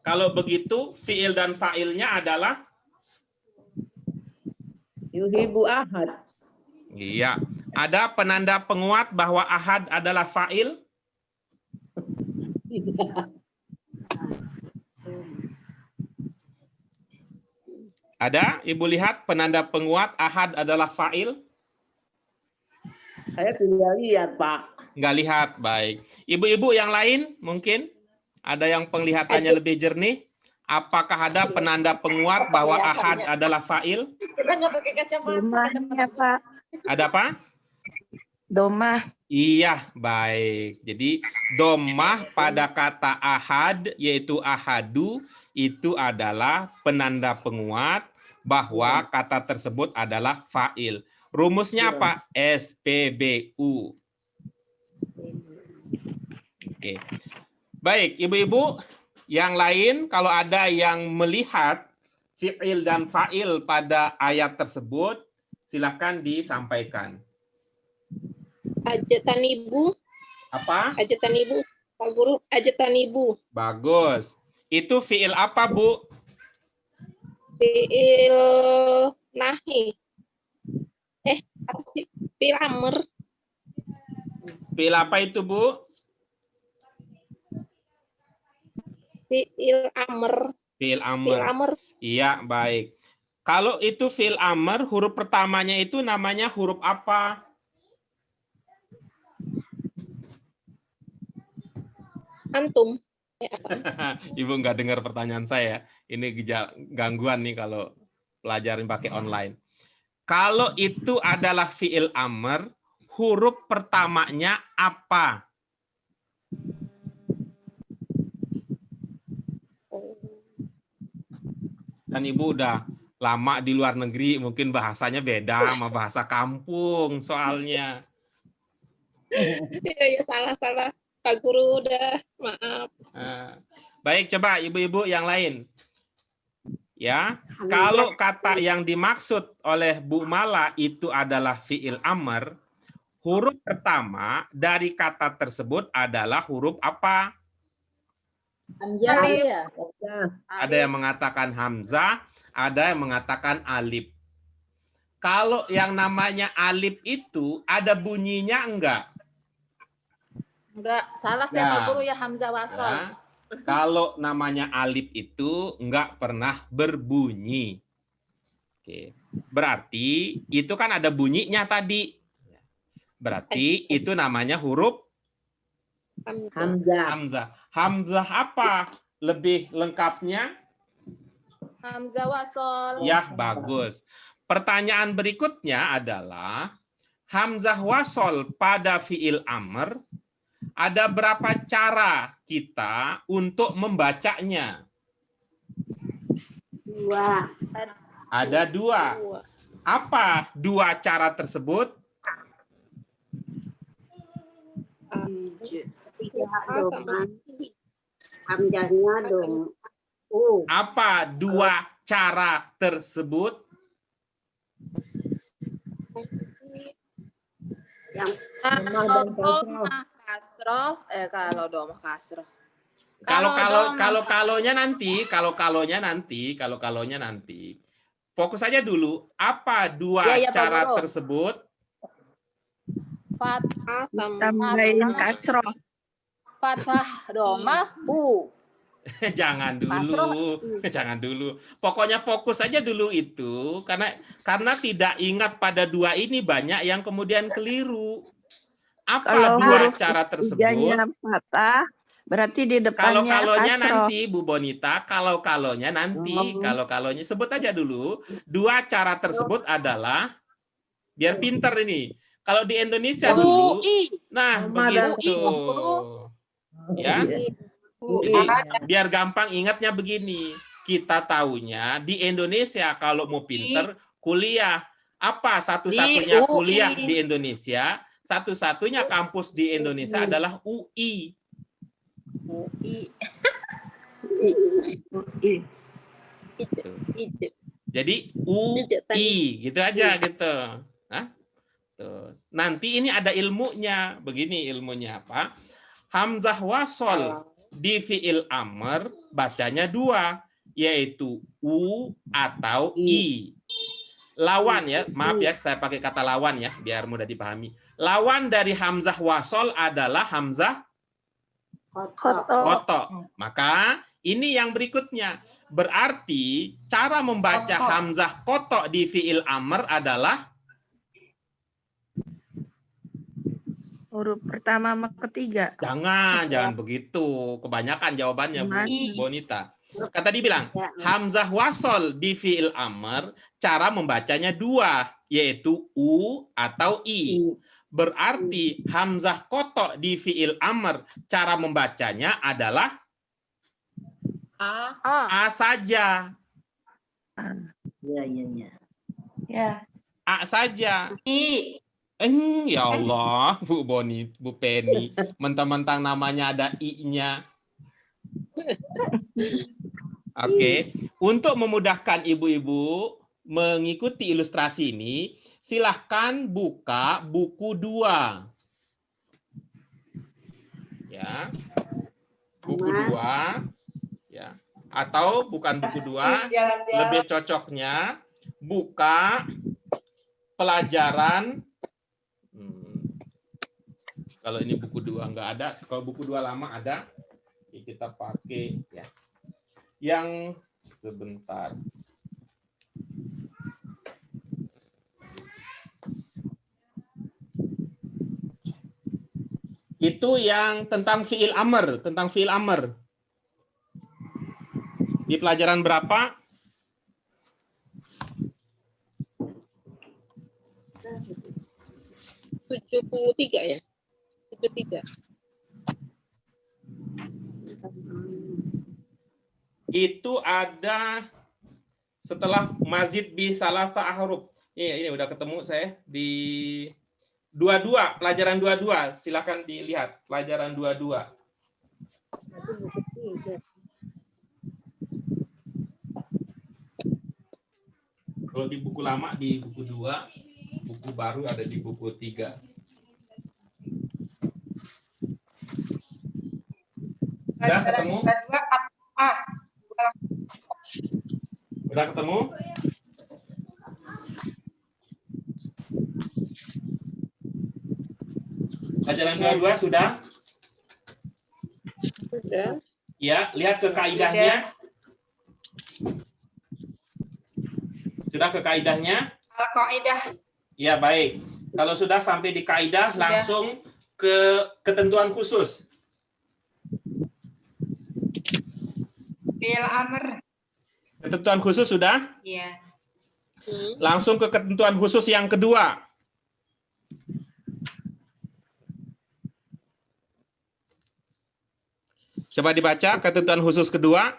Speaker 1: Kalau begitu, fiil dan fa'ilnya adalah?
Speaker 8: Yuhibu ahad.
Speaker 1: Iya. Ada penanda penguat bahwa ahad adalah fa'il? Ada? Ibu lihat penanda penguat ahad adalah fa'il?
Speaker 8: Saya tidak lihat, Pak.
Speaker 1: Nggak lihat, baik. Ibu-ibu yang lain mungkin? Ada yang penglihatannya lebih jernih? Apakah ada penanda penguat bahwa ahad adalah fa'il?
Speaker 3: Kita nggak pakai kacamata.
Speaker 9: Domahnya, Pak.
Speaker 1: Ada apa?
Speaker 9: Domah.
Speaker 1: Iya, baik. Jadi domah pada kata ahad, yaitu ahadu, itu adalah penanda penguat bahwa kata tersebut adalah fa'il. Rumusnya apa? SPBU. Oke. Baik, ibu-ibu yang lain, kalau ada yang melihat fi'il dan fa'il pada ayat tersebut, silakan disampaikan.
Speaker 2: Ajatan ibu.
Speaker 1: Apa?
Speaker 2: Ajatan ibu. Pak Guru, ajatan ibu.
Speaker 1: Bagus. Itu fi'il apa, Bu?
Speaker 2: Fi'il nahi. Apa sih? Fi'il amr.
Speaker 1: Fi'il apa itu, Bu?
Speaker 2: Fi'il amr.
Speaker 1: Fi'il
Speaker 2: Fi'il
Speaker 1: amr.
Speaker 2: amr.
Speaker 1: Iya, baik. Kalau itu fi'il amr, huruf pertamanya itu namanya huruf apa?
Speaker 2: Antum.
Speaker 1: Ibu nggak dengar pertanyaan saya. Ini gangguan nih kalau pelajaran pakai online. Kalau itu adalah fi'il amr, huruf pertamanya apa? Dan Ibu udah lama di luar negeri, mungkin bahasanya beda sama bahasa kampung soalnya.
Speaker 2: Ya, salah. Pak Guru udah, maaf.
Speaker 1: Baik, coba ibu-ibu yang lain. Ya, kalau kata yang dimaksud oleh Bu Mala itu adalah fi'il amr, huruf pertama dari kata tersebut adalah huruf apa?
Speaker 5: Hamzah ya.
Speaker 1: Ada yang mengatakan hamzah, ada yang mengatakan alif. Kalau yang namanya alif itu ada bunyinya enggak?
Speaker 3: Enggak, salah saya Pak Guru ya, hamzah wasol.
Speaker 1: Ya. Kalau namanya alif itu enggak pernah berbunyi. Oke. Berarti itu kan ada bunyinya tadi. Berarti itu namanya huruf
Speaker 8: Hamzah.
Speaker 1: hamzah. Hamzah apa lebih lengkapnya?
Speaker 3: Hamzah wasol.
Speaker 1: Ya, bagus. Pertanyaan berikutnya adalah hamzah wasol pada fi'il amr, ada berapa cara kita untuk membacanya?
Speaker 4: 2.
Speaker 1: Ada 2. Apa 2 cara tersebut?
Speaker 4: Hamzahnya dong.
Speaker 1: Apa 2 cara tersebut?
Speaker 4: Yang
Speaker 3: Kalau domah kasroh.
Speaker 1: Kalau-kalonya nanti. Fokus saja dulu. Apa 2 cara tersebut?
Speaker 3: Fathah
Speaker 9: Tambahin kasroh.
Speaker 3: Fathah domah
Speaker 1: Jangan dulu. Pokoknya fokus saja dulu itu, karena tidak ingat pada 2 ini banyak yang kemudian keliru. Apa
Speaker 9: Kalau
Speaker 1: dua
Speaker 9: huruf
Speaker 1: cara tersebut?
Speaker 9: tiganya patah, berarti di depannya
Speaker 1: Kalau-kalonya
Speaker 9: kasroh.
Speaker 1: nanti, Bu Bonita, kalau-kalonya nanti, kalau-kalonya sebut aja dulu. Dua cara tersebut adalah, biar pinter ini. Kalau di Indonesia dulu, nah begitu. Ya, jadi biar gampang ingatnya begini. Kita taunya di Indonesia kalau mau pinter, kuliah. Apa satu-satunya kuliah di Indonesia? Satu-satunya kampus di Indonesia adalah UI. Jadi UI gitu aja gitu. Hah? Tuh. Nanti ini ada ilmunya. Begini ilmunya apa? Hamzah wasol di fiil amr bacanya dua, yaitu u atau i. Lawan ya, maaf ya saya pakai kata lawan ya biar mudah dipahami. Lawan dari hamzah wasol adalah hamzah koto. Maka ini yang berikutnya. Berarti cara membaca hamzah koto di fiil amr adalah
Speaker 9: Huruf pertama sama ketiga.
Speaker 1: jangan begitu. Kebanyakan jawabannya Bu Bonita. Kan tadi bilang hamzah wasol di fiil amr cara membacanya dua, yaitu u atau i. Berarti hamzah koto di fiil amr cara membacanya adalah a saja.
Speaker 8: Ya.
Speaker 1: A saja. Ya Allah, Bu Penny, mentang-mentang namanya ada i-nya. Oke, untuk memudahkan ibu-ibu mengikuti ilustrasi ini, silahkan buka buku 2. Ya. Buku 2 ya. Atau bukan buku 2, lebih cocoknya buka pelajaran kalau ini buku 2 enggak ada, kalau buku 2 lama ada, kita pakai ya. Yang sebentar. Itu yang tentang fiil amr, Di pelajaran berapa?
Speaker 2: ya? 73.
Speaker 1: Itu ada setelah mazid bi salasa ahruf. Ini udah ketemu saya di 22, pelajaran 22. Silakan dilihat pelajaran 22. Kalau di buku lama di buku 2, buku baru ada di buku 3. Sudah ketemu? Udah ketemu? Pelajaran 22 sudah?
Speaker 2: Sudah.
Speaker 1: Ya, lihat ke kaidahnya. Sudah ke kaidahnya?
Speaker 6: Kaidah.
Speaker 1: Ya, baik. Kalau sudah sampai di kaidah, langsung ke ketentuan khusus.
Speaker 6: Fiil amr.
Speaker 1: Ketentuan khusus sudah?
Speaker 6: Iya.
Speaker 1: Langsung ke ketentuan khusus yang kedua. Coba dibaca ketentuan khusus kedua.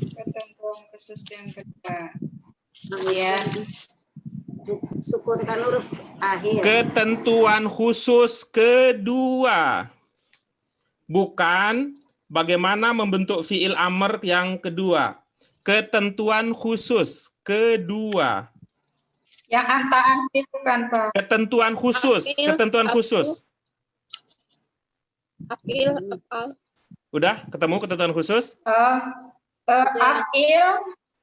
Speaker 6: Ketentuan khusus yang kedua. Iya.
Speaker 4: Sukunkan huruf akhir.
Speaker 1: Ketentuan khusus kedua. Bukan bagaimana membentuk fiil amr yang kedua. Ketentuan khusus kedua.
Speaker 6: Yang anta-anti bukan, Pak.
Speaker 1: Ketentuan khusus, ketentuan khusus.
Speaker 2: Afil,
Speaker 1: Udah ketemu ketentuan khusus?
Speaker 6: Afil.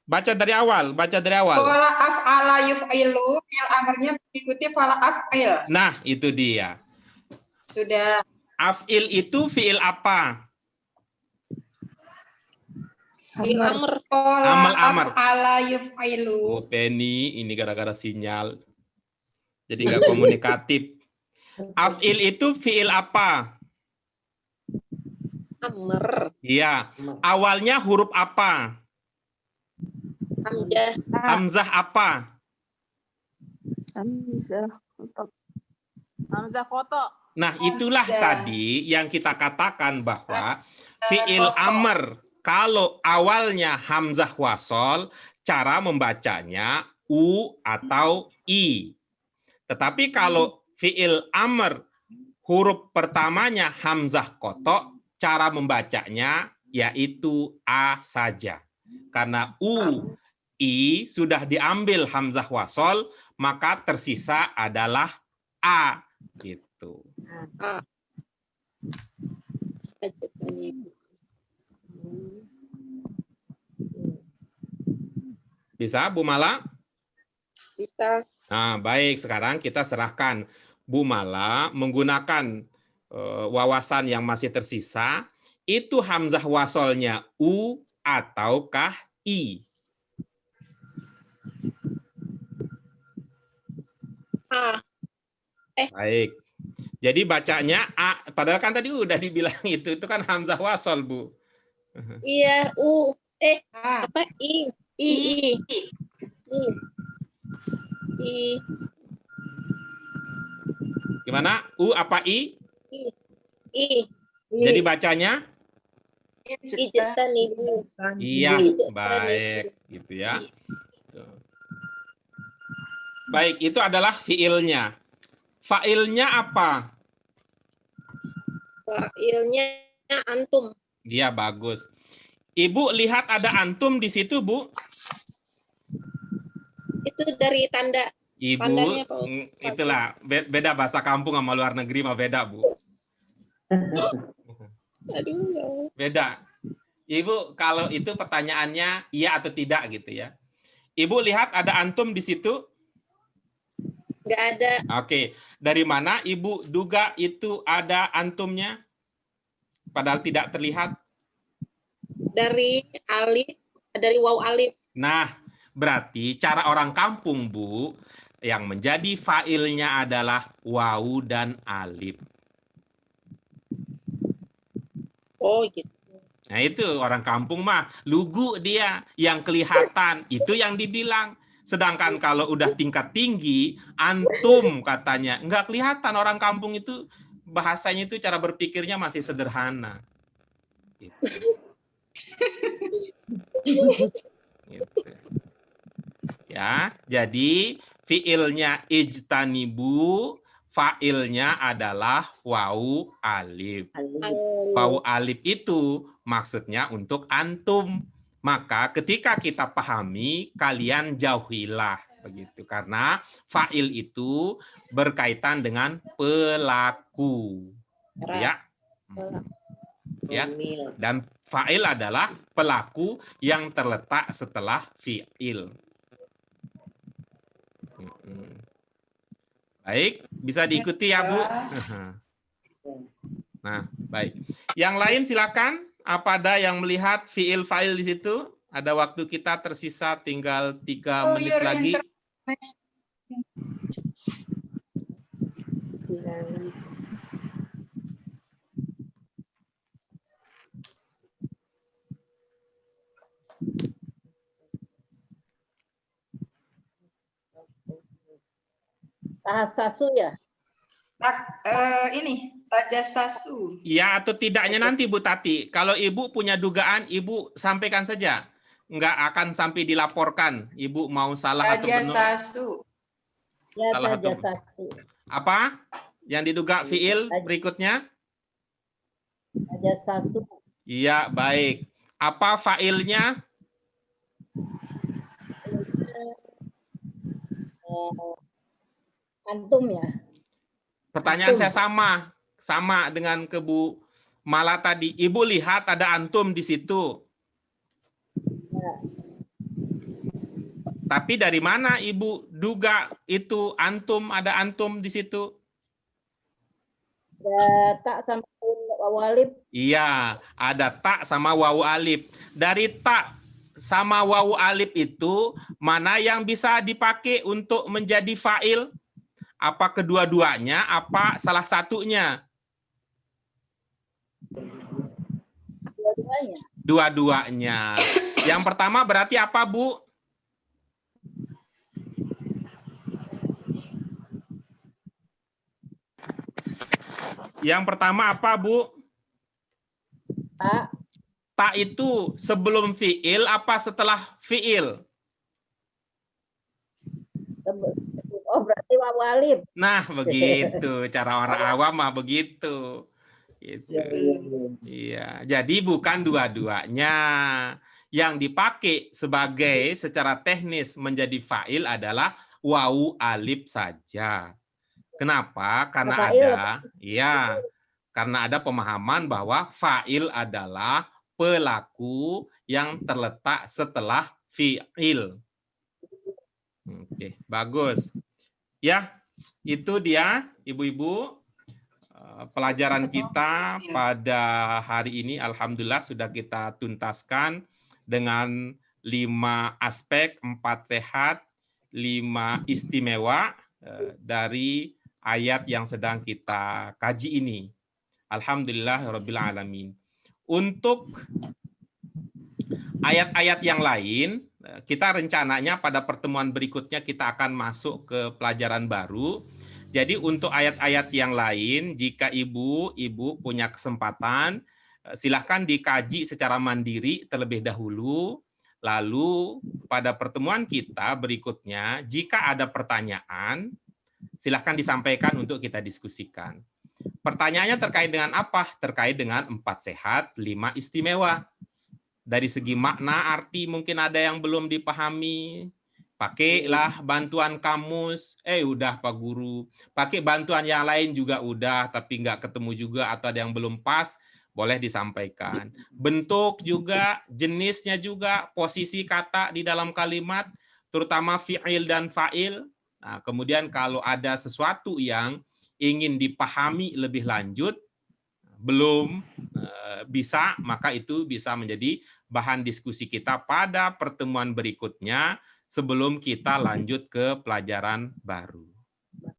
Speaker 1: Baca dari awal,
Speaker 6: Fala af'ala yuf'ilu, fi'il amrnya mengikuti fala af'il.
Speaker 1: Nah, itu dia.
Speaker 6: Sudah.
Speaker 1: Af'il itu fi'il apa?
Speaker 2: fiil amr.
Speaker 1: Amal amr.
Speaker 6: Af'ala yuf'ilu.
Speaker 1: Oh, Penny, ini gara-gara sinyal. Jadi nggak komunikatif. Af'il itu fi'il apa?
Speaker 2: Amr.
Speaker 1: Iya. Awalnya huruf apa?
Speaker 2: Hamzah.
Speaker 1: Hamzah apa?
Speaker 3: Hamzah koto.
Speaker 1: Nah, itulah tadi yang kita katakan bahwa fi'il amr, kalau awalnya hamzah wasol, cara membacanya u atau i. Tetapi kalau fi'il amr, huruf pertamanya hamzah koto, cara membacanya yaitu a saja. Karena u, i sudah diambil hamzah wasol, maka tersisa adalah a. Gitu.
Speaker 2: A.
Speaker 1: Bisa, Bu Mala?
Speaker 2: Bisa.
Speaker 1: Nah, baik. Sekarang kita serahkan Bu Mala menggunakan wawasan yang masih tersisa. Itu hamzah wasolnya u ataukah i?
Speaker 2: A.
Speaker 1: Baik. Jadi bacanya a. Padahal kan tadi udah dibilang itu kan hamzah wasol, Bu.
Speaker 2: Iya, u. Apa? I. I.
Speaker 1: Gimana? U apa i?
Speaker 2: I.
Speaker 1: Jadi bacanya?
Speaker 2: Ijtanibu.
Speaker 1: Iya, baik. Gitu ya. Baik, itu adalah fiilnya. Fa'ilnya apa?
Speaker 2: Fa'ilnya antum.
Speaker 1: Iya, bagus. Ibu lihat ada antum di situ, Bu?
Speaker 2: Itu dari tanda.
Speaker 1: Ibu,
Speaker 2: Pandanya, Pak.
Speaker 1: itulah beda bahasa kampung sama luar negeri mah beda, Bu.
Speaker 2: Aduh.
Speaker 1: Beda. Ibu, kalau itu pertanyaannya iya atau tidak gitu ya. Ibu lihat ada antum di situ?
Speaker 2: Nggak ada.
Speaker 1: Oke. Dari mana Ibu duga itu ada antumnya? Padahal tidak terlihat.
Speaker 2: Dari alif, dari waw alif.
Speaker 1: Nah, berarti cara orang kampung, Bu, yang menjadi fa'ilnya adalah wawu dan alif.
Speaker 2: Oh, gitu.
Speaker 1: Nah, itu orang kampung mah lugu dia, yang kelihatan itu yang dibilang. Sedangkan kalau udah tingkat tinggi, antum katanya nggak kelihatan. Orang kampung itu bahasanya itu cara berpikirnya masih sederhana. Gitu. Gitu. Ya, jadi fiilnya ijtanibu, fa'ilnya adalah wawu alif. Wawu alif itu maksudnya untuk antum. Maka ketika kita pahami, kalian jauhilah begitu. Karena fa'il itu berkaitan dengan pelaku. Ya. Ya. Dan fa'il adalah pelaku yang terletak setelah fi'il. Baik, bisa diikuti ya, Bu? Nah, baik. Yang lain silakan. Apa ada yang melihat fiil fa'il di situ? Ada waktu kita tersisa tinggal 3 menit lagi.
Speaker 5: Tahasasu ya?
Speaker 6: Ini tajasasu.
Speaker 1: Iya atau tidaknya nanti Bu Tati. Kalau Ibu punya dugaan, Ibu sampaikan saja. Nggak akan sampai dilaporkan. Ibu mau salah atau benar.
Speaker 6: Tajasasu.
Speaker 5: Ya,
Speaker 1: Salah atau
Speaker 5: tajasasu.
Speaker 1: apa? Yang diduga fiil berikutnya?
Speaker 5: Tajasasu.
Speaker 1: Iya, baik. Apa fa'ilnya?
Speaker 5: Antum ya?
Speaker 1: Pertanyaan
Speaker 5: Antum.
Speaker 1: saya sama dengan ke Bu Mala tadi. Ibu lihat ada antum di situ.
Speaker 5: Ya.
Speaker 1: Tapi dari mana Ibu duga itu antum, ada antum di situ?
Speaker 5: Ada tak sama wawu alif.
Speaker 1: Iya, ada tak sama wawu alif. Dari tak sama wawu alif itu, mana yang bisa dipakai untuk menjadi fa'il? Apa kedua-duanya, apa salah satunya?
Speaker 8: Dua-duanya.
Speaker 1: Dua-duanya. Yang pertama berarti apa, Bu? Yang pertama apa, Bu?
Speaker 8: Ta.
Speaker 1: Ta itu sebelum fiil apa setelah fiil?
Speaker 8: Oh, berarti wawu alif.
Speaker 1: Nah, begitu. Cara orang awam mah begitu. Gitu. Iya, jadi bukan dua-duanya. Yang dipakai sebagai secara teknis menjadi fa'il adalah wawu alif saja. Kenapa? Karena ada pemahaman bahwa fa'il adalah pelaku yang terletak setelah fi'il. Oke, bagus. Ya, itu dia ibu-ibu pelajaran kita pada hari ini. Alhamdulillah sudah kita tuntaskan dengan 5 aspek, 4 sehat, 5 istimewa dari ayat yang sedang kita kaji ini. Alhamdulillahirabbil alamin. Untuk ayat-ayat yang lain, kita rencananya pada pertemuan berikutnya kita akan masuk ke pelajaran baru. Jadi untuk ayat-ayat yang lain, jika ibu punya kesempatan, silahkan dikaji secara mandiri terlebih dahulu. Lalu pada pertemuan kita berikutnya, jika ada pertanyaan, silahkan disampaikan untuk kita diskusikan. Pertanyaannya terkait dengan apa? Terkait dengan 4 sehat, 5 istimewa. Dari segi makna, arti mungkin ada yang belum dipahami. Pakailah bantuan kamus. Udah Pak Guru. Pakai bantuan yang lain juga udah, tapi nggak ketemu juga atau ada yang belum pas, boleh disampaikan. Bentuk juga, jenisnya juga, posisi kata di dalam kalimat, terutama fi'il dan fa'il. Nah, kemudian kalau ada sesuatu yang ingin dipahami lebih lanjut, belum bisa, maka itu bisa menjadi bahan diskusi kita pada pertemuan berikutnya sebelum kita lanjut ke pelajaran baru.